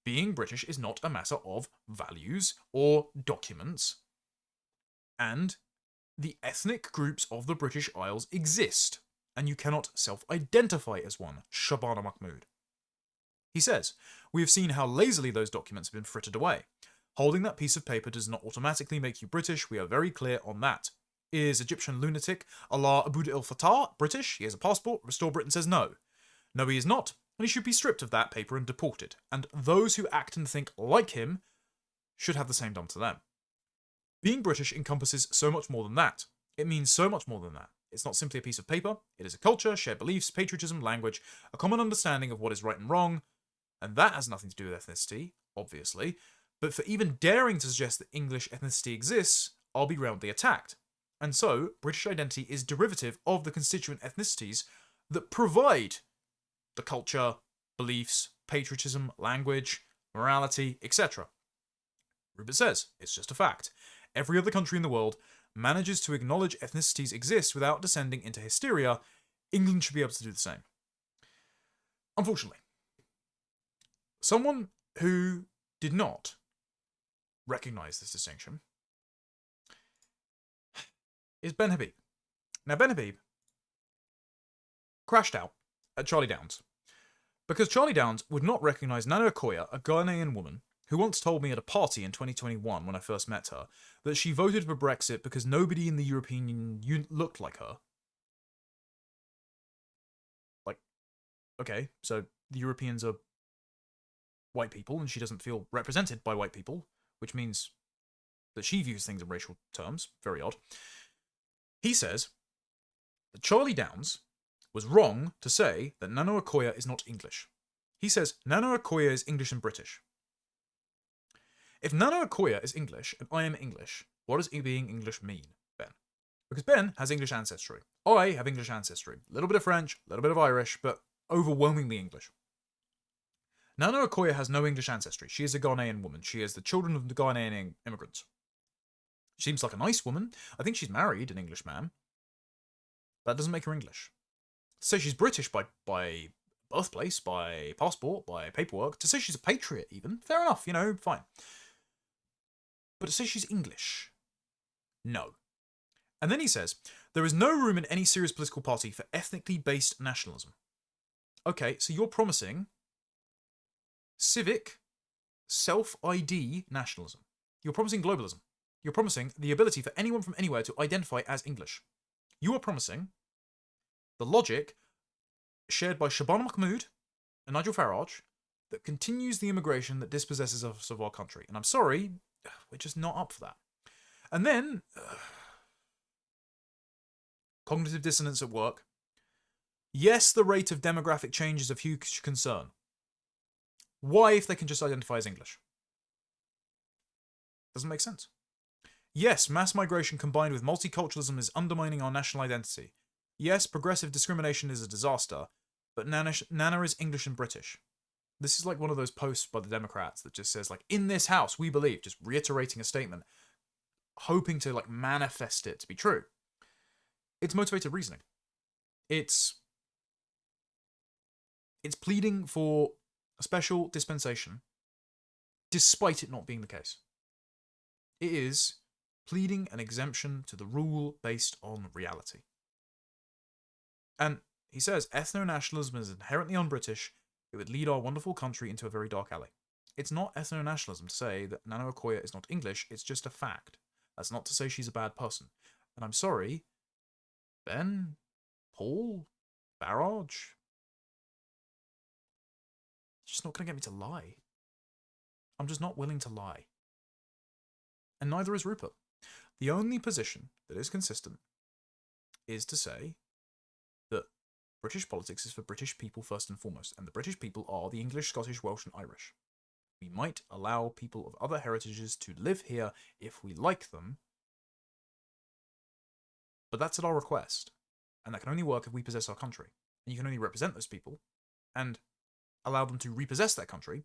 Being British is not a matter of values or documents. And the ethnic groups of the British Isles exist, and you cannot self-identify as one. Shabana Mahmood. He says, we have seen how lazily those documents have been frittered away. Holding that piece of paper does not automatically make you British, we are very clear on that. Is Egyptian lunatic Allah Aboud el Fattah British? He has a passport. Restore Britain says no. No, he is not, and he should be stripped of that paper and deported, and those who act and think like him should have the same done to them. Being British encompasses so much more than that. It means so much more than that. It's not simply a piece of paper, it is a culture, shared beliefs, patriotism, language, a common understanding of what is right and wrong, and that has nothing to do with ethnicity, obviously, but for even daring to suggest that English ethnicity exists, I'll be roundly attacked. And so, British identity is derivative of the constituent ethnicities that provide the culture, beliefs, patriotism, language, morality, etc. Rupert says, it's just a fact. Every other country in the world manages to acknowledge ethnicities exist without descending into hysteria. England should be able to do the same. Unfortunately, someone who did not recognise this distinction is Ben Habib. Now, Ben Habib crashed out at Charlie Downs because Charlie Downs would not recognise Nana Okoye, a Ghanaian woman who once told me at a party in 2021 when I first met her that she voted for Brexit because nobody in the European Union looked like her. Like, okay, so the Europeans are white people and she doesn't feel represented by white people, which means that she views things in racial terms. Very odd. He says that Charlie Downs was wrong to say that Nana Okoye is not English. He says Nana Okoye is English and British. If Nana Okoye is English and I am English, what does being English mean, Ben? Because Ben has English ancestry. I have English ancestry. A little bit of French, a little bit of Irish, but overwhelmingly English. Nana Okoye has no English ancestry. She is a Ghanaian woman. She is the children of the Ghanaian immigrants. She seems like a nice woman. I think she's married an English man. That doesn't make her English. To say she's British by birthplace, by passport, by paperwork, to say she's a patriot even, fair enough, you know, fine. But to say she's English, no. And then he says, there is no room in any serious political party for ethnically based nationalism. Okay, so you're promising civic, self-ID nationalism. You're promising globalism. You're promising the ability for anyone from anywhere to identify as English. You are promising the logic shared by Shabana Mahmood and Nigel Farage that continues the immigration that dispossesses us of our country. And I'm sorry, we're just not up for that. And then, cognitive dissonance at work. Yes, the rate of demographic change is of huge concern. Why if they can just identify as English? Doesn't make sense. Yes, mass migration combined with multiculturalism is undermining our national identity. Yes, progressive discrimination is a disaster, but Nana is English and British. This is like one of those posts by the Democrats that just says, like, in this house, we believe, just reiterating a statement, hoping to, like, manifest it to be true. It's motivated reasoning. It's pleading for a special dispensation, despite it not being the case. It is pleading an exemption to the rule based on reality. And he says, ethno-nationalism is inherently un-British. It would lead our wonderful country into a very dark alley. It's not ethno-nationalism to say that Nana Okoye is not English, it's just a fact. That's not to say she's a bad person. And I'm sorry, Ben, Paul, Farage, it's just not going to get me to lie. I'm just not willing to lie. And neither is Rupert. The only position that is consistent is to say that British politics is for British people first and foremost, and the British people are the English, Scottish, Welsh, and Irish. We might allow people of other heritages to live here if we like them, but that's at our request, and that can only work if we possess our country. And you can only represent those people and allow them to repossess that country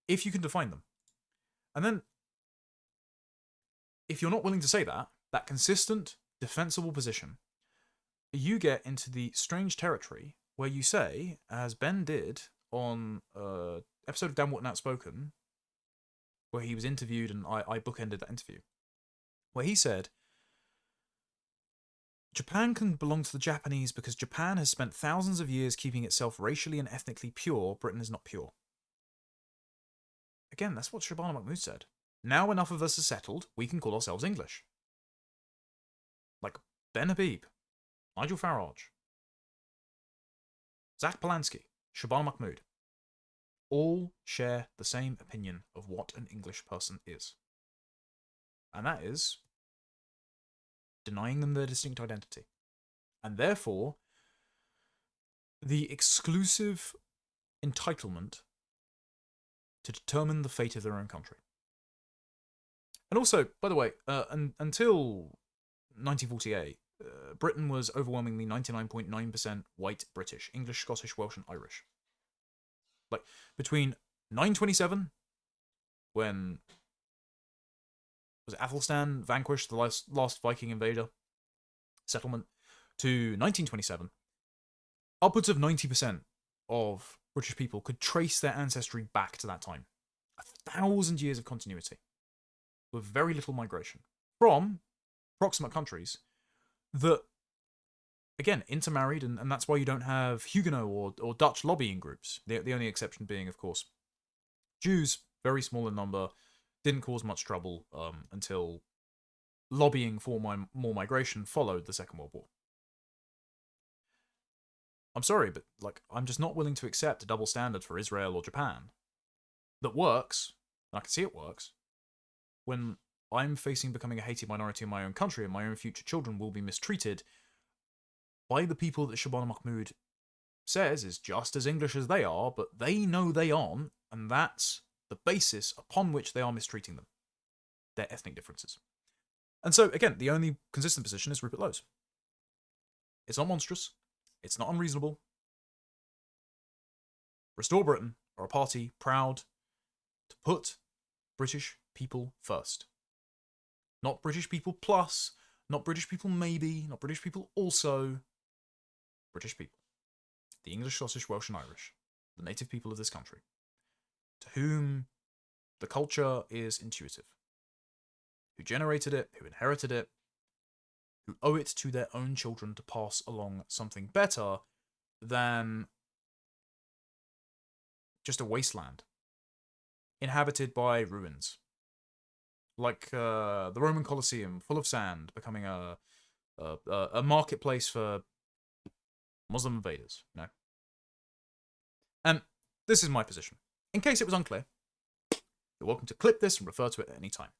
if you can define them. And then, if you're not willing to say that consistent, defensible position, you get into the strange territory where you say, as Ben did on episode of Damn What Outspoken, where he was interviewed, and I bookended that interview, where he said, Japan can belong to the Japanese because Japan has spent thousands of years keeping itself racially and ethnically pure. Britain is not pure. Again, that's what Shabana Mahmood said. Now enough of us are settled, we can call ourselves English. Like Ben Habib, Nigel Farage, Zach Polanski, Shabana Mahmood, all share the same opinion of what an English person is. And that is denying them their distinct identity. And therefore, the exclusive entitlement to determine the fate of their own country. And also, by the way, until 1948, Britain was overwhelmingly 99.9% white British, English, Scottish, Welsh, and Irish. Like, between 927, when was it Athelstan vanquished the last Viking invader settlement, to 1927, upwards of 90% of British people could trace their ancestry back to that time. 1,000 years of continuity, with very little migration from proximate countries that, again, intermarried, and that's why you don't have Huguenot or Dutch lobbying groups. The only exception being, of course, Jews, very small in number, didn't cause much trouble until lobbying for more migration followed the Second World War. I'm sorry, but I'm just not willing to accept a double standard for Israel or Japan that works, and I can see it works, when I'm facing becoming a hated minority in my own country and my own future children will be mistreated by the people that Shabana Mahmood says is just as English as they are, but they know they aren't, and that's the basis upon which they are mistreating them. Their ethnic differences. And so, again, the only consistent position is Rupert Lowe's. It's not monstrous. It's not unreasonable. Restore Britain are a party proud to put British people first. Not British people plus, not British people maybe, not British people also. British people. The English, Scottish, Welsh, and Irish. The native people of this country. To whom the culture is intuitive. Who generated it, who inherited it, who owe it to their own children to pass along something better than just a wasteland inhabited by ruins. Like the Roman Colosseum, full of sand, becoming a marketplace for Muslim invaders. No. And this is my position. In case it was unclear, you're welcome to clip this and refer to it at any time.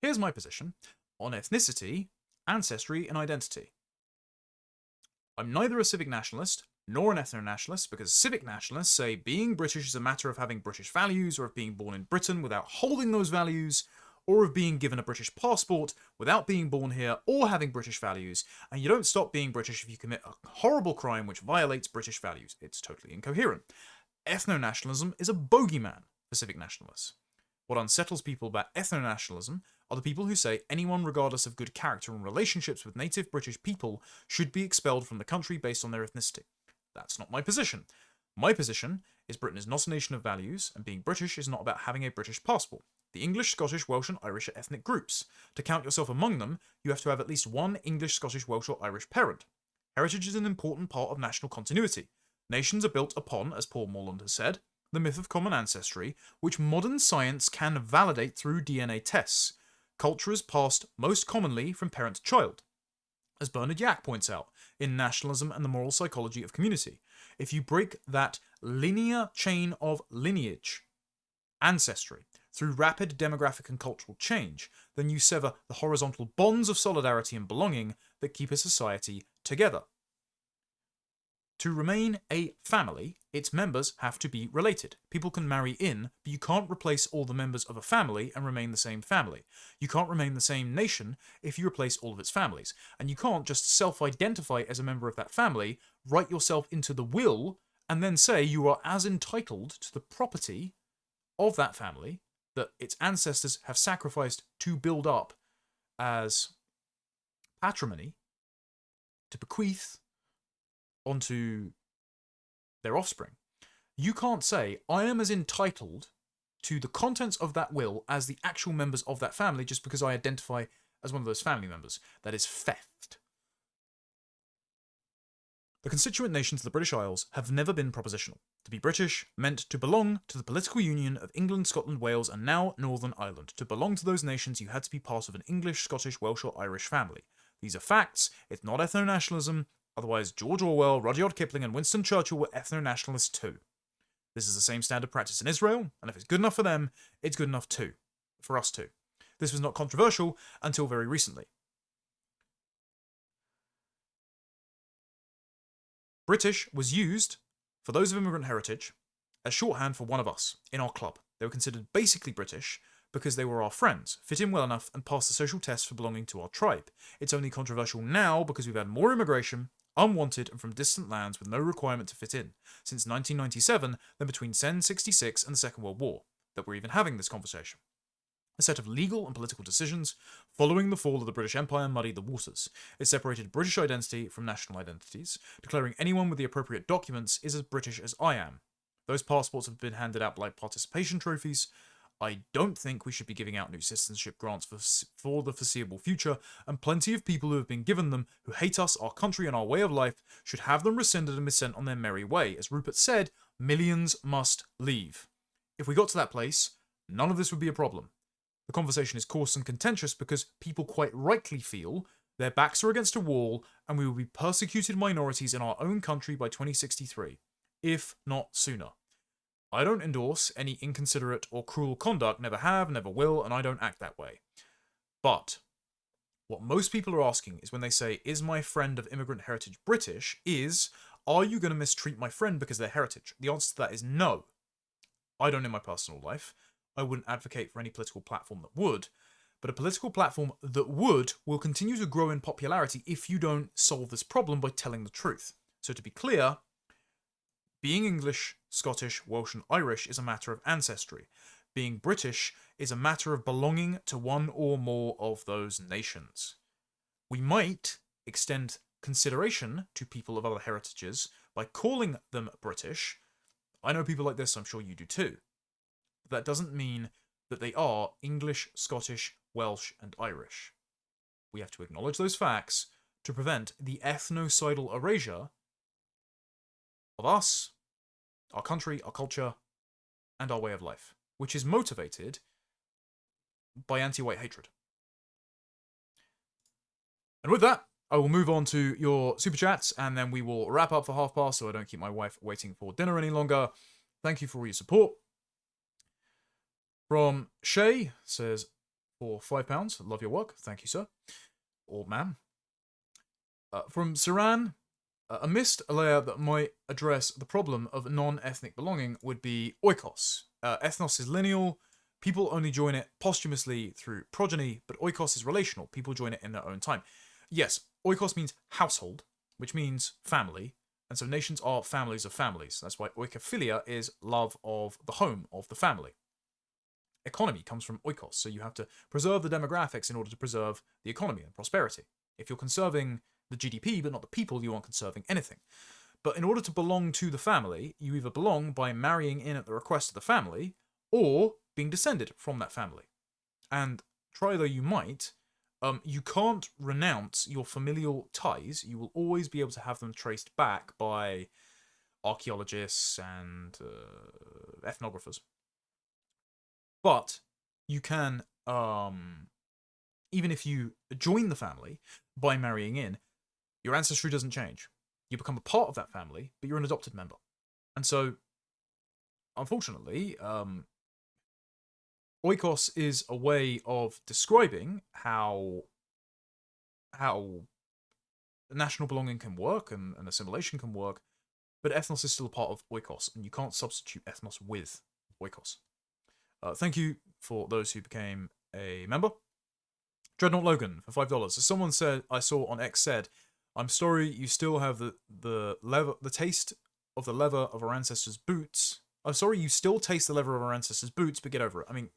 Here's my position on ethnicity, ancestry, and identity. I'm neither a civic nationalist nor an ethno-nationalist, because civic nationalists say being British is a matter of having British values, or of being born in Britain without holding those values, or of being given a British passport without being born here or having British values, and you don't stop being British if you commit a horrible crime which violates British values. It's totally incoherent. Ethno-nationalism is a bogeyman for civic nationalists. What unsettles people about ethno-nationalism are the people who say anyone regardless of good character and relationships with native British people should be expelled from the country based on their ethnicity. That's not my position. My position is Britain is not a nation of values, and being British is not about having a British passport. The English, Scottish, Welsh, and Irish are ethnic groups. To count yourself among them, you have to have at least one English, Scottish, Welsh, or Irish parent. Heritage is an important part of national continuity. Nations are built upon, as Paul Morland has said, the myth of common ancestry, which modern science can validate through DNA tests. Culture is passed most commonly from parent to child. As Bernard Yak points out, in Nationalism and the Moral Psychology of Community, if you break that linear chain of lineage, ancestry, through rapid demographic and cultural change, then you sever the horizontal bonds of solidarity and belonging that keep a society together. To remain a family, its members have to be related. People can marry in, but you can't replace all the members of a family and remain the same family. You can't remain the same nation if you replace all of its families. And you can't just self-identify as a member of that family, write yourself into the will, and then say you are as entitled to the property of that family that its ancestors have sacrificed to build up as patrimony, to bequeath onto their offspring. You can't say, I am as entitled to the contents of that will as the actual members of that family just because I identify as one of those family members. That is theft. The constituent nations of the British Isles have never been propositional. To be British meant to belong to the political union of England, Scotland, Wales, and now Northern Ireland. To belong to those nations, you had to be part of an English, Scottish, Welsh, or Irish family. These are facts. It's not ethno-nationalism. Otherwise, George Orwell, Rudyard Kipling, and Winston Churchill were ethno-nationalists too. This is the same standard practice in Israel, and if it's good enough for them, it's good enough too. For us too. This was not controversial until very recently. British was used, for those of immigrant heritage, as shorthand for one of us, in our club. They were considered basically British because they were our friends, fit in well enough, and passed the social test for belonging to our tribe. It's only controversial now because we've had more immigration, unwanted and from distant lands with no requirement to fit in, since 1997 than between 1066 and the Second World War, that we're even having this conversation. A set of legal and political decisions following the fall of the British Empire muddied the waters. It separated British identity from national identities, declaring anyone with the appropriate documents is as British as I am. Those passports have been handed out like participation trophies. I don't think we should be giving out new citizenship grants for the foreseeable future, and plenty of people who have been given them, who hate us, our country, and our way of life, should have them rescinded and be sent on their merry way. As Rupert said, millions must leave. If we got to that place, none of this would be a problem. The conversation is coarse and contentious because people quite rightly feel their backs are against a wall and we will be persecuted minorities in our own country by 2063, if not sooner. I don't endorse any inconsiderate or cruel conduct, never have, never will, and I don't act that way. But what most people are asking is when they say, is my friend of immigrant heritage British, is, are you going to mistreat my friend because of their heritage? The answer to that is no. I don't in my personal life. I wouldn't advocate for any political platform that would, but a political platform that would will continue to grow in popularity if you don't solve this problem by telling the truth. So to be clear, being English, Scottish, Welsh and Irish is a matter of ancestry. Being British is a matter of belonging to one or more of those nations. We might extend consideration to people of other heritages by calling them British. I know people like this, I'm sure you do too. But that doesn't mean that they are English, Scottish, Welsh and Irish. We have to acknowledge those facts to prevent the ethnocidal erasure of us, our country, our culture, and our way of life, which is motivated by anti-white hatred. And with that, I will move on to your super chats, and then we will wrap up for half past so I don't keep my wife waiting for dinner any longer. Thank you for all your support. From Shay, says, for £5, love your work. Thank you, sir. Or ma'am. From Saran, a missed layer that might address the problem of non-ethnic belonging would be oikos. Ethnos is lineal. People only join it posthumously through progeny, but oikos is relational. People join it in their own time. Yes, oikos means household, which means family. And so nations are families of families. That's why oikophilia is love of the home, of the family. Economy comes from oikos, so you have to preserve the demographics in order to preserve the economy and prosperity. If you're conserving the GDP but not the people, you aren't conserving anything. But in order to belong to the family, you either belong by marrying in at the request of the family, or being descended from that family. And try though you might, you can't renounce your familial ties. You will always be able to have them traced back by archaeologists and ethnographers. But you can, even if you join the family by marrying in, your ancestry doesn't change. You become a part of that family, but you're an adopted member. And so, unfortunately, oikos is a way of describing how national belonging can work and assimilation can work, but ethnos is still a part of oikos, and you can't substitute ethnos with oikos. Thank you for those who became a member. Dreadnought Logan for $5. As someone said, I saw on X said, I'm sorry you still have the taste of the leather of our ancestors' boots. I'm sorry you still taste the leather of our ancestors' boots, but get over it. I mean,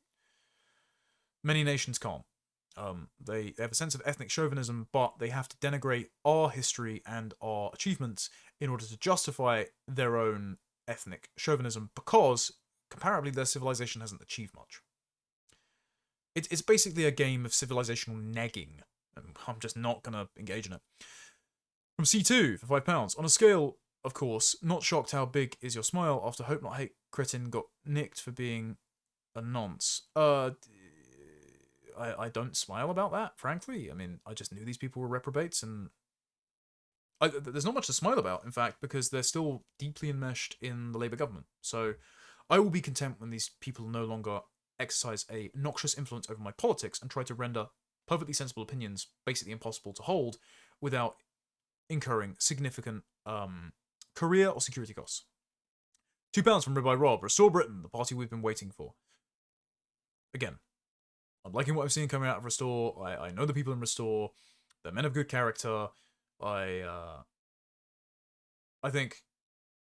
many nations can't. They have a sense of ethnic chauvinism, but they have to denigrate our history and our achievements in order to justify their own ethnic chauvinism, because comparably their civilization hasn't achieved much. It's basically a game of civilizational negging, and I'm just not going to engage in it. From C2 for £5. On a scale, of course, not shocked how big is your smile after Hope Not Hate Critin got nicked for being a nonce. I don't smile about that, frankly. I mean, I just knew these people were reprobates, and there's not much to smile about, in fact, because they're still deeply enmeshed in the Labour government. So I will be content when these people no longer exercise a noxious influence over my politics and try to render perfectly sensible opinions basically impossible to hold without incurring significant career or security costs. £2 from Ribeye Rob. Restore Britain, the party we've been waiting for. Again, I'm liking what I'm seeing coming out of Restore. I know the people in Restore. They're men of good character. I think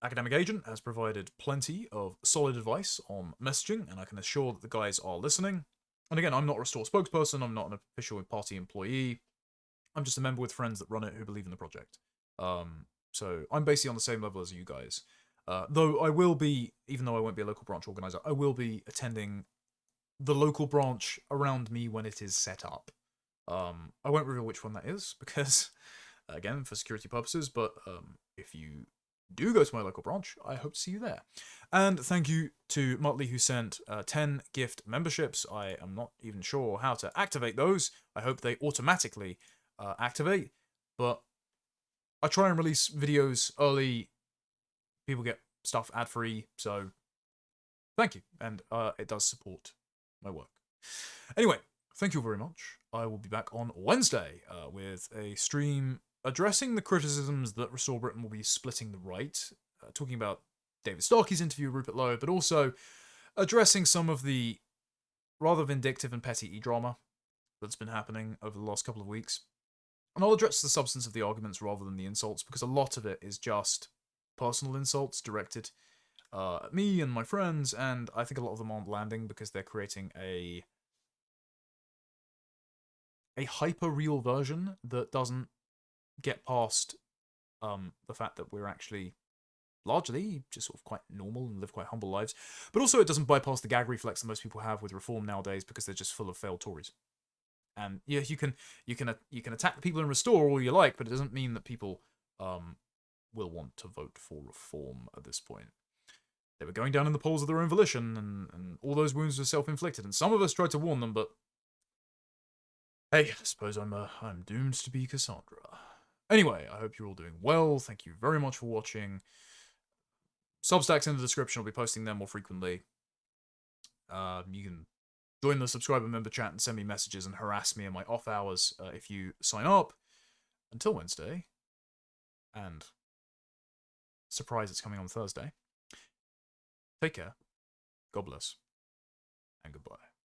Academic Agent has provided plenty of solid advice on messaging, and I can assure that the guys are listening. And again, I'm not a Restore spokesperson. I'm not an official party employee. I'm just a member with friends that run it who believe in the project. So I'm basically on the same level as you guys. Though I will be, even though I won't be a local branch organizer, I will be attending the local branch around me when it is set up. I won't reveal which one that is, because, again, for security purposes, but if you do go to my local branch, I hope to see you there. And thank you to Motley, who sent 10 gift memberships. I am not even sure how to activate those. I hope they automatically activate, but I try and release videos early. People get stuff ad-free, so thank you, and it does support my work. Anyway, thank you very much. I will be back on Wednesday with a stream addressing the criticisms that Restore Britain will be splitting the right, talking about David Starkey's interview with Rupert Lowe, but also addressing some of the rather vindictive and petty e-drama that's been happening over the last couple of weeks. And I'll address the substance of the arguments rather than the insults, because a lot of it is just personal insults directed at me and my friends, and I think a lot of them aren't landing because they're creating a hyper-real version that doesn't get past the fact that we're actually largely just sort of quite normal and live quite humble lives. But also it doesn't bypass the gag reflex that most people have with reform nowadays, because they're just full of failed Tories. And yeah, you can attack the people in Restore all you like, but it doesn't mean that people will want to vote for reform at this point. They were going down in the polls of their own volition, and all those wounds were self-inflicted. And some of us tried to warn them, but hey, I suppose I'm doomed to be Cassandra. Anyway, I hope you're all doing well. Thank you very much for watching. Substack's in the description. I'll be posting them more frequently. You can join the subscriber member chat and send me messages and harass me in my off hours if you sign up. Until Wednesday, and surprise, it's coming on Thursday. Take care, God bless, and goodbye.